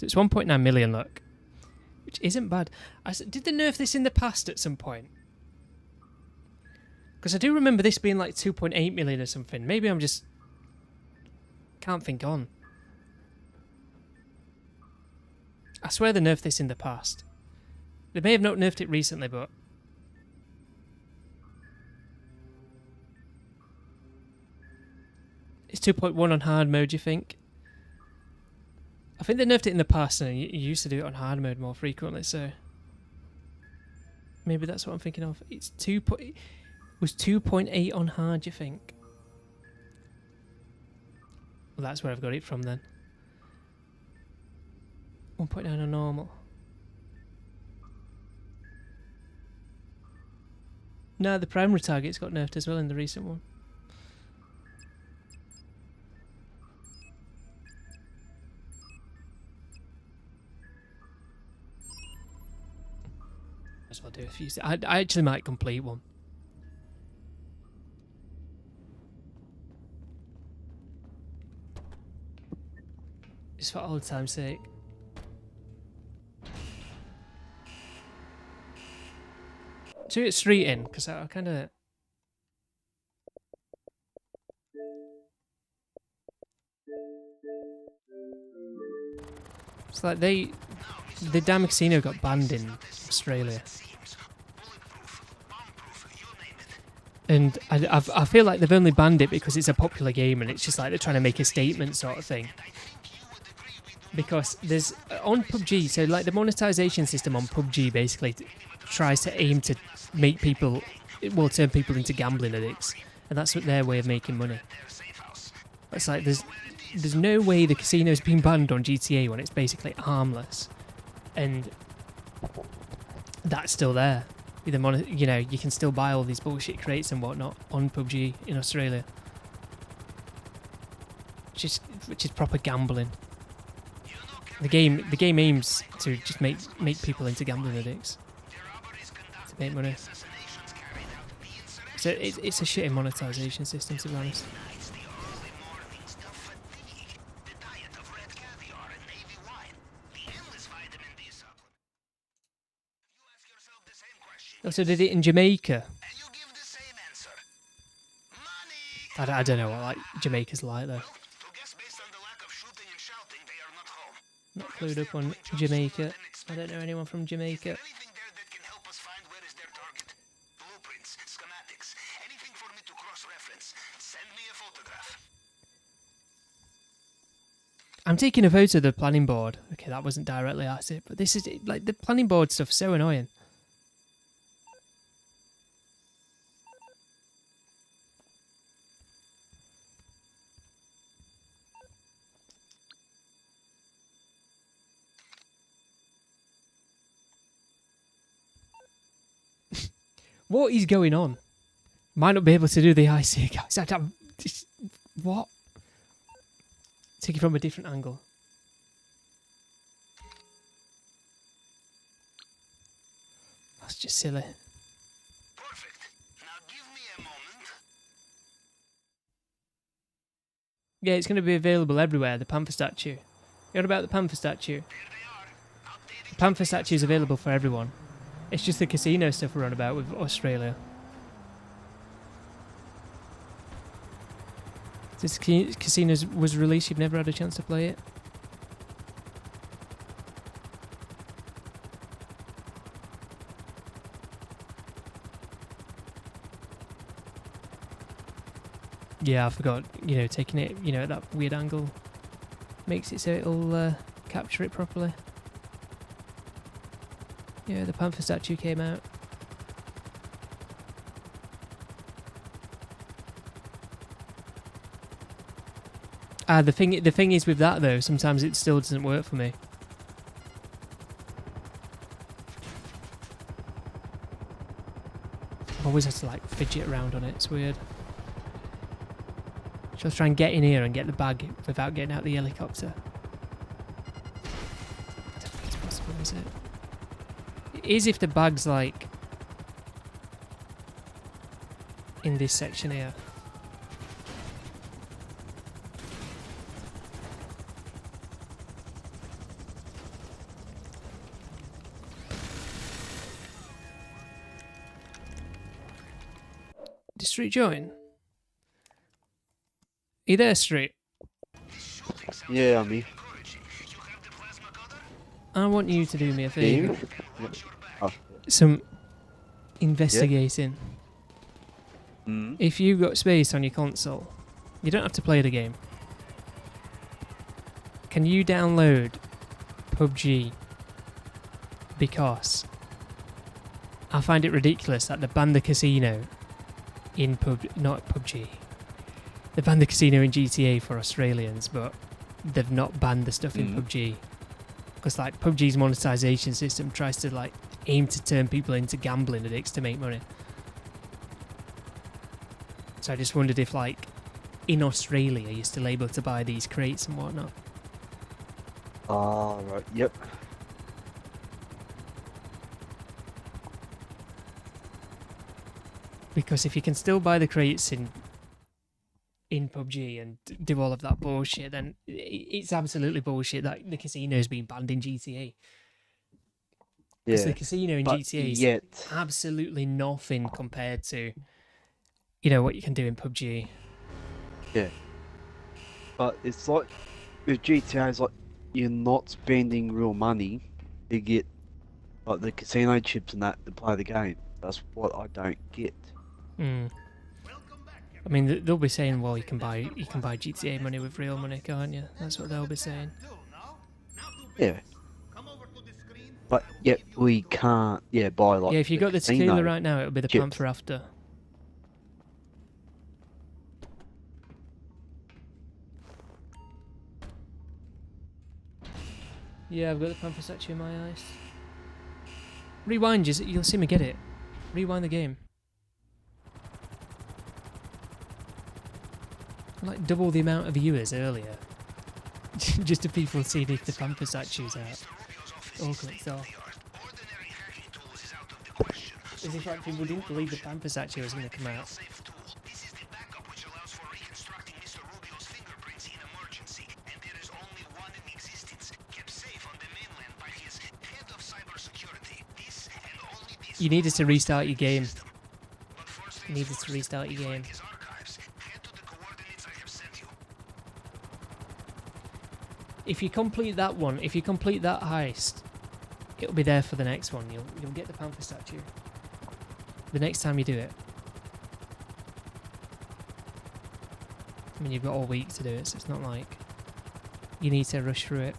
It's 1.9 million, look. Which isn't bad. Did they nerf this in the past at some point? Because I do remember this being like 2.8 million or something. Maybe I'm just... can't think on. I swear they nerfed this in the past. They may have not nerfed it recently, but... It's 2.1 on hard mode, you think? I think they nerfed it in the past and you used to do it on hard mode more frequently, so... Maybe that's what I'm thinking of. It's 2.8 on hard, you think? Well, that's where I've got it from then. 1.9 on normal. No, the primary target's got nerfed as well in the recent one. As well do a few. I actually might complete one. Just for old time's sake. Do it straight in, because I kind of... It's like the damn casino got banned in Australia. And I feel like they've only banned it because it's a popular game and it's just like they're trying to make a statement sort of thing. Because there's, on PUBG, so like the monetization system on PUBG basically tries to aim to make people, well, turn people into gambling addicts. And that's what their way of making money. It's like there's no way the casino's been banned on GTA when it's basically harmless. And that's still there. You know, you can still buy all these bullshit crates and whatnot on PUBG in Australia. Which is proper gambling. The game aims to just make people into gambling addicts. To make money. So it's a shitty monetization system, to be honest. Also did it in Jamaica. I don't know what like Jamaica's like though. Not clued up on Jamaica. I don't know anyone from Jamaica. I'm taking a photo of the planning board. Okay, that wasn't directly at it, but this is like the planning board stuff's so annoying. What is going on? Might not be able to do the IC, guys. What? Take it from a different angle. That's just silly. Perfect. Now give me a moment. Yeah, it's going to be available everywhere, the Panther statue. You heard about the Panther statue? The Panther statue is available for everyone. It's just the casino stuff we're on about with Australia. This casino was released, you've never had a chance to play it? Yeah, I forgot, you know, taking it, you know, at that weird angle makes it so it'll capture it properly. Yeah, the Panther statue came out. The thing is with that though, sometimes it still doesn't work for me. I've always had to like fidget around on it. It's weird. Just try and get in here and get the bag without getting out the helicopter. I don't think it's possible, is it? It is if the bag's like in this section here. Did Street join? Are you there, Street? Yeah, I'm here. I want you to do me a favour. Yep. Oh. Some investigating. Mm. If you've got space on your console, you don't have to play the game. Can you download PUBG? Because I find it ridiculous that they banned the casino in not PUBG. They banned the casino in GTA for Australians, but they've not banned the stuff in PUBG. Because like PUBG's monetization system tries to like aim to turn people into gambling addicts to make money. So I just wondered if like in Australia you're still able to buy these crates and whatnot. Ah, right. Yep. Because if you can still buy the crates in PUBG and do all of that bullshit, then it's absolutely bullshit that the casino's been banned in GTA. Because the casino in GTA is absolutely nothing compared to, you know, what you can do in PUBG. Yeah. But it's like with GTA, it's like you're not spending real money to get like the casino chips and that to play the game. That's what I don't get. I mean, they'll be saying, well, you can buy GTA money with real money, can't you? That's what they'll be saying. Yeah. But yet we can't. Yeah, buy like. Yeah, if you got the tequila right now, it'll be the chips. Panther after. Yeah, I've got the Panther statue in my eyes. Rewind, you'll see me get it. Rewind the game. Like double the amount of viewers earlier. Just to people seeing if the Panther statue's out. All clicked off. As if like people didn't believe the Panther statue was going to come out. You needed to restart your game. You needed to restart your game. If you complete that one, if you complete that heist, it'll be there for the next one. You'll get the Panther statue the next time you do it. I mean, you've got all week to do it, so it's not like you need to rush through it.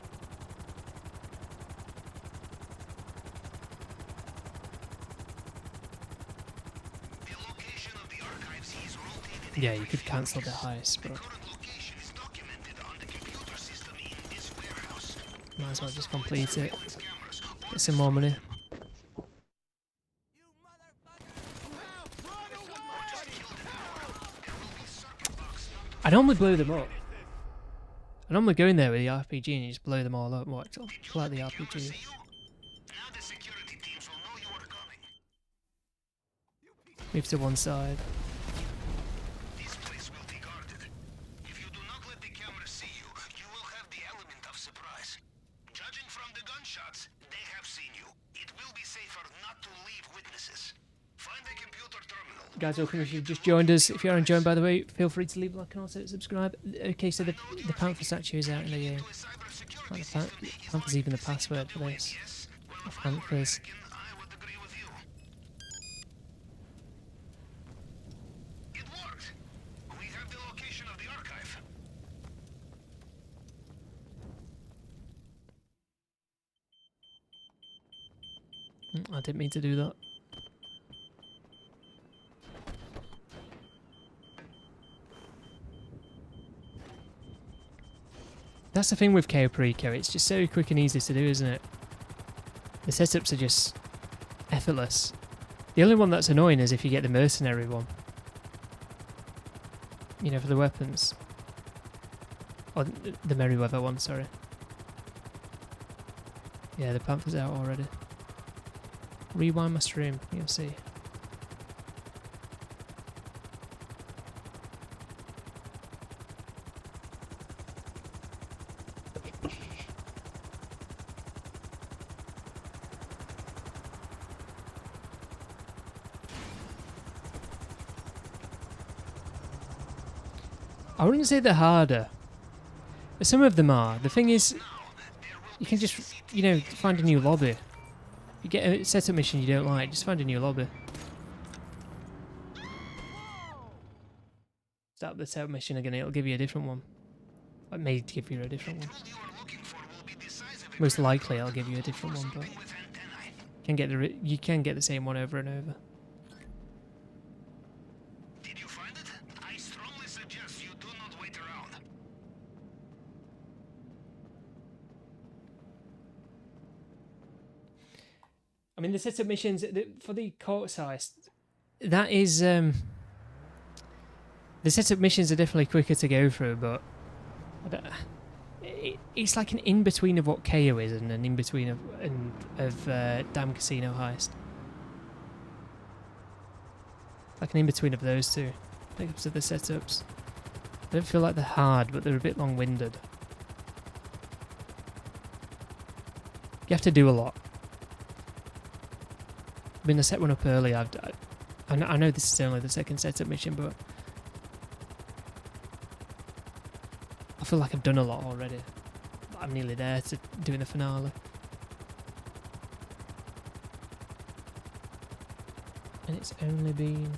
Yeah, you could cancel the heist, but might as well just complete it. Get some more money. I normally blow them up. I normally go in there with the RPG and you just blow them all up. Watch, I'll pull out the RPG. Move to one side. Guys, welcome if you've just joined us. If you aren't joined, by the way, feel free to leave a like and also subscribe. Okay, so the Panther statue is out in the game. Like Panther's even the password for this. Panthers. I didn't mean to do that. That's the thing with Ceeday. It's just so quick and easy to do, isn't it? The setups are just effortless. The only one that's annoying is if you get the mercenary one. You know, for the weapons. Or the Merryweather one, sorry. Yeah, the Panther's out already. Rewind my stream, you'll see. I wouldn't say they're harder. But some of them are. The thing is, you can just, you know, find a new lobby. You get a setup mission you don't like, just find a new lobby. Start the setup mission again, it'll give you a different one. It may give you a different one. Most likely it'll give you a different one, but you can get the same one over and over. Did you find it? I strongly suggest you do not wait around. I mean, the setup missions for the court size, that is the setup missions are definitely quicker to go through, but it's like an in between of what KO is and an in between of Damn Casino Heist. Like an in between of those two. When it comes to the setups, I don't feel like they're hard, but they're a bit long winded. You have to do a lot. I mean, I set one up early. I know this is only the second setup mission, but I feel like I've done a lot already. I'm nearly there to doing the finale. And it's only been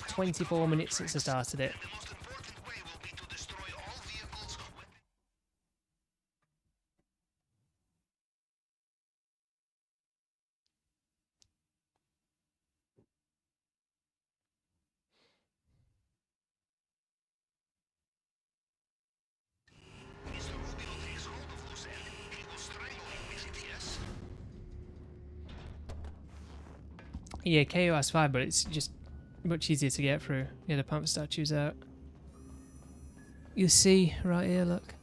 24 minutes since I started it. Yeah, KO has 5, but it's just much easier to get through. Yeah, the Panther statue's out. You see right here, look.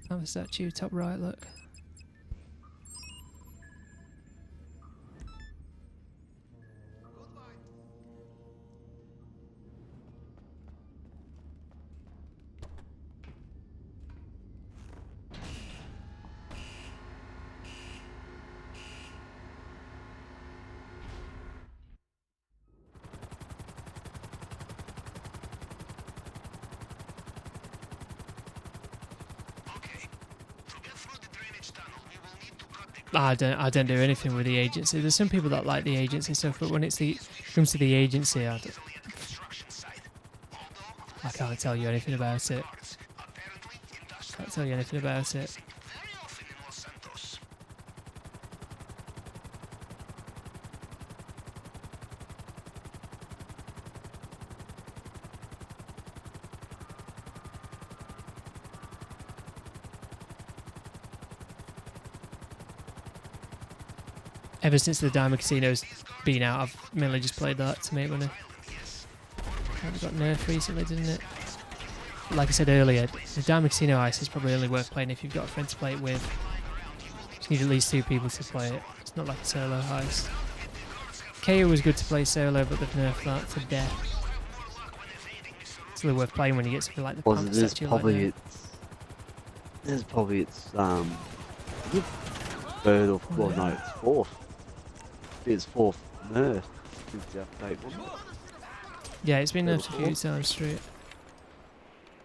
Panther statue, top right, look. I don't do anything with the agency. There's some people that like the agency stuff, but when it comes to the agency, I can't tell you anything about it. Can't tell you anything about it. Ever since the Diamond Casino's been out, I've mainly just played that to make money. It got nerfed recently, didn't it? Like I said earlier, the Diamond Casino Heist is probably only worth playing if you've got a friend to play it with. You need at least 2 people to play it. It's not like a solo heist. KO was good to play solo, but they've nerfed that to death. It's really worth playing when you get something like the Panther statue like that. This is probably its third or well, no, it's fourth. It's fourth nerf since the update, wasn't it? Yeah, it's been nerfed a few times straight.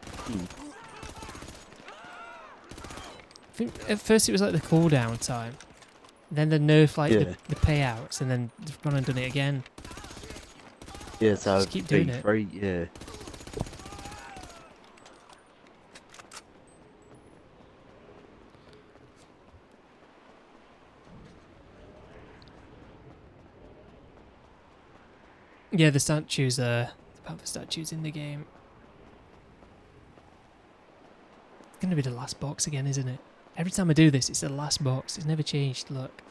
I think at first it was like the cooldown time, then they nerfed like the payouts, and then they've gone and done it again. Yeah, so just keep doing it. Yeah. Yeah, the statues the Panther statues in the game. It's gonna be the last box again, isn't it? Every time I do this, it's the last box. It's never changed. Look.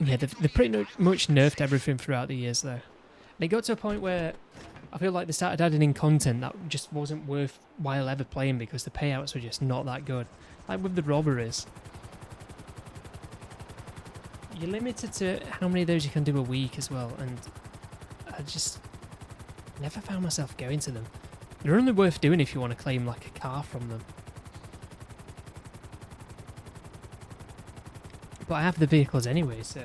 Yeah, they've pretty much nerfed everything throughout the years, though. And it got to a point where I feel like they started adding in content that just wasn't worthwhile ever playing because the payouts were just not that good. Like with the robberies. You're limited to how many of those you can do a week as well, and I just never found myself going to them. They're only worth doing if you want to claim like a car from them. But I have the vehicles anyway, so...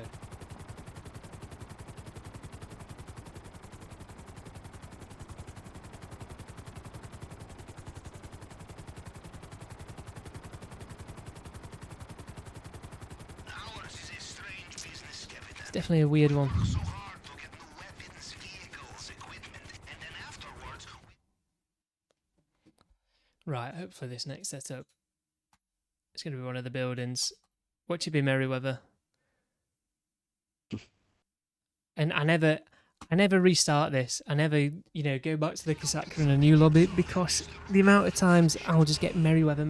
It's definitely a weird one. Right, hopefully this next setup is going to be one of the buildings. Watch it be Merryweather. And I never restart this. I never, you know, go back to the Kasaka in a new lobby because the amount of times I'll just get Merryweather.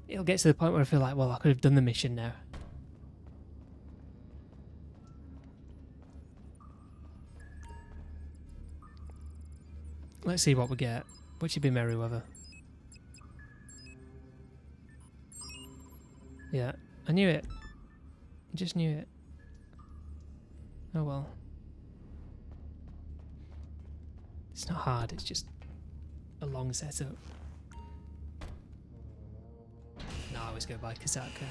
It'll get to the point where I feel like, well, I could have done the mission now. Let's see what we get. What should be Merryweather? Yeah, I knew it. I just knew it. Oh well. It's not hard, it's just a long setup. No, I always go by Kasaka.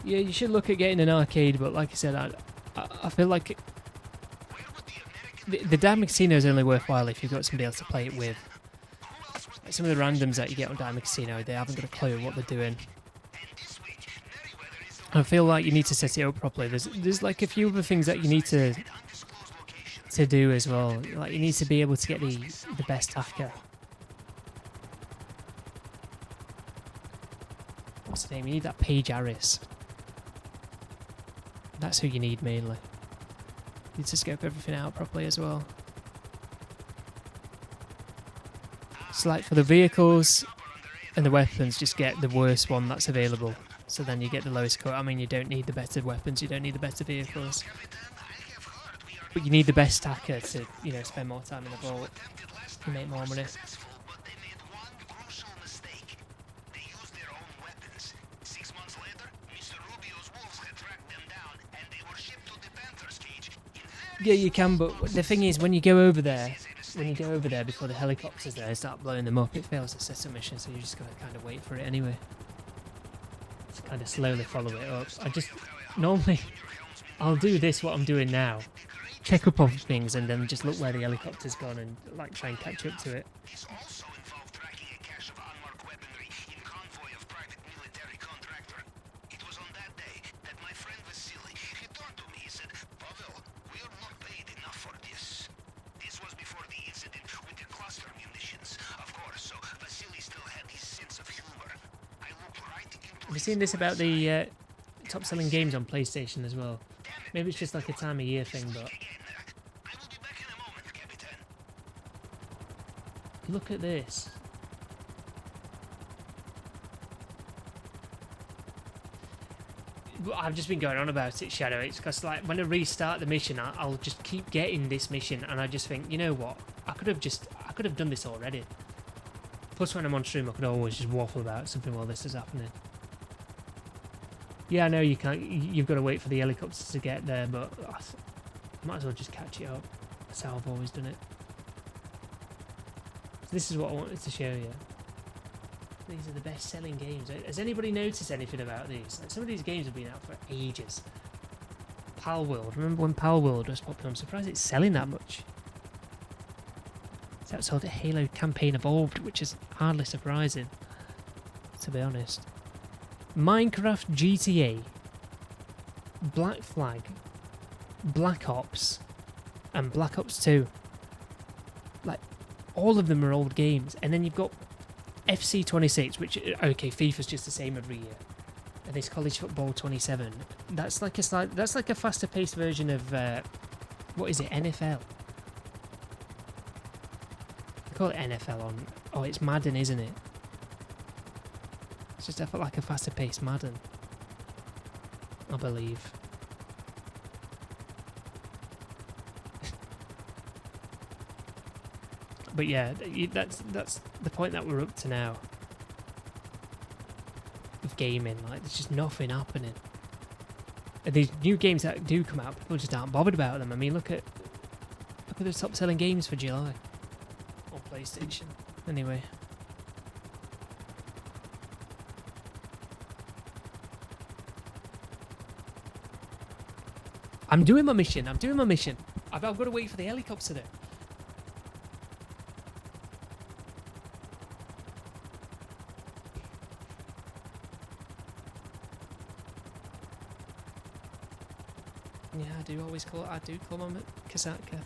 Yeah, you should look at getting an arcade, but like I said, I feel like the damn casino is only worthwhile if you've got somebody else to play it with. Like some of the randoms that you get on Diamond Casino, they haven't got a clue what they're doing. I feel like you need to set it up properly. There's like a few other things that you need to do as well. Like you need to be able to get the best hacker. What's the name? You need that Paige Harris. That's who you need mainly. You need to scope everything out properly as well. So like for the vehicles and the weapons, just get the worst one that's available. So then you get the lowest cut. I mean, you don't need the better weapons, you don't need the better vehicles. But you need the best hacker to, you know, spend more time in the vault and make more money. Yeah, you can, but the thing is, when you go over there before the helicopters there start blowing them up, it fails the setup mission, so you just gotta kind of wait for it anyway. Just kind of slowly follow it up. Normally, I'll do this, what I'm doing now. Check up on things and then just look where the helicopter's gone and like try and catch up to it. Have you seen this about the top selling games on PlayStation as well? Maybe it's just like a time of year thing, but look at this. I've just been going on about it, Shadow. It's because like when I restart the mission, I'll just keep getting this mission, and I just think, you know what? I could have done this already. Plus, when I'm on stream, I could always just waffle about something while this is happening. Yeah, I know you can't. You've got to wait for the helicopters to get there, but I might as well just catch it up. That's how I've always done it. So this is what I wanted to show you. These are the best-selling games. Has anybody noticed anything about these? Like, some of these games have been out for ages. Palworld. Remember when Palworld was popular? I'm surprised it's selling that much. It's outsold the Halo campaign Evolved, which is hardly surprising, to be honest. Minecraft, GTA, Black Flag, Black Ops, and Black Ops 2. Like, all of them are old games. And then you've got FC26, which, okay, FIFA's just the same every year. And this College Football 27. That's like a faster paced version of, what is it, NFL? They call it NFL on, oh, it's Madden, isn't it? It's just like a faster paced Madden, I believe. But yeah, that's the point that we're up to now. With gaming, like there's just nothing happening. And these new games that do come out, people just aren't bothered about them. I mean, look at the top selling games for July on PlayStation. Anyway. I'm doing my mission. I've got to wait for the helicopter there. Yeah, I do call my Kazatka.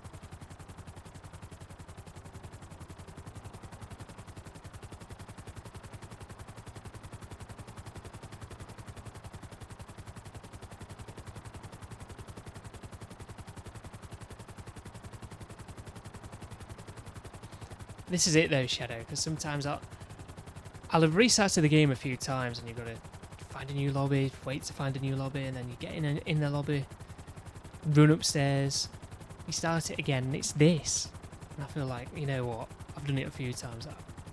This is it though, Shadow, because sometimes I'll have restarted the game a few times and you've got to find a new lobby, wait to find a new lobby, and then you get in the lobby, run upstairs, you start it again, and it's this. And I feel like, you know what, I've done it a few times.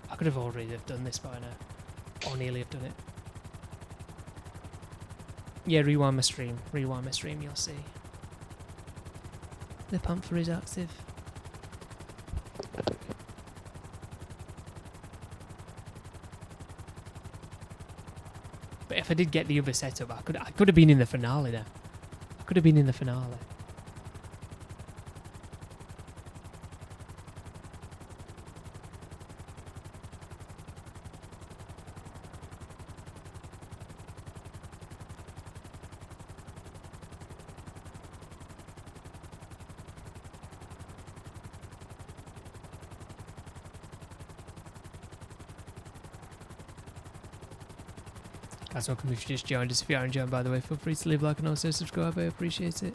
I could have already have done this by now, or nearly have done it. Yeah, rewind my stream, you'll see. The Panther is active. But if I did get the other setup, I could have been in the finale now. I could have been in the finale. Guys, welcome if you just joined us. If you aren't joined, by the way, feel free to leave a like and also subscribe. I appreciate it.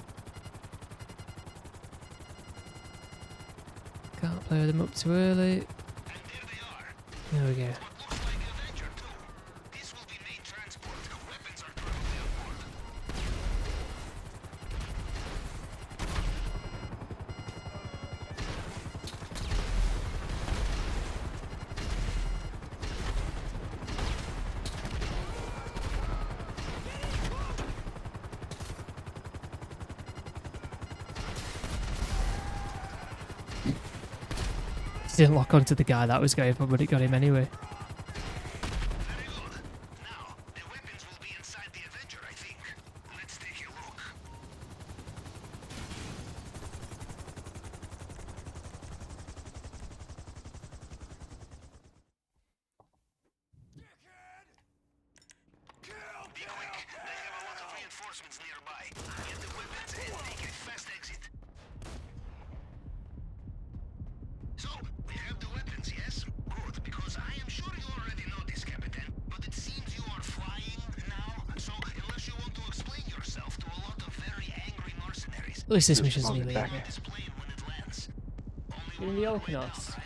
Can't play them up too early. There we go. Didn't lock onto the guy that was going for, but it got him anyway. Very good. Now, the weapons will be inside the Avenger, I think. Let's take a look. Be quick. They have a lot of reinforcements nearby. Get the weapons and take a fast exit. So, we have the weapons, yes? Good, because I am sure you already know this, Captain, but it seems you are flying now, so unless you want to explain yourself to a lot of very angry mercenaries... At least this mission's nearly over. In the Ixonix.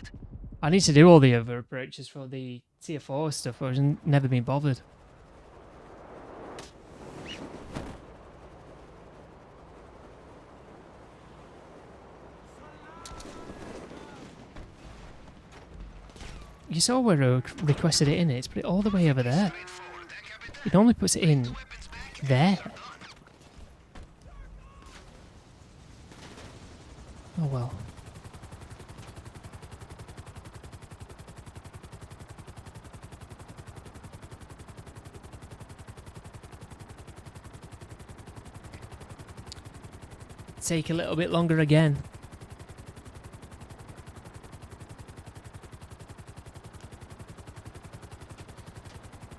I need to do all the other approaches for the tier 4 stuff, I've never been bothered. You saw where I requested it in it, it's put it all the way over there. It normally puts it in there. Oh well. Take a little bit longer again.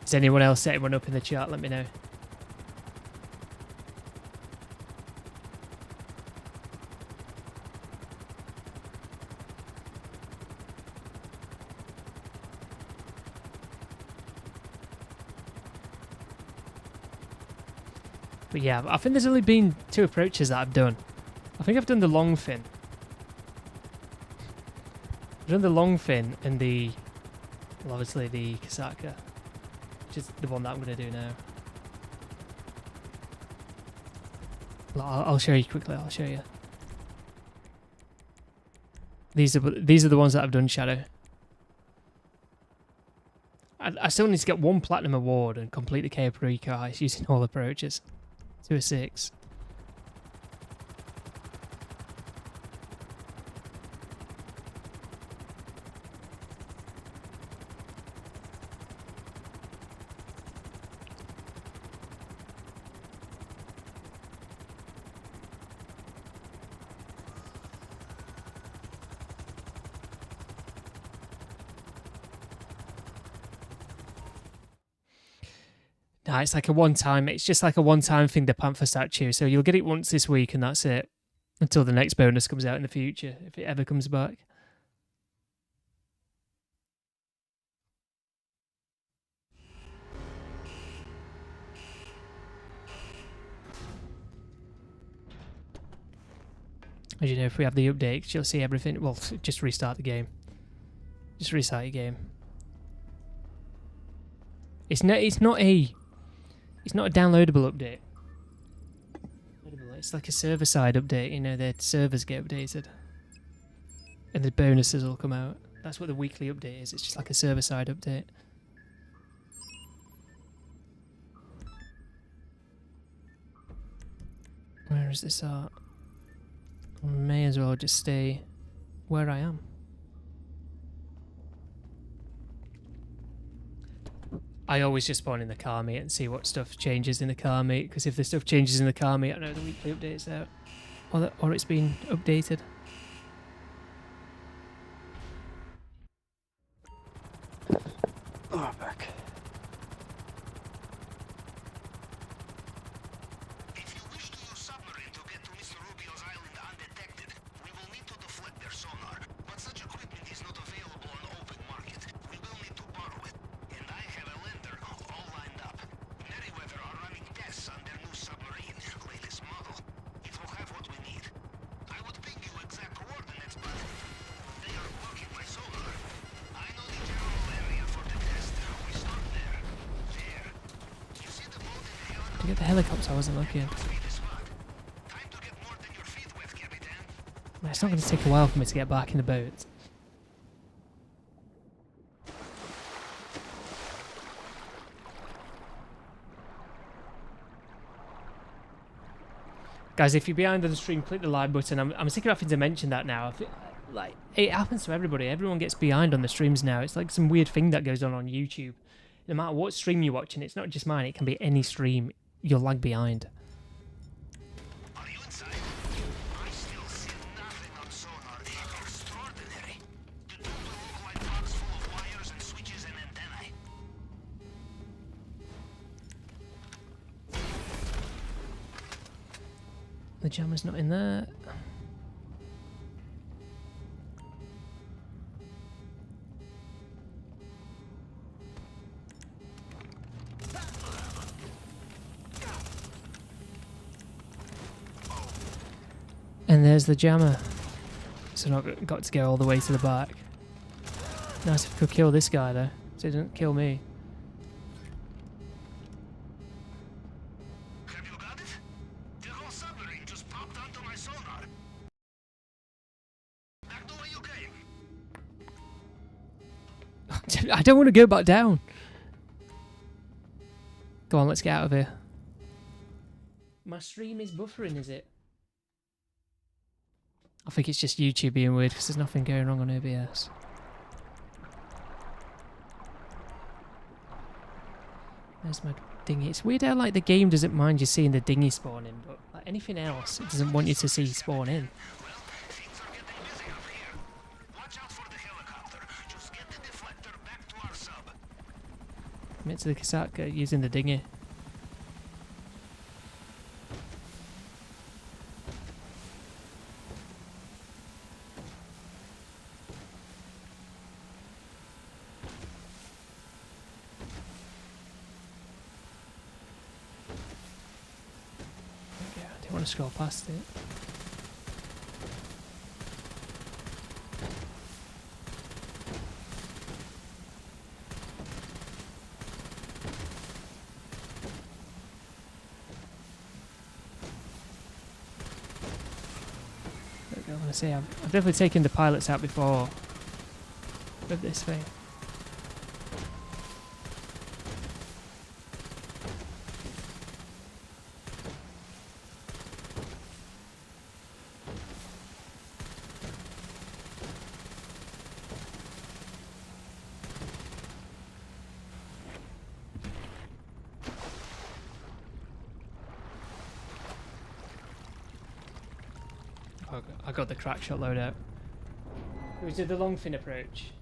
Is anyone else setting one up in the chat? Let me know. But yeah, I think there's only been 2 approaches that I've done. I think I've done the long fin. I've done the long fin and the, well, obviously the Kasaka, which is the one that I'm going to do now. Well, I'll show you quickly. I'll show you. These are the ones that I've done, Shadow. I still need to get 1 platinum award and complete the Caprico heist using all approaches. 2 of 6. Nah, it's like a one-time. It's just like a one-time thing, the Panther statue. So you'll get it once this week, and that's it. Until the next bonus comes out in the future, if it ever comes back. As you know, if we have the updates, you'll see everything. Well, just restart the game. Just restart your game. It's not a downloadable update. It's like a server-side update. You know, the servers get updated, and the bonuses will come out. That's what the weekly update is. It's just like a server-side update. Where is this at? I may as well just stay where I am. I always just spawn in the car meet and see what stuff changes in the car meet, because if the stuff changes in the car meet, I know the weekly update's out, or it's been updated. Oh, back. If you wish to use submarine to get to Mr. Rubio's island undetected, we will need to deflect their sonar. But such equipment is not available on the open market. We will need to borrow it. And I have a lender all lined up. Merryweather are running tests on their new submarine, latest model. It will have what we need. I would ping you exact coordinates, but they are blocking my sonar. I know the general area for the test. We start there. There. You see the boat in the helicopter? To get the helicopter, I wasn't looking. Time to get more than your feet wet, Capitan. It's not going to take a while for me to get back in the boat. Guys, if you're behind on the stream, click the like button. I'm sick of having to mention that now. Like, it happens to everybody. Everyone gets behind on the streams now. It's like some weird thing that goes on YouTube. No matter what stream you're watching, it's not just mine. It can be any stream. You'll lag behind. Are you inside? I still see nothing on sonar. They are extraordinary. The two look like box full of wires and switches and antennae. The jammer's not in there. And there's the jammer. So not got to go all the way to the back. Nice if we could kill this guy though, so he doesn't kill me. Have you got it? The whole submarine just popped onto my sonar. Back the way you came. I don't want to go back down. Go on, let's get out of here. My stream is buffering, is it? I think it's just YouTube being weird because there's nothing going wrong on OBS. There's my dinghy. It's weird how like the game doesn't mind you seeing the dinghy spawn in, but like anything else, it doesn't want you to see spawn in. Well, things are getting busy up here. Watch out for the helicopter. Just get the deflector back to our sub. Commit to the Kasaka using the dinghy. Okay, I don't want to scroll past it. I want to say I've definitely taken the pilots out before with this thing. I got the crack shot loadout. We did the long fin approach.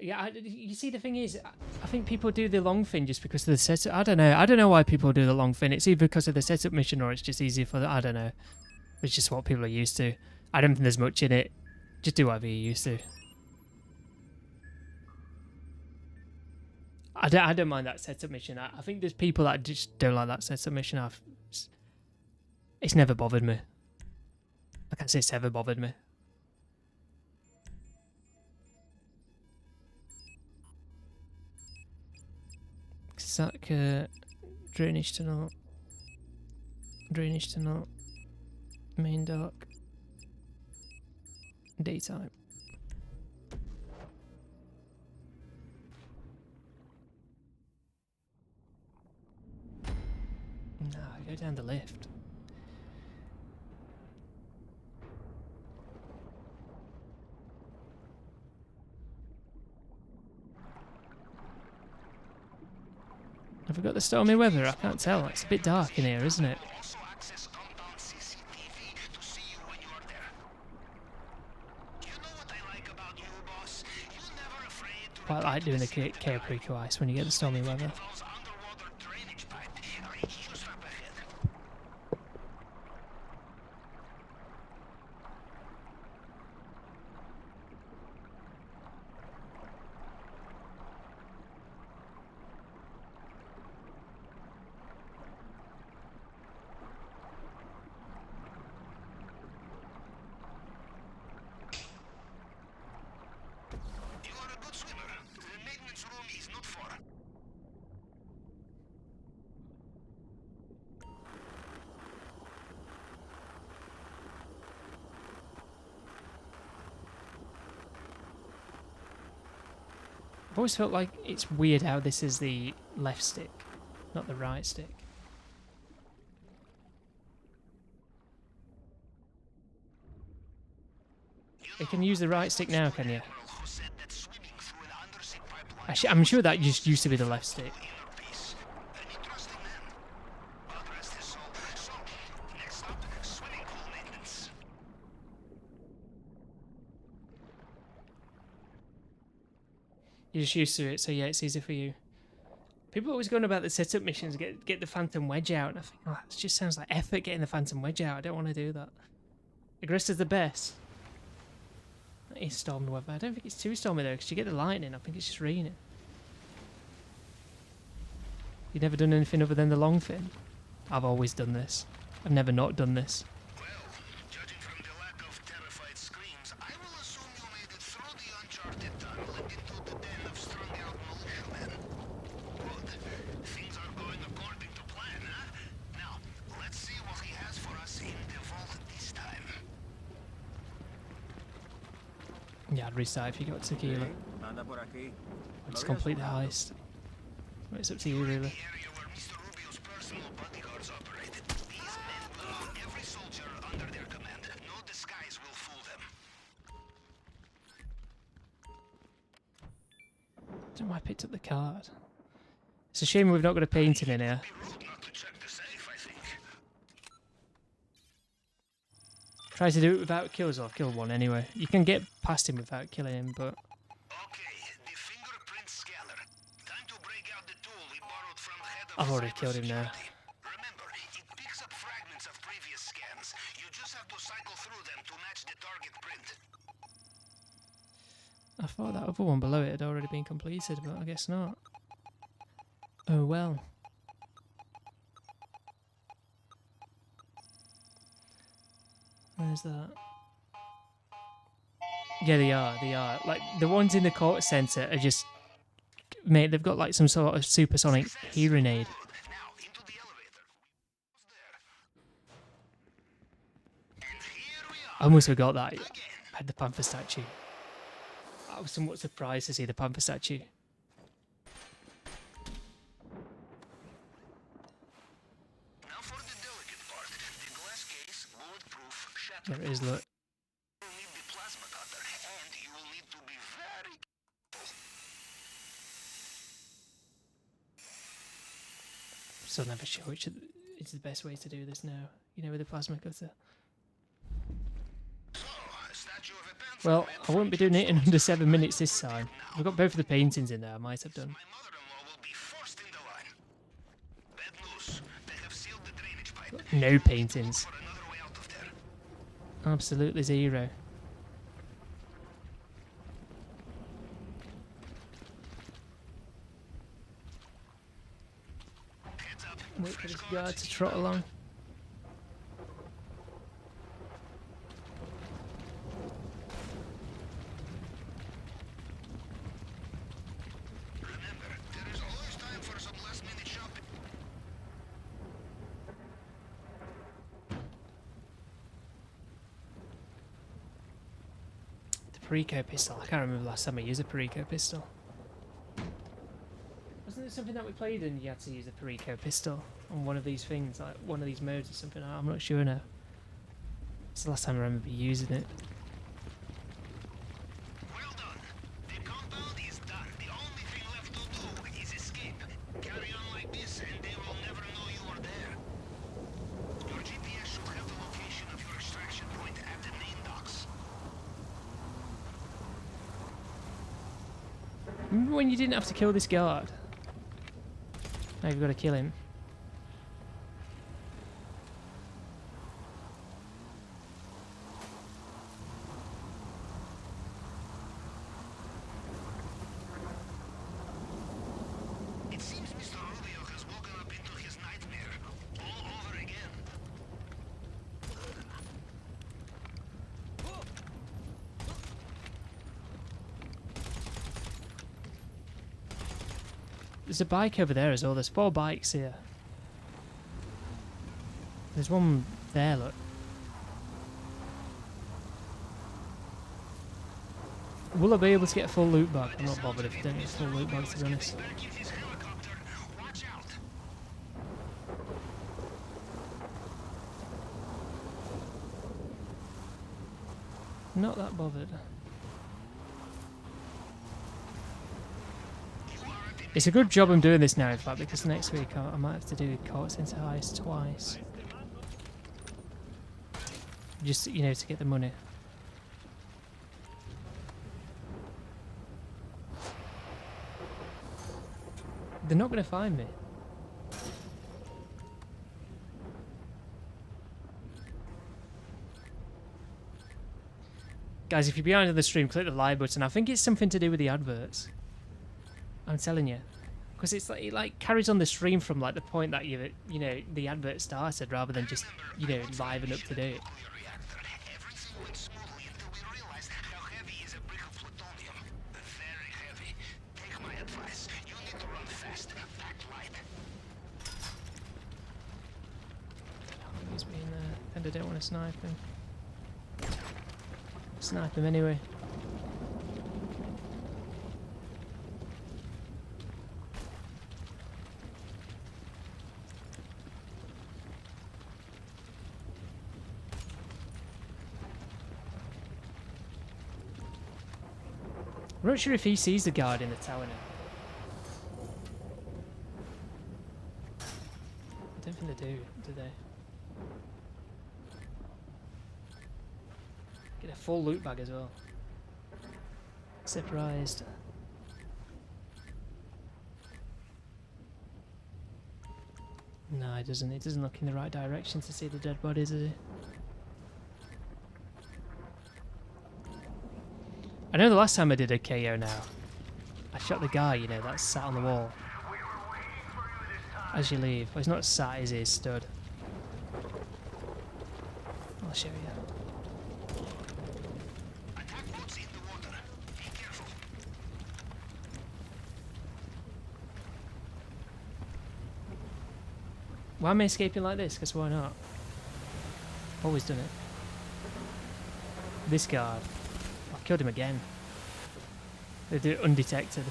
Yeah, you see, the thing is, I think people do the long fin just because of the setup. I don't know. I don't know why people do the long fin. It's either because of the setup mission or it's just easier for the. I don't know. It's just what people are used to. I don't think there's much in it. Just do whatever you're used to. I don't mind that setup mission. I think there's people that just don't like that setup mission. It's never bothered me. I can't say it's ever bothered me. Satka, drainage tunnel, main dock, daytime. No, go down the lift. Have we got the stormy weather? I can't tell. It's a bit dark in here, isn't it? Quite like doing the care pre-co ice when you get the stormy weather. I've always felt like it's weird how this is the left stick, not the right stick. You can use the right stick now, can you? Actually, I'm sure that just used to be the left stick. You're just used to it, so yeah, it's easy for you. People are always going about the setup missions, get the Phantom Wedge out, and I think, oh, that just sounds like effort getting the Phantom Wedge out. I don't want to do that. Aggressive's the best. It is stormy weather. I don't think it's too stormy though, because you get the lightning. I think it's just raining. You've never done anything other than the long fin? I've always done this. I've never not done this. Well, judging from the lack of terrified screams, I will assume you made it through the uncharted tunnel and into the den of strung-out militiamen. Good. Things are going according to plan, huh? Now, let's see what he has for us in the vault this time. Yeah, I'd restart if you got tequila. Just complete the heist. It's up to you, really. The area where Mr. Rubio's personal bodyguards operated. These men will know every soldier under their command. No disguise will fool them. I don't know why I picked up the card. It's a shame we've not got a painting in here. Be rude not to check the safe, I think. Try to do it without kills, or kill one anyway. You can get past him without killing him, but Okay, the fingerprints I've already killed him now. Remember, it picks up fragments of previous scans. You just have to cycle through them to match the target print. I thought that other one below it had already been completed, but I guess not. Oh well. Where's that? Yeah, they are. Like, the ones in the court centre are just... Mate, they've got like some sort of supersonic hearing aid. Now, into the elevator. And here we I almost forgot that. I had the Panther statue. I was somewhat surprised to see the Panther statue. Now for the delicate part. The glass case, bulletproof, shatterproof. There it is, look. You will need the plasma cutter, and you will need to be very careful. Still never sure which is the best way to do this now. You know, with the plasma cutter. So, a statue of a panther Well, meant I won't be doing it in under 7 minutes this time. I've got both of the paintings in there, I might have done. my mother-in-law will be first in the line. Bad news. They have sealed the drainage pipe. No paintings. For another way out of there. Absolutely zero. Heads up. Wait for this guard to trot along. Remember, there is always time for some last-minute shopping. The Perico pistol. I can't remember the last time I used a Perico pistol. Wasn't it something that we played and you had to use a Perico pistol on one of these things, like one of these modes or something? I'm not sure now. It's the last time I remember using it. Well done. The compound is done. The only thing left to do is escape. Carry on like this and they will never know you are there. Your GPS should have the location of your extraction point at the main docks. Remember when you didn't have to kill this guard? Now you've got to kill him. It seems Mr. Rubio has woken up into his nightmare all over again. There's a bike over there as well. There's 4 bikes here. There's one there, look. Will I be able to get a full loot bag? I'm not bothered if I don't get a full loot bag, to be honest. Back in his helicopter. Watch out. Not that bothered. It's a good job I'm doing this now, in fact, because next week I might have to do courts into heist twice. Just, you know, to get the money. They're not going to find me. Guys, if you're behind on the stream, click the like button. I think it's something to do with the adverts. I'm telling you, because it's like it like carries on the stream from like the point that you know the advert started, rather than just live and up to date. Everything went smoothly until we realized how heavy is a brick of plutonium. Very heavy. Take my advice. You need to run fast. Pack light. He's being there, and I don't want to snipe him. Snipe him anyway. I'm not sure if he sees the guard in the tower now. I don't think they do they? Get a full loot bag as well. Surprised. No, it doesn't. It doesn't look in the right direction to see the dead bodies, does it? I know the last time I did a KO now, I shot the guy, you know, that's sat on the wall. As you leave. Well, he's not sat, he's stood. I'll show you. Attack boats in the water. Be careful. Why am I escaping like this? Because why not? Always done it. This guard. I killed him again. They do it undetected.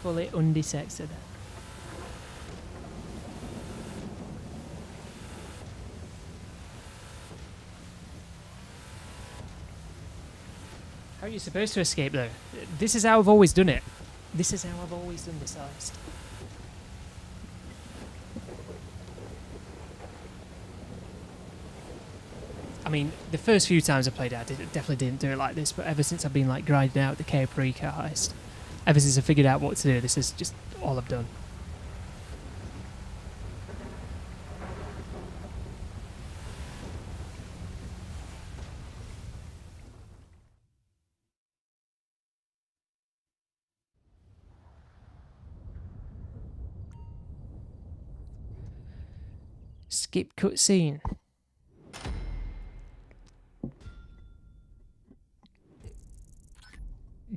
Fully undetected. How are you supposed to escape though? This is how I've always done it. This is how I've always done this heist. I mean, the first few times I played it, I definitely didn't do it like this, but ever since I've been like grinding out the CommunicGaming heist, ever since I figured out what to do, this is just all I've done. Skip cutscene.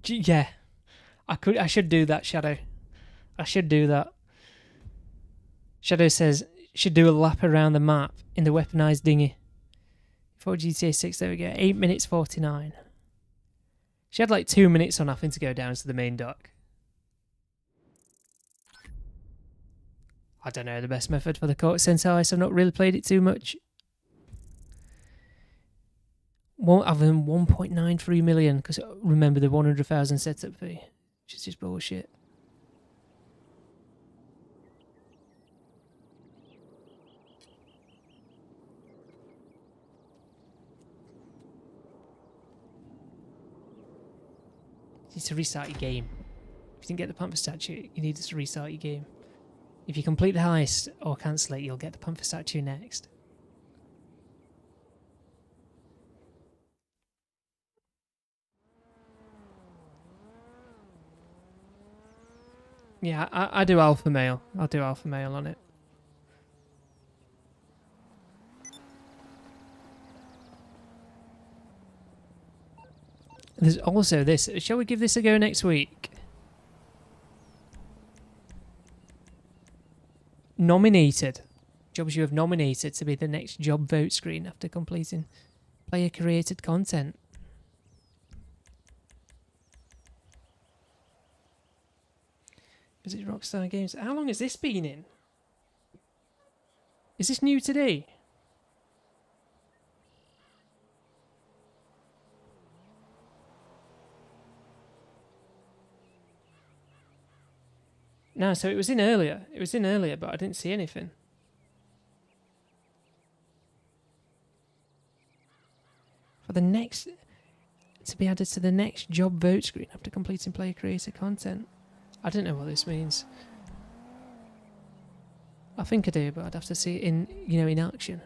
Yeah, I should do that, Shadow. I should do that. Shadow says should do a lap around the map in the weaponized dinghy. For GTA 6, there we go. 8 minutes 49. She had like 2 minutes on having to go down to the main dock. I don't know the best method for the cutscene heist. I've not really played it too much. I've done 1.93 million because remember the 100,000 setup fee, which is just bullshit. You need to restart your game. If you didn't get the Panther statue, you need to restart your game. If you complete the heist or cancel it, you'll get the Panther statue next. Yeah, I do alpha male. I'll do alpha male on it. There's also this. Shall we give this a go next week? Nominated. Jobs you have nominated to be the next job vote screen after completing player created content. Is it Rockstar Games? How long has this been in? Is this new today? No, so it was in earlier. It was in earlier, but I didn't see anything. For the next... to be added to the next job vote screen after completing player created content. I don't know what this means. I think I do, but I'd have to see it in, you know, in action.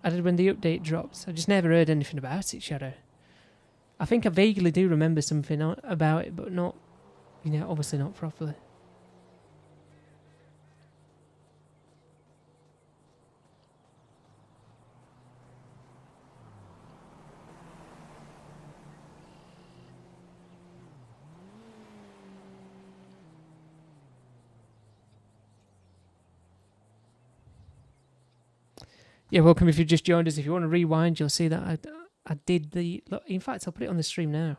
I did when the update dropped. I just never heard anything about it, Shadow. I think I vaguely do remember something about it, but not, you know, obviously not properly. Yeah, welcome if you've just joined us. If you want to rewind, you'll see that I did the... Look, in fact, I'll put it on the stream now.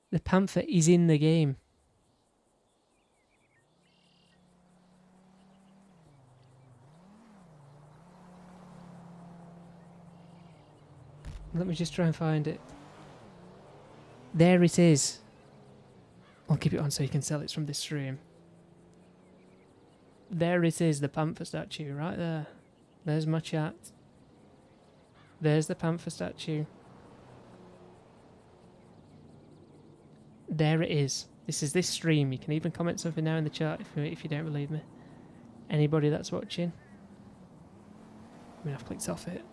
The Panther is in the game. Let me just try and find it. There it is. I'll keep it on so you can sell it from this stream. There it is, the Panther statue, right there. There's my chat. There's the Panther statue. There it is. This is this stream. You can even comment something now in the chat if you don't believe me. Anybody that's watching. I mean, I've clicked off it.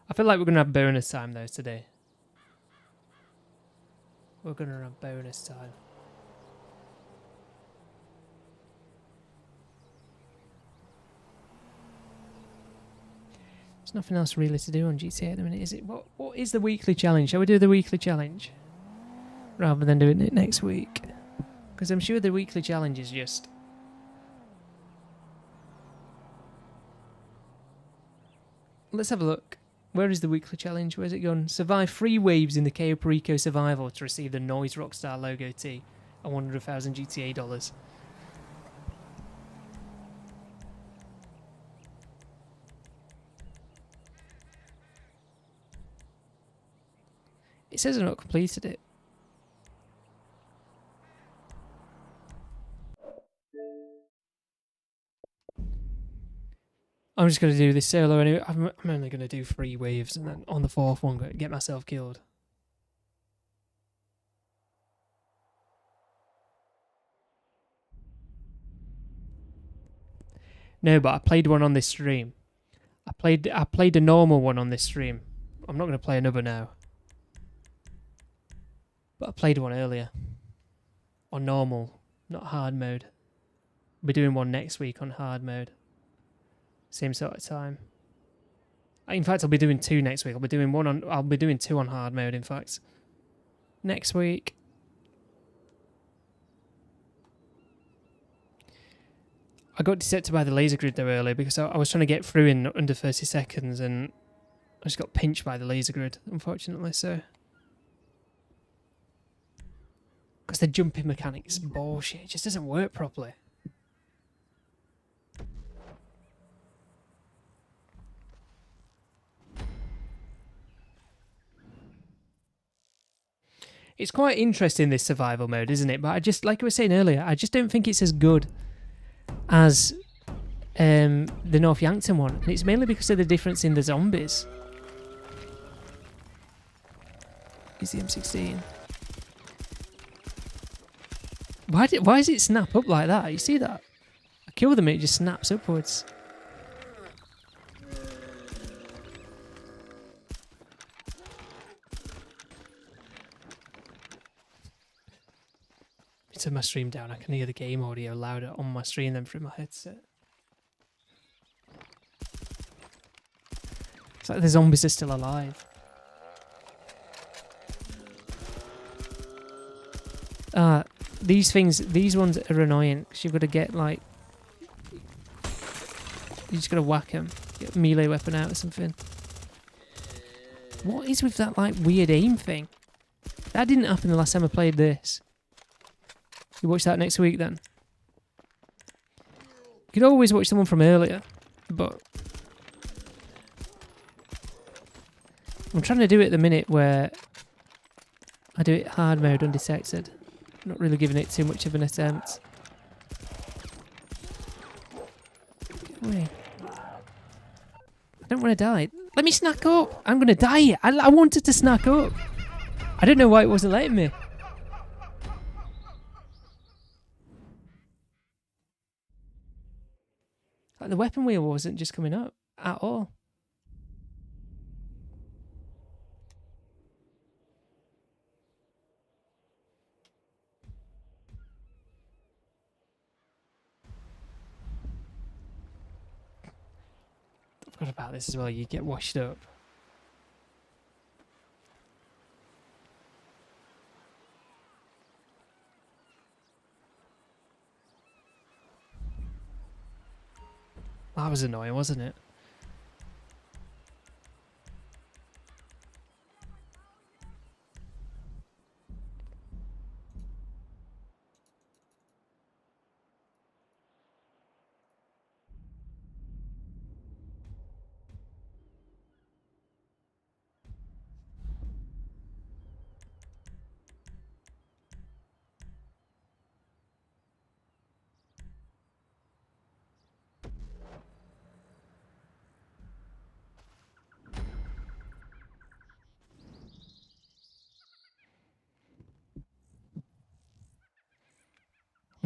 I feel like we're going to have bonus time though today. We're going to have bonus time. There's nothing else really to do on GTA at the minute, is it? What is the weekly challenge? Shall we do the weekly challenge? Rather than doing it next week? Because I'm sure the weekly challenge is just... Let's have a look. Where is the weekly challenge? Where's it gone? Survive 3 waves in the Ceeday survival to receive the Noise Rockstar logo tee and 100,000 GTA dollars. It says I've not completed it. I'm just going to do this solo anyway. I'm only going to do 3 waves and then on the 4th one get myself killed. No, but I played one on this stream. I played a normal one on this stream. I'm not going to play another now. But I played one earlier. On normal, not hard mode. We'll be doing one next week on hard mode. Same sort of time. In fact, I'll be doing 2 next week. I'll be doing 2 on hard mode, in fact. Next week. I got dissected by the laser grid though earlier because I was trying to get through in under 30 seconds and I just got pinched by the laser grid, unfortunately, so... Because the jumping mechanics bullshit. It just doesn't work properly. It's quite interesting, this survival mode, isn't it? But I just, like I was saying earlier, I just don't think it's as good as the North Yankton one. And it's mainly because of the difference in the zombies. Is the M16. Why does it snap up like that? You see that? I kill them and it just snaps upwards. Turn my stream down. I can hear the game audio louder on my stream than through my headset. It's like the zombies are still alive. These ones are annoying because you've got to get like... You just got to whack them. Get a melee weapon out or something. What is with that like weird aim thing? That didn't happen the last time I played this. You watch that next week then? You could always watch the one from earlier, but... I'm trying to do it at the minute where I do it hard mode undetected. Not really giving it too much of an attempt. Get away. I don't want to die. Let me snack up! I'm going to die! I wanted to snack up! I don't know why it wasn't letting me. Like the weapon wheel wasn't just coming up at all. I forgot about this as well. You get washed up. That was annoying, wasn't it?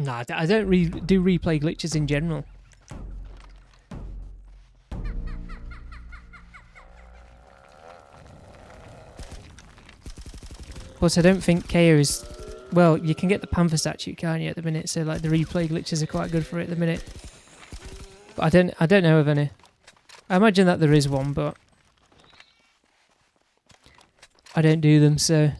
Nah, I don't do replay glitches in general. Plus, I don't think KO is... Well, you can get the Panther statue, can't you, at the minute? So, like, the replay glitches are quite good for it at the minute. But I don't know of any. I imagine that there is one, but I don't do them, so...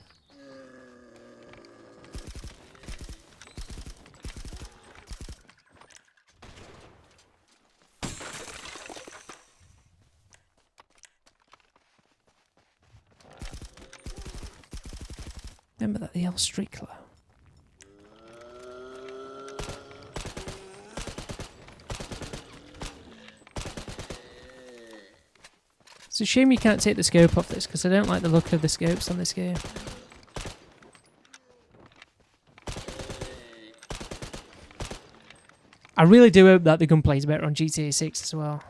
Remember that the El Streakler. It's a shame you can't take the scope off this, because I don't like the look of the scopes on this game. I really do hope that the gunplay is better on GTA 6 as well.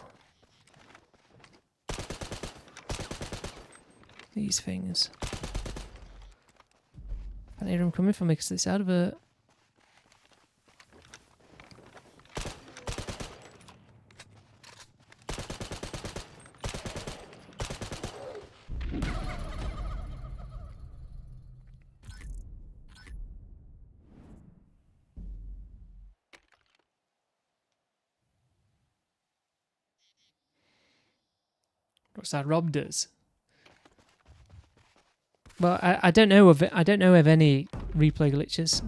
These things. I can't hear them coming from me because it's out of it. What's that? Robbed us. Well, I don't know of it. I don't know of any replay glitches.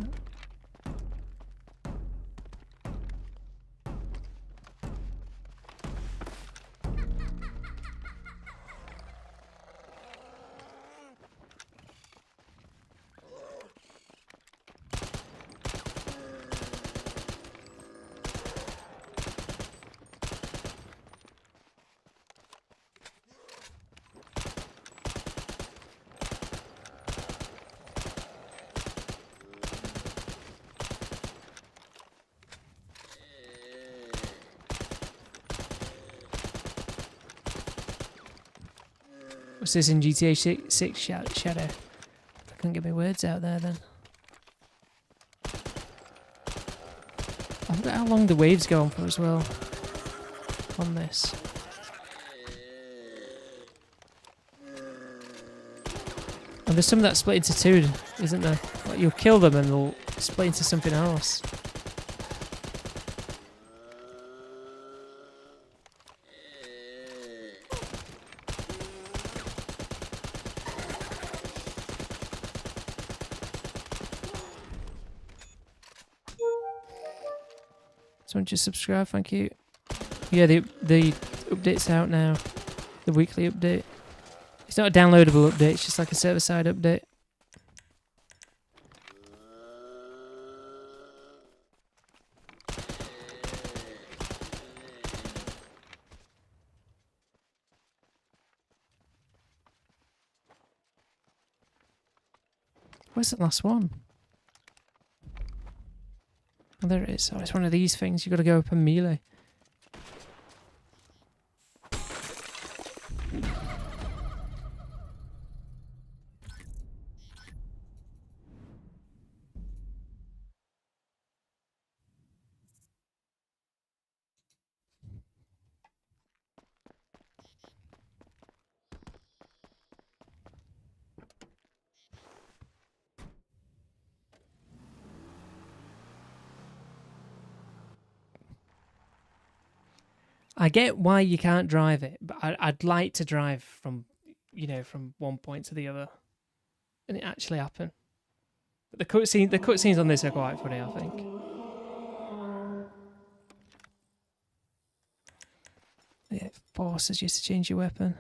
What's this in GTA 6 Shadow? I couldn't get my words out there then. I wonder how long the waves go on for as well on this. And there's some that split into two, isn't there? Like you'll kill them and they'll split into something else. Someone just subscribe, thank you. Yeah, the update's out now. The weekly update. It's not a downloadable update, it's just like a server-side update. Where's the last one? Oh, there it is. Oh, it's one of these things. You've got to go up and melee. I get why you can't drive it, but I'd like to drive from, you know, from one point to the other, and it actually happened. But the cutscenes on this are quite funny, I think. Yeah, forces you to change your weapon.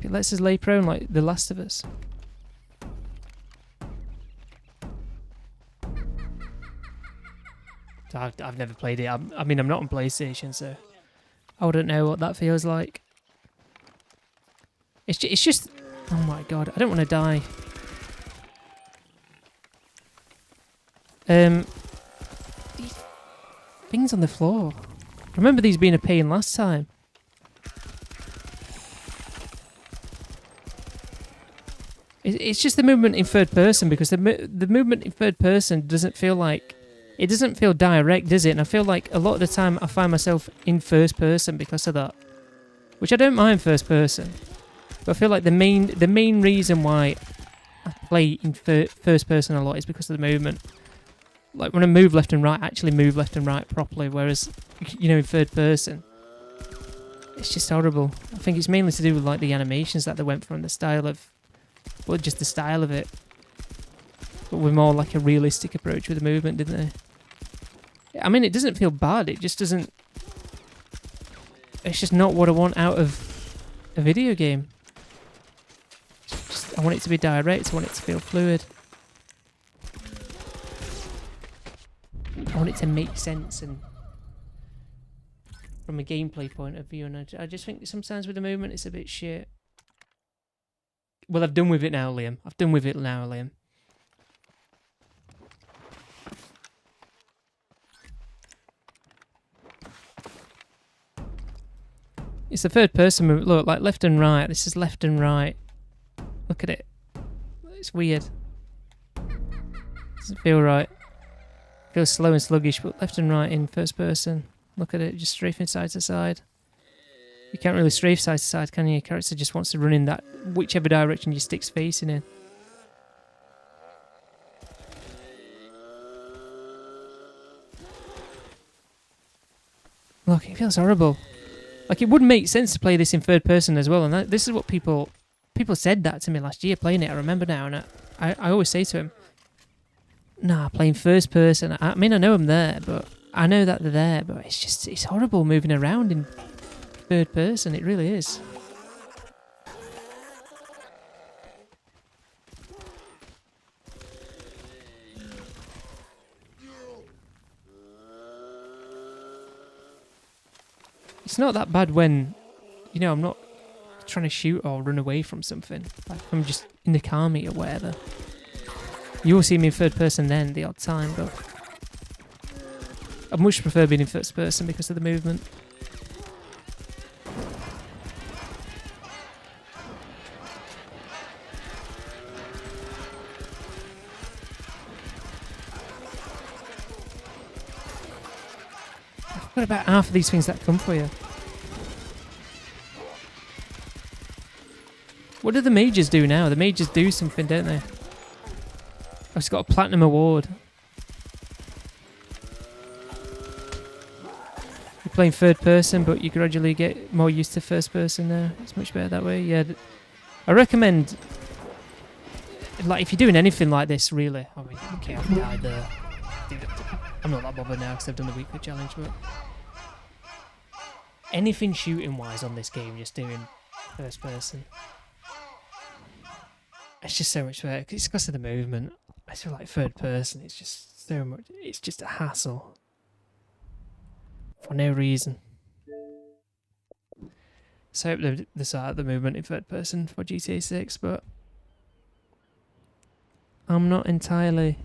It lets us lay prone like The Last of Us. I've never played it. I mean, I'm not on PlayStation, so I wouldn't know what that feels like. It's just... Oh my god, I don't want to die. These things on the floor. I remember these being a pain last time. It's just the movement in third person, because the movement in third person doesn't feel like... It doesn't feel direct, does it? And I feel like a lot of the time I find myself in first person because of that. Which I don't mind first person. But I feel like the main reason why I play in first person a lot is because of the movement. Like when I move left and right, I actually move left and right properly, whereas, you know, in third person, it's just horrible. I think it's mainly to do with like the animations that they went from, the style of... Well, just the style of it. But with more like a realistic approach with the movement, didn't they? I mean, it doesn't feel bad, it just doesn't... It's just not what I want out of a video game. I want it to be direct, I want it to feel fluid. I want it to make sense, and from a gameplay point of view, and I just think that sometimes with the movement it's a bit shit. Well, I've done with it now, Liam. I've done with it now, Liam. It's the third person movement. Look, like left and right. This is left and right. Look at it. It's weird. Doesn't feel right. Feels slow and sluggish, but left and right in first person. Look at it, just strafing side to side. You can't really strafe side to side, can you? Your character just wants to run in that whichever direction your stick's facing in. Look, it feels horrible. Like, it would make sense to play this in third person as well, and this is what people said that to me last year playing it. I remember now, and I always say to him, nah, playing first person. I mean, I know I'm there, but I know that they're there, but it's horrible moving around in third person. It really is. It's not that bad when, you know, I'm not trying to shoot or run away from something. Like, I'm just in the car meet or whatever. You will see me in third person then, the odd time, but I much prefer being in first person because of the movement. I've got about half of these things that come for you. What do the mages do now? The mages do something, don't they? I've just got a platinum award. You're playing third person, but you gradually get more used to first person now. It's much better that way. Yeah, I recommend, like, if you're doing anything like this, really. I mean, okay, I've died there. I'm not that bothered now because I've done the weekly challenge, but anything shooting-wise on this game, just doing first person. It's just so much better. It's because of the movement. I feel like third person, it's just so much, it's just a hassle. For no reason. So I hope they start the movement in third person for GTA 6, but I'm not entirely...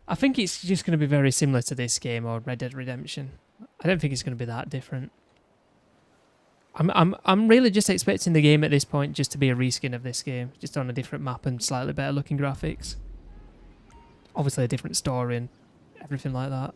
I think it's just going to be very similar to this game or Red Dead Redemption. I don't think it's going to be that different. I'm really just expecting the game at this point just to be a reskin of this game, just on a different map and slightly better looking graphics. Obviously a different story and everything like that.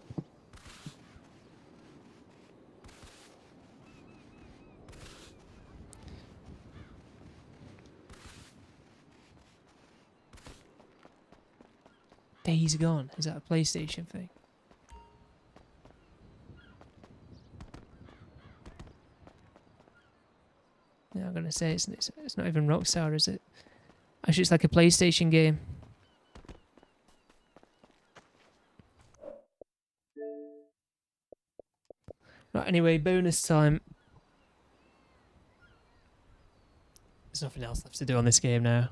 Days Gone, is that a PlayStation thing? Yeah, I'm gonna say it's not even Rockstar, is it? Actually, it's like a PlayStation game. Right, anyway, bonus time. There's nothing else left to do on this game now.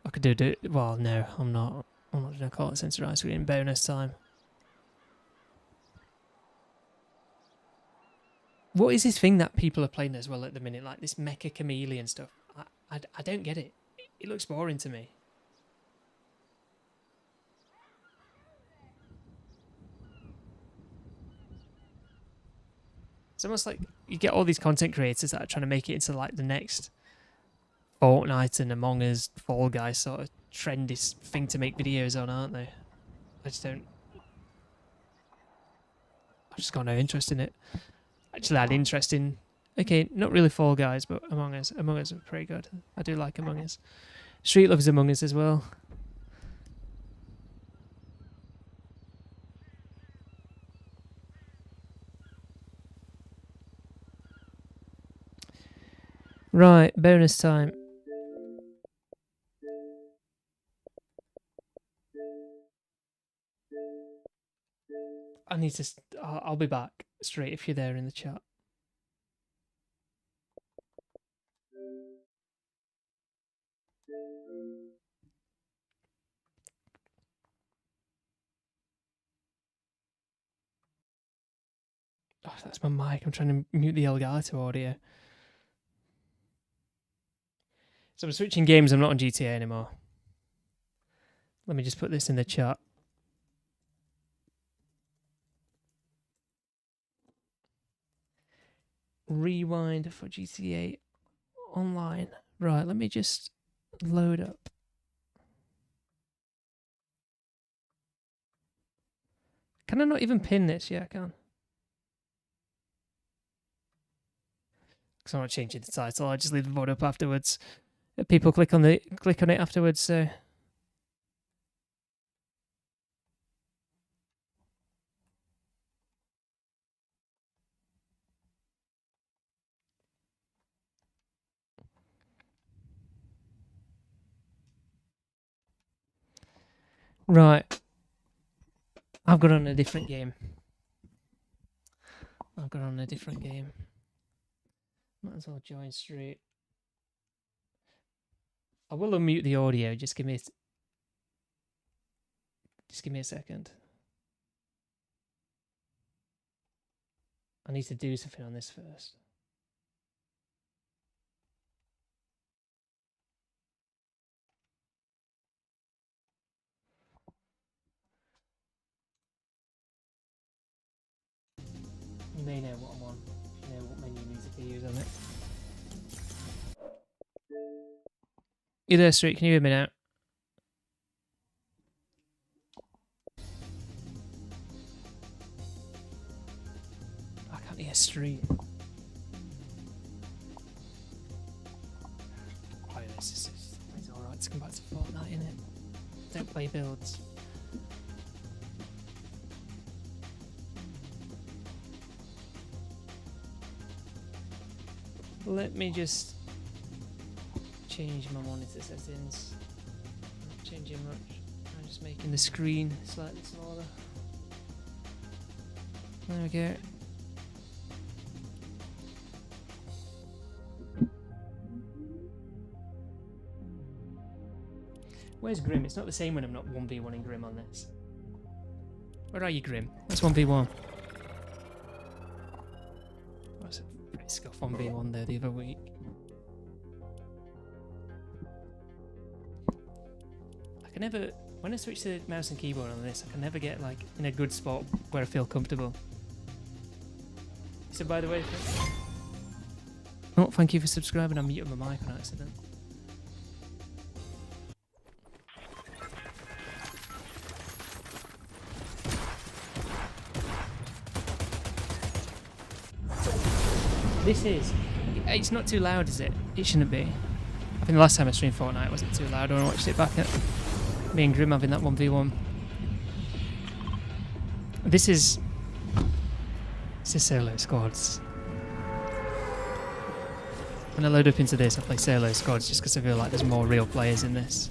I could do it. Well, no, I'm not. I'm not gonna call it Sensor Ice Cream bonus time. What is this thing that people are playing as well at the minute? Like this Mecha Chameleon stuff. I don't get it. It looks boring to me. It's almost like you get all these content creators that are trying to make it into like the next Fortnite and Among Us, Fall Guys sort of trendy thing to make videos on, aren't they? I just don't. I just got no interest in it. Actually, I had interest in. Okay, not really Fall Guys, but Among Us. Among Us are pretty good. I do like Among Us. Street loves Among Us as well. Right, bonus time. I need to. I'll be back straight if you're there in the chat. Oh, that's my mic. I'm trying to mute the Elgato audio. So I'm switching games. I'm not on GTA anymore. Let me just put this in the chat. Rewind for GTA Online. Right, let me just load up. Can I not even pin this? Yeah, I can. Because I'm not changing the title. I just leave the VOD up afterwards. People click on it afterwards. So right, I've got on a different game. Might as well join straight. I will unmute the audio. Just give me a second. I need to do something on this first. You may know what I'm on. You know what menu music I use on it. You there, Street? Can you hear me now? I can't hear Street. Oh, yeah, it's alright to come back to Fortnite, innit? Don't play builds. Let me just change my monitor settings. I'm not changing much. I'm just making the screen slightly smaller. There we go. Where's Grim? It's not the same when I'm not 1v1ing Grim on this. Where are you, Grim? That's 1v1. That's a pretty scuff 1v1 there the other week. I can never, when I switch to mouse and keyboard on this, I can never get like in a good spot where I feel comfortable. So by the way, oh, thank you for subscribing. I muted my mic on accident. This is, it's not too loud, is it? It shouldn't be. I think the last time I streamed Fortnite it wasn't too loud when I watched it back at me and Grim having that 1v1. This is solo squads. When I load up into this, I play solo squads just because I feel like there's more real players in this.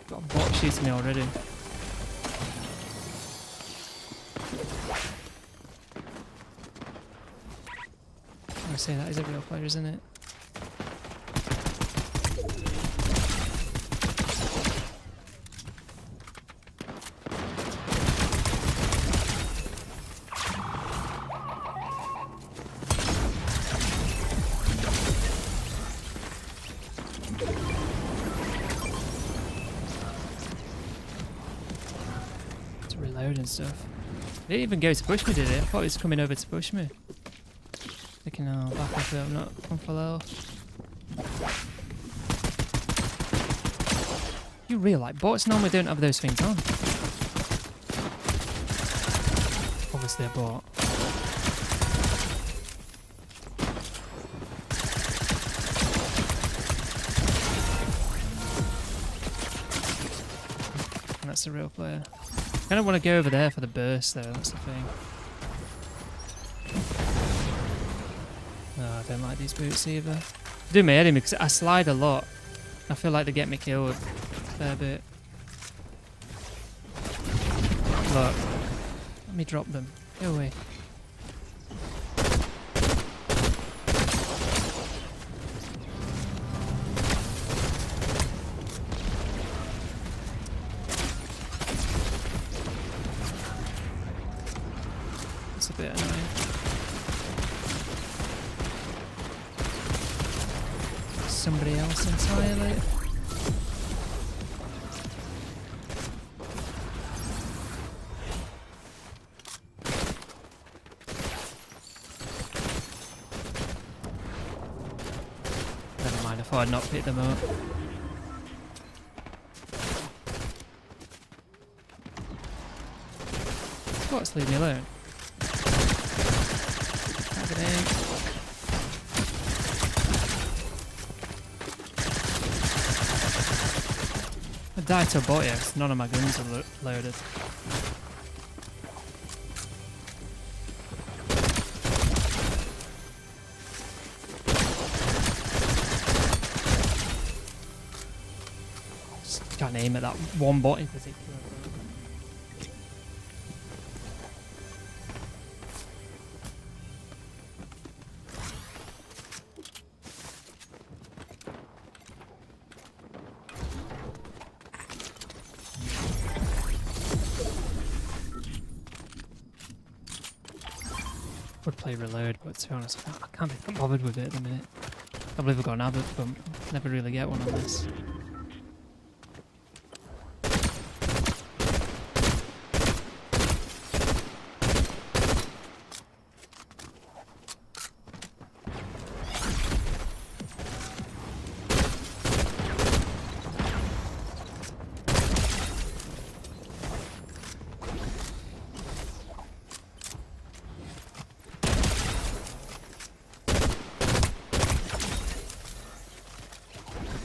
Got a bot shooting me already. I say that is a real player, isn't it? reload and stuff. They didn't even go to push me, did it? I thought it was coming over to push me. Thinking, oh, back off it, I'm not on full health. You real like bots normally don't have those things on. Obviously a bot. And that's the real player. I kind of want to go over there for the burst though, that's the thing. No, I don't like these boots either. Do me head in because I slide a lot. I feel like they get me killed a fair bit. Look. Let me drop them. Go away. It's a bit annoying. Somebody else entirely. Never mind, I thought I'd not pick them up. What's leave me alone? Happening. I died to a bot here, none of my guns are loaded. Just can't aim at that one bot in particular. Would play reload, but to be honest, I can't be bothered with it at the minute. I believe I've got an habit, but never really get one on this.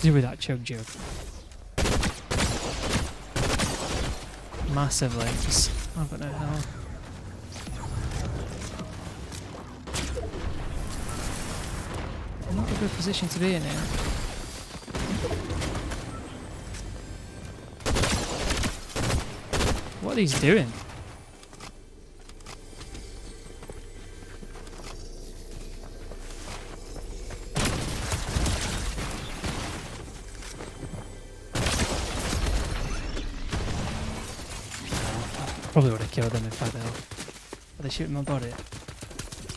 Do with that chug jug. Massively, just I've got no health. Not a good position to be in here. What are these doing? Probably would have killed them if I'd Are they shooting my body?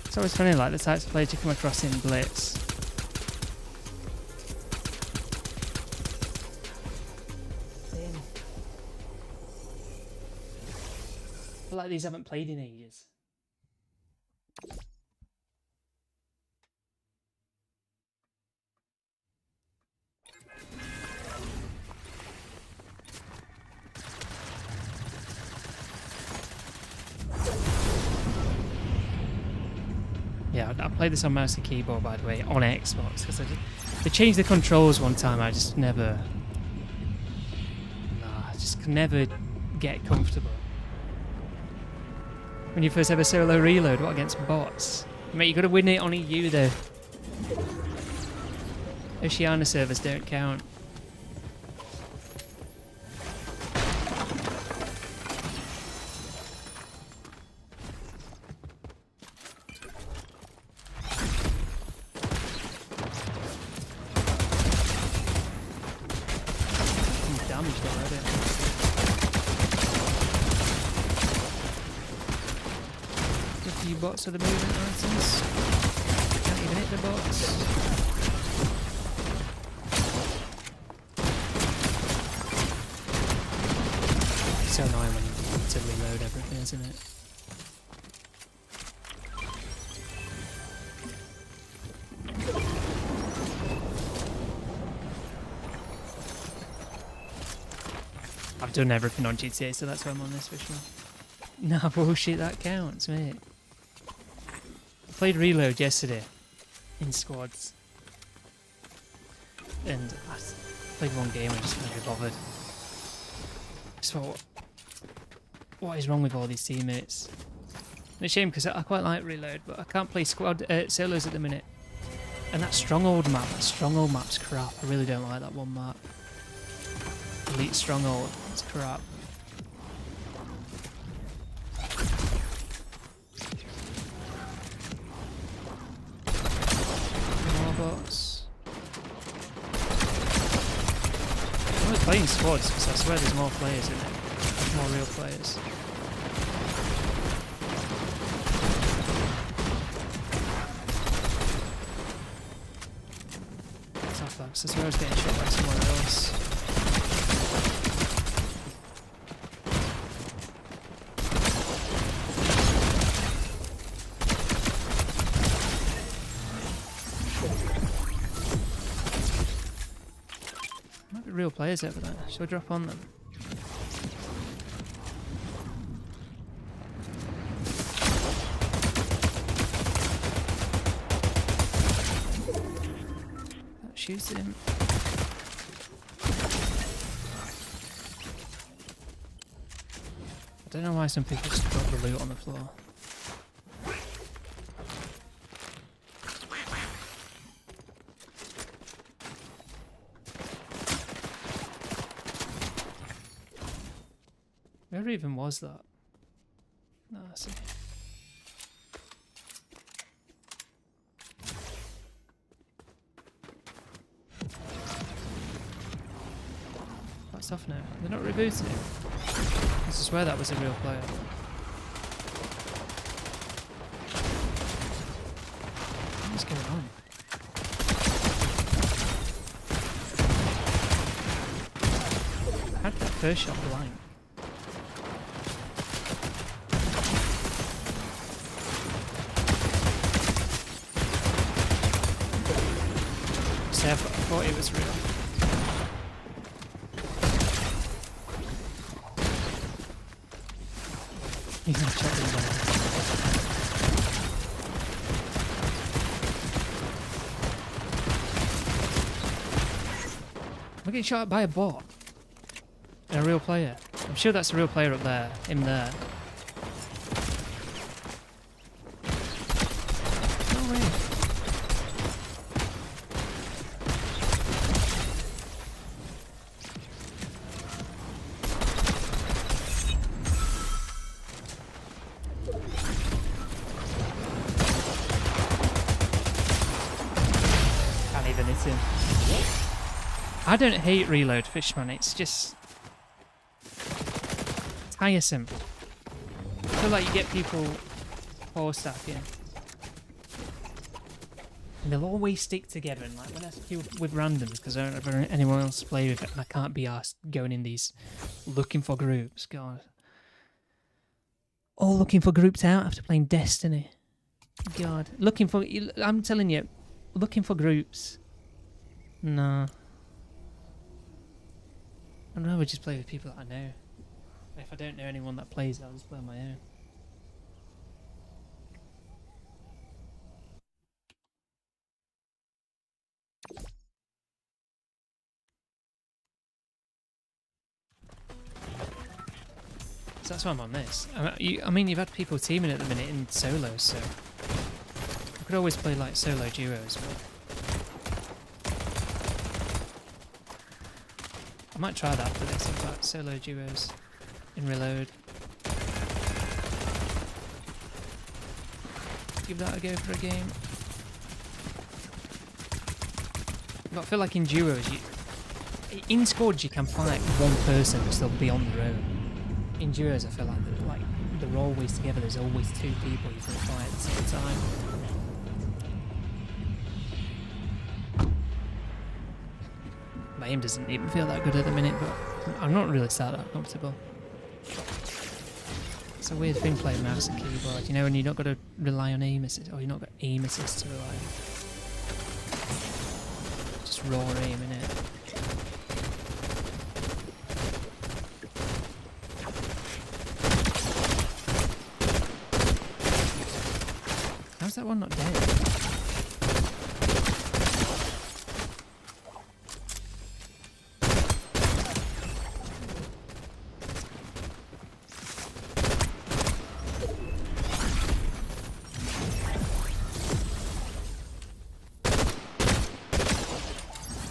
It's always funny, like the types of players you come across in Blitz. I feel like these haven't played in ages. Yeah, I played this on mouse and keyboard, by the way, on Xbox, because they changed the controls one time. I just never, I just could never get comfortable. When you first ever solo reload, what against bots? Mate, you got to win it on EU though. Oceania servers don't count. Bots are the movement items. Can't even hit the bots. So annoying when to reload everything, isn't it? I've done everything on GTA, so that's why I'm on this Fishman. No bullshit, that counts, mate. I played Reload yesterday in squads, and I played one game and just couldn't be bothered. Just thought, what is wrong with all these teammates? And it's a shame because I quite like Reload, but I can't play squad solos at the minute. And that Stronghold map's crap. I really don't like that one map. Elite Stronghold, it's crap. More bots. I'm always playing squads because I swear there's more players in it. More real players. Tough luck, so I swear I was getting shot by someone else. Real players over there. Should we drop on them? That shoots him. I don't know why some people just drop the loot on the floor. Where even was that? No, I see. That's off now. They're not rebooting it. I swear that was a real player. What's going on? I had that first shot blank. I thought it was real. He's gonna shot him down. I'm getting shot by a bot. And a real player. I'm sure that's a real player up there. Him there. No way. I don't hate Reload, Fishman, it's just tiresome. I feel like you get people four stacking and they'll always stick together, and like when I play with randoms because I don't have anyone else to play with it and I can't be asked going in these looking for groups, god. All looking for groups out after playing Destiny. God. I'm telling you, looking for groups. Nah. I'd rather just play with people that I know. If I don't know anyone that plays, I'll just play on my own. So that's why I'm on this. I mean, you've had people teaming at the minute in solos, so I could always play like solo duos, but I might try that for this, in fact, solo duos in Reload. Give that a go for a game. But I feel like in duos, in squads you can fight one person and still be on their own. In duos I feel like they're always together, there's always two people you can fight at the same time. My aim doesn't even feel that good at the minute, but I'm not really that comfortable. It's a weird thing playing mouse and keyboard, you know, when you're not got to rely on aim assist, or you're not got aim assist to rely on. Just raw aim, innit? How's that one not dead?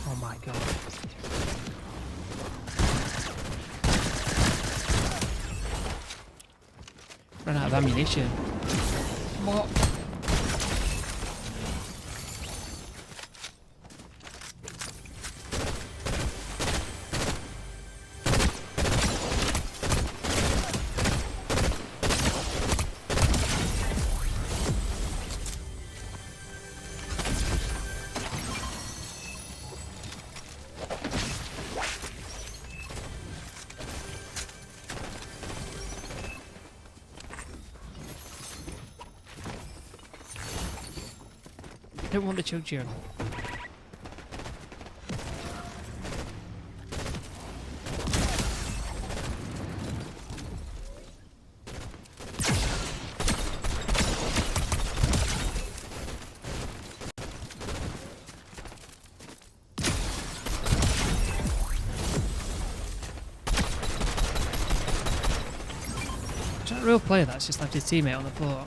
Oh my god. Ran out of ammunition. What? I don't want the chug journal. Is that a real player that's just left his teammate on the floor?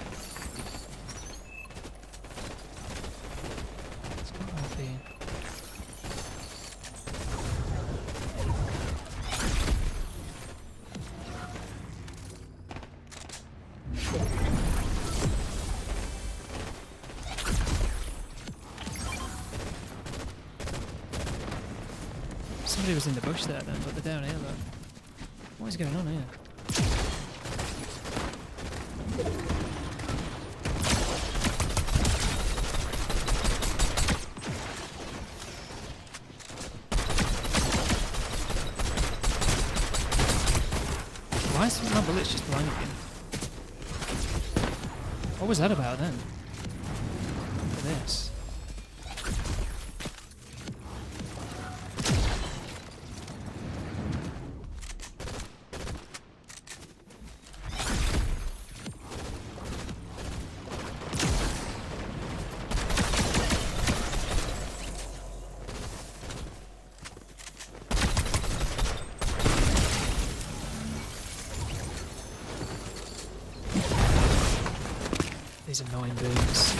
Somebody was in the bush there then, but they're down here though. What is going on here? Why is my bullets just blanking? What was that about then? Look at this. These annoying boots.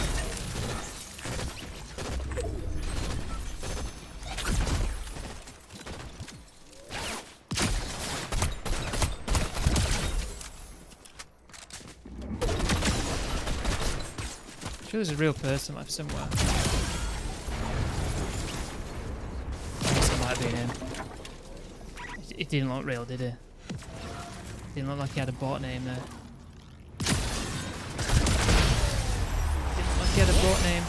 I'm sure there's a real person left somewhere. I guess it might be him. It didn't look real, did it? Didn't look like he had a bot name there. Get a bot name.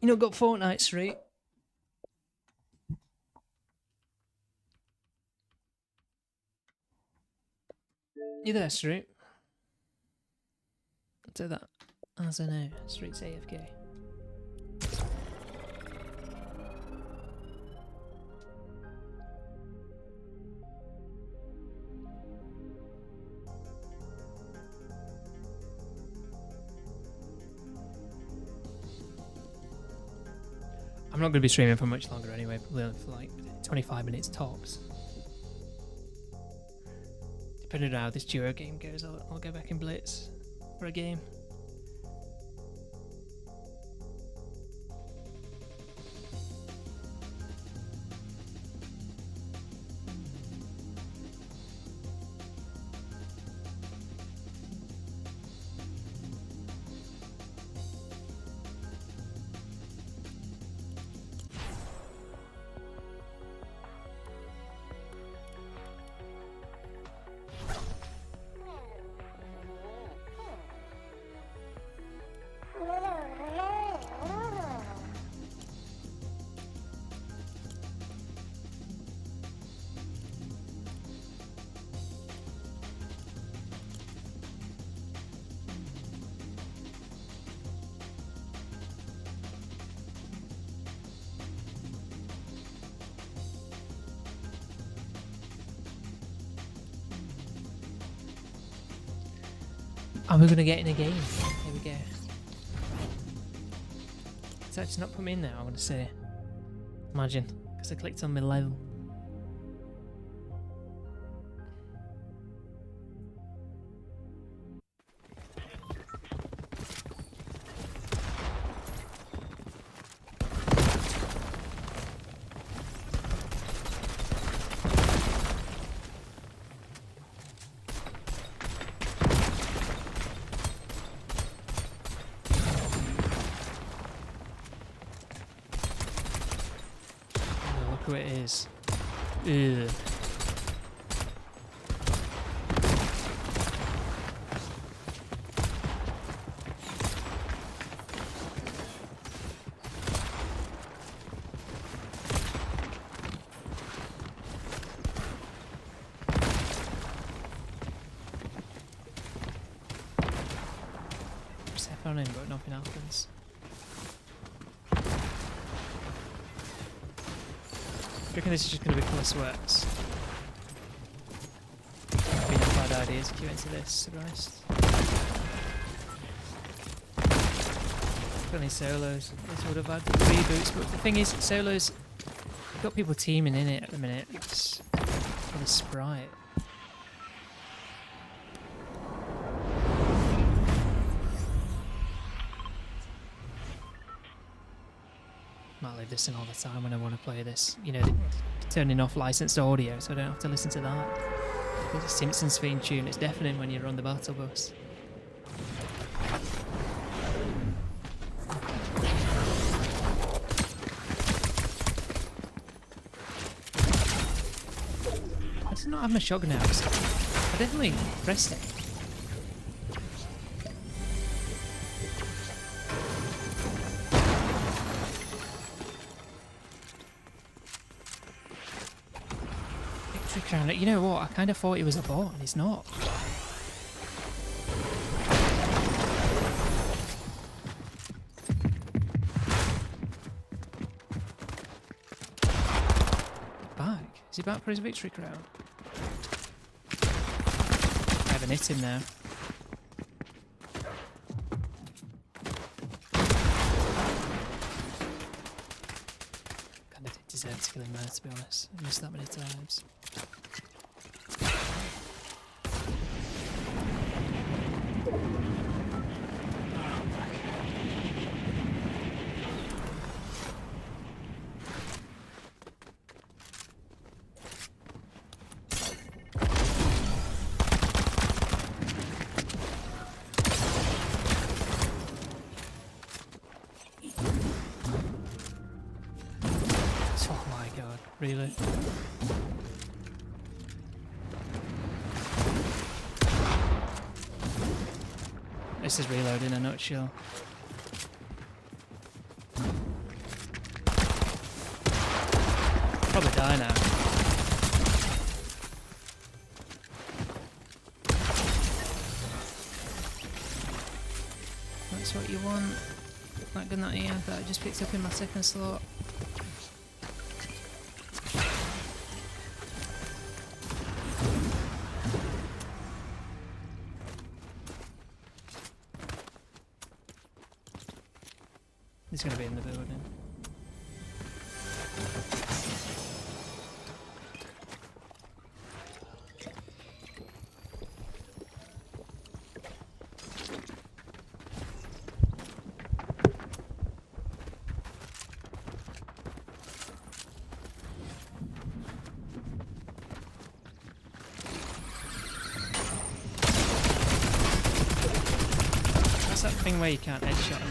You know, got Fortnite Street. You there, Street? I'll do that. As I know, Street's AFK. I'm not going to be streaming for much longer anyway, probably only for like 25 minutes tops. Depending on how this duo game goes, I'll go back in Blitz for a game. And we're going to get in a game. Here we go. It's actually not put me in there, I want to say. Imagine, because I clicked on my level. Who it is. Ugh. Step on in, but nothing happens. I reckon this is just going to be full of sweats. Being a bad idea to queue into this, to be honest. Got any solos? This would have had reboots, but the thing is, solos, you've got people teaming in it at the minute. It's for the sprite. Might leave this in all the time when I want to play this. You know, turning off licensed audio so I don't have to listen to that. It's a Simpsons theme tune, it's deafening when you're on the battle bus. I did not have my shotgun out. I definitely pressed it. You know what? I kind of thought he was a bot, and he's not. Back? Is he back for his victory crown? I haven't hit him now. Kind of deserve to kill him there, to be honest. I missed that many times. Really? This is reload in a nutshell. Probably die now. That's what you want. That gun that here that I just picked up in my second slot. He's going to be in the building. That's that thing where you can't headshot him.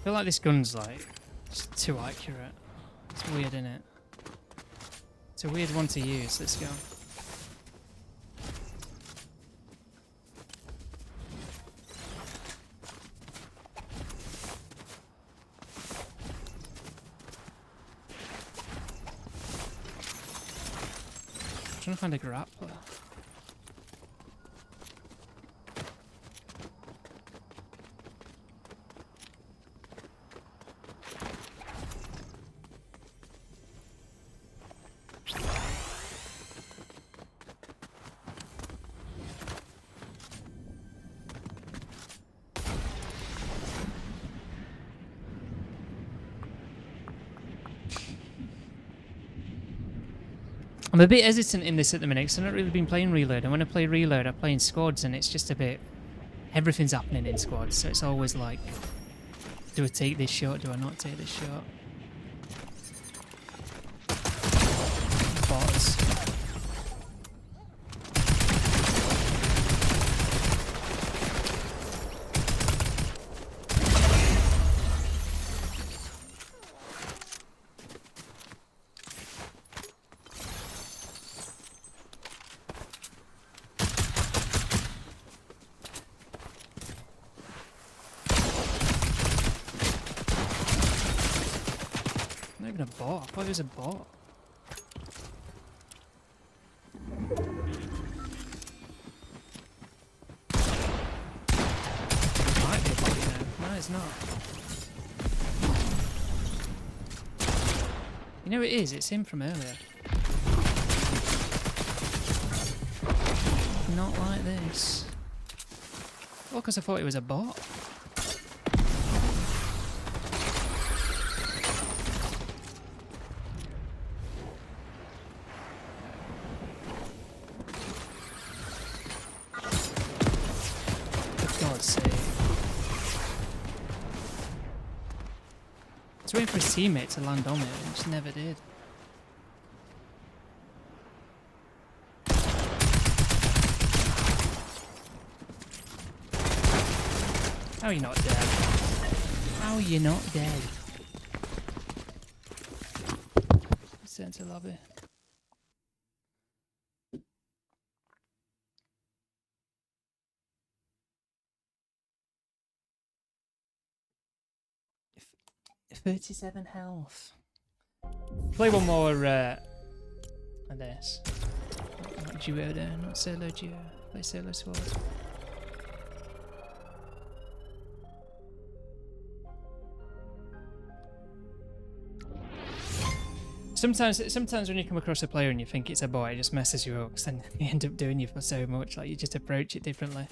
I feel like this gun's like just too accurate. It's weird, isn't it? It's a weird one to use, this gun. I'm trying to find a grappler. I'm a bit hesitant in this at the minute because I've not really been playing Reload, and when I play Reload I play in squads and it's just a bit... everything's happening in squads, so it's always like, do I take this shot, do I not take this shot? Bots. Not even a bot. I thought it was a bot. Might be a bot, you know. No, it's not. You know it is. It's him from earlier. Not like this. Well, because I thought it was a bot. I was waiting for his teammate to land on it, and just never did. How are you not dead? How are you not dead? Center lobby. If 37 health. Play one more of this. Not duo there, not solo duo. Play solo squad. Sometimes when you come across a player and you think it's a bot, it just messes you up, because then you end up doing you for so much, like you just approach it differently.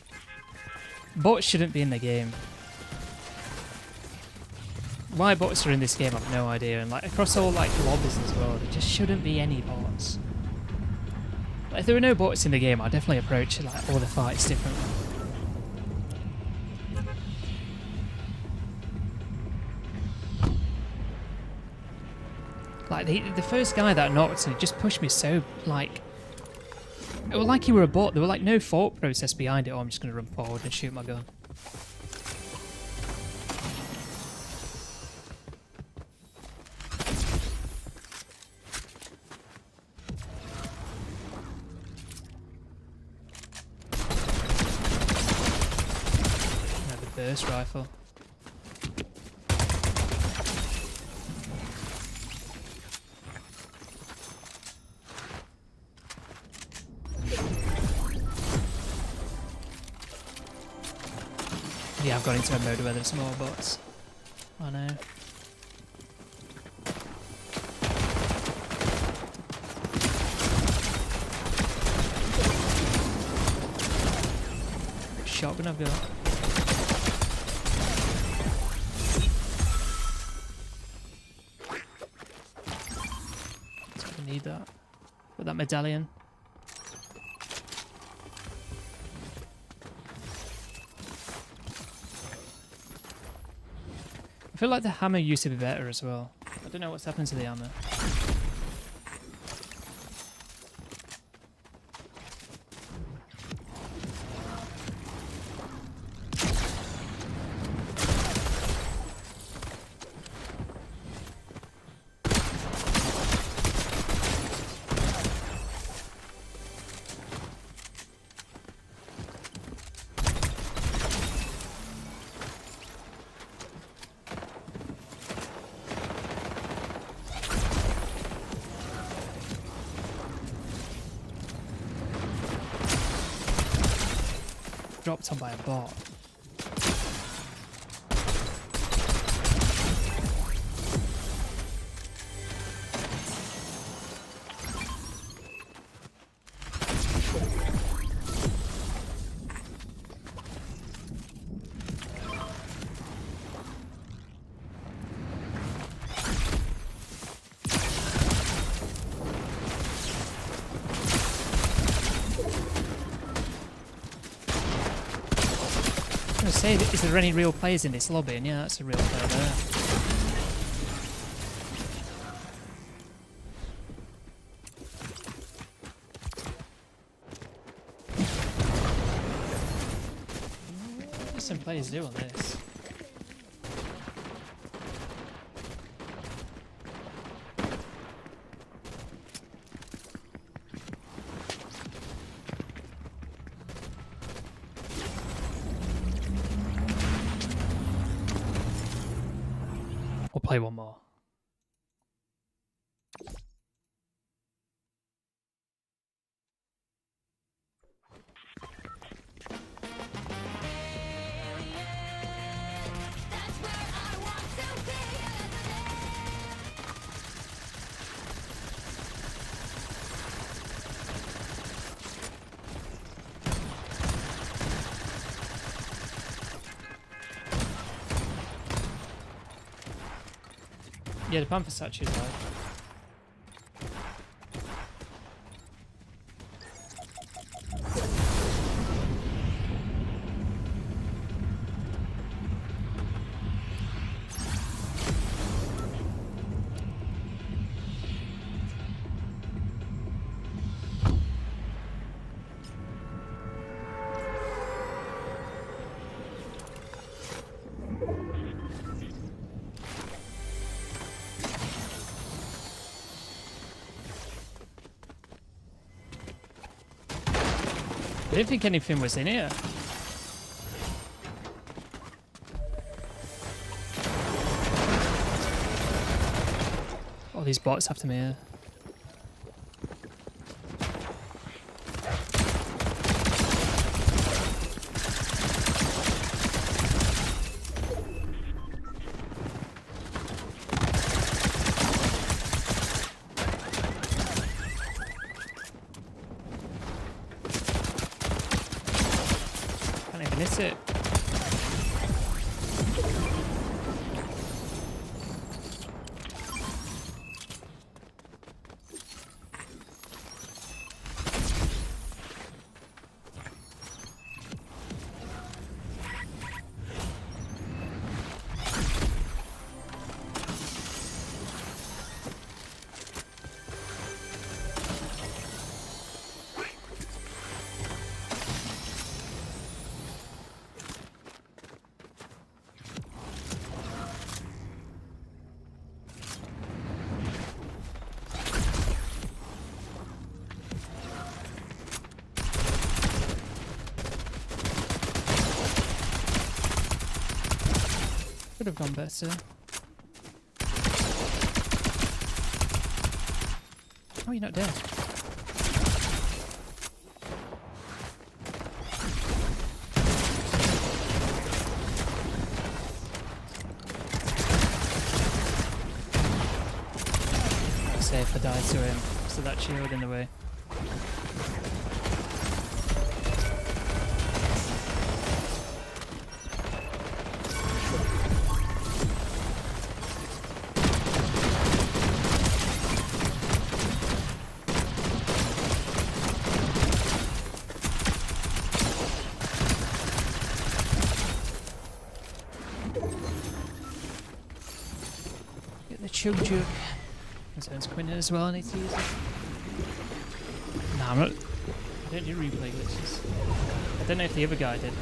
Bots shouldn't be in the game. Why bots are in this game, I've no idea, and like across all like lobbies as well, there just shouldn't be any bots. Like, if there were no bots in the game, I'd definitely approach like all the fights differently. Like the first guy that knocked, and he just pushed me so like, it was like he were a bot. There were like no thought process behind it. Oh, I'm just gonna run forward and shoot my gun. The burst rifle. Yeah, I've got into a mode where there's more bots. I know. Shotgun I've got. I need that. Got that medallion. I feel like the hammer used to be better as well. I don't know what's happened to the hammer. dropped on by a bot. Say, is there any real players in this lobby? And yeah, that's a real player there. What do some players do on this? Play one more. Yeah, the Panther such is like. I didn't think anything was in here. All these bots after me here. Miss it. Could have gone better. Oh, you're not dead. Safe, I died to him, so that shield in the way. Chug jug. There's Quinton as well, I need to use it. Nah, I'm not. I don't do replay glitches. I don't know if the other guy did.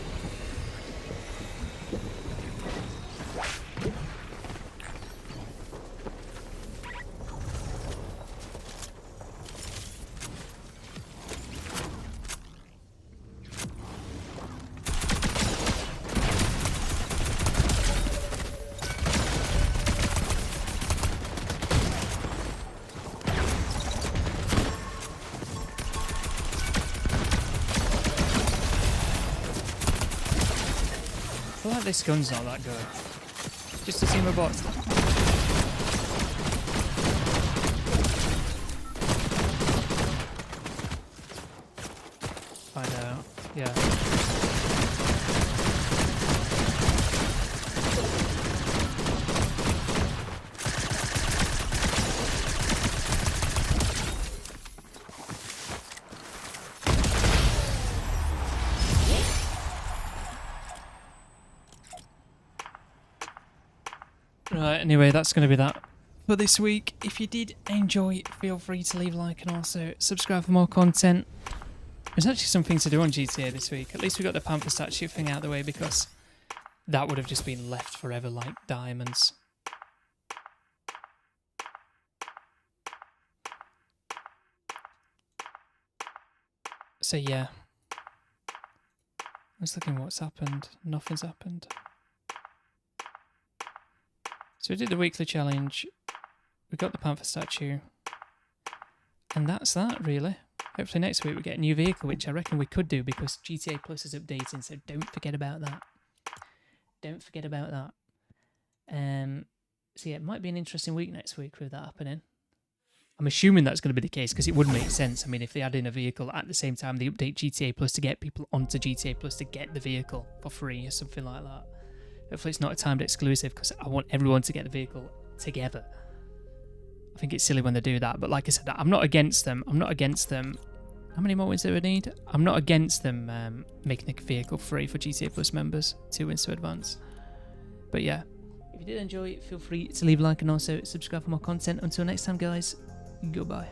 like this gun's not that good. Just to see my bots. Find out. Yeah. Right, anyway, that's going to be that for this week. If you did enjoy, feel free to leave a like and also subscribe for more content. There's actually something to do on GTA this week. At least we got the Panther statue thing out of the way because that would have just been left forever like diamonds. So yeah. I was looking what's happened. Nothing's happened. So we did the weekly challenge, we got the Panther statue, and that's that really. Hopefully next week we get a new vehicle, which I reckon we could do because GTA Plus is updating, so don't forget about that. Don't forget about that. So yeah, it might be an interesting week next week with that happening. I'm assuming that's going to be the case because it would make sense. I mean, if they add in a vehicle at the same time they update GTA Plus to get people onto GTA Plus to get the vehicle for free or something like that. Hopefully it's not a timed exclusive because I want everyone to get the vehicle together. I think it's silly when they do that, but like I said, I'm not against them. I'm not against them. How many more wins do we need? I'm not against them making the vehicle free for GTA Plus members. 2 wins to advance. But yeah, if you did enjoy it, feel free to leave a like and also subscribe for more content. Until next time, guys, goodbye.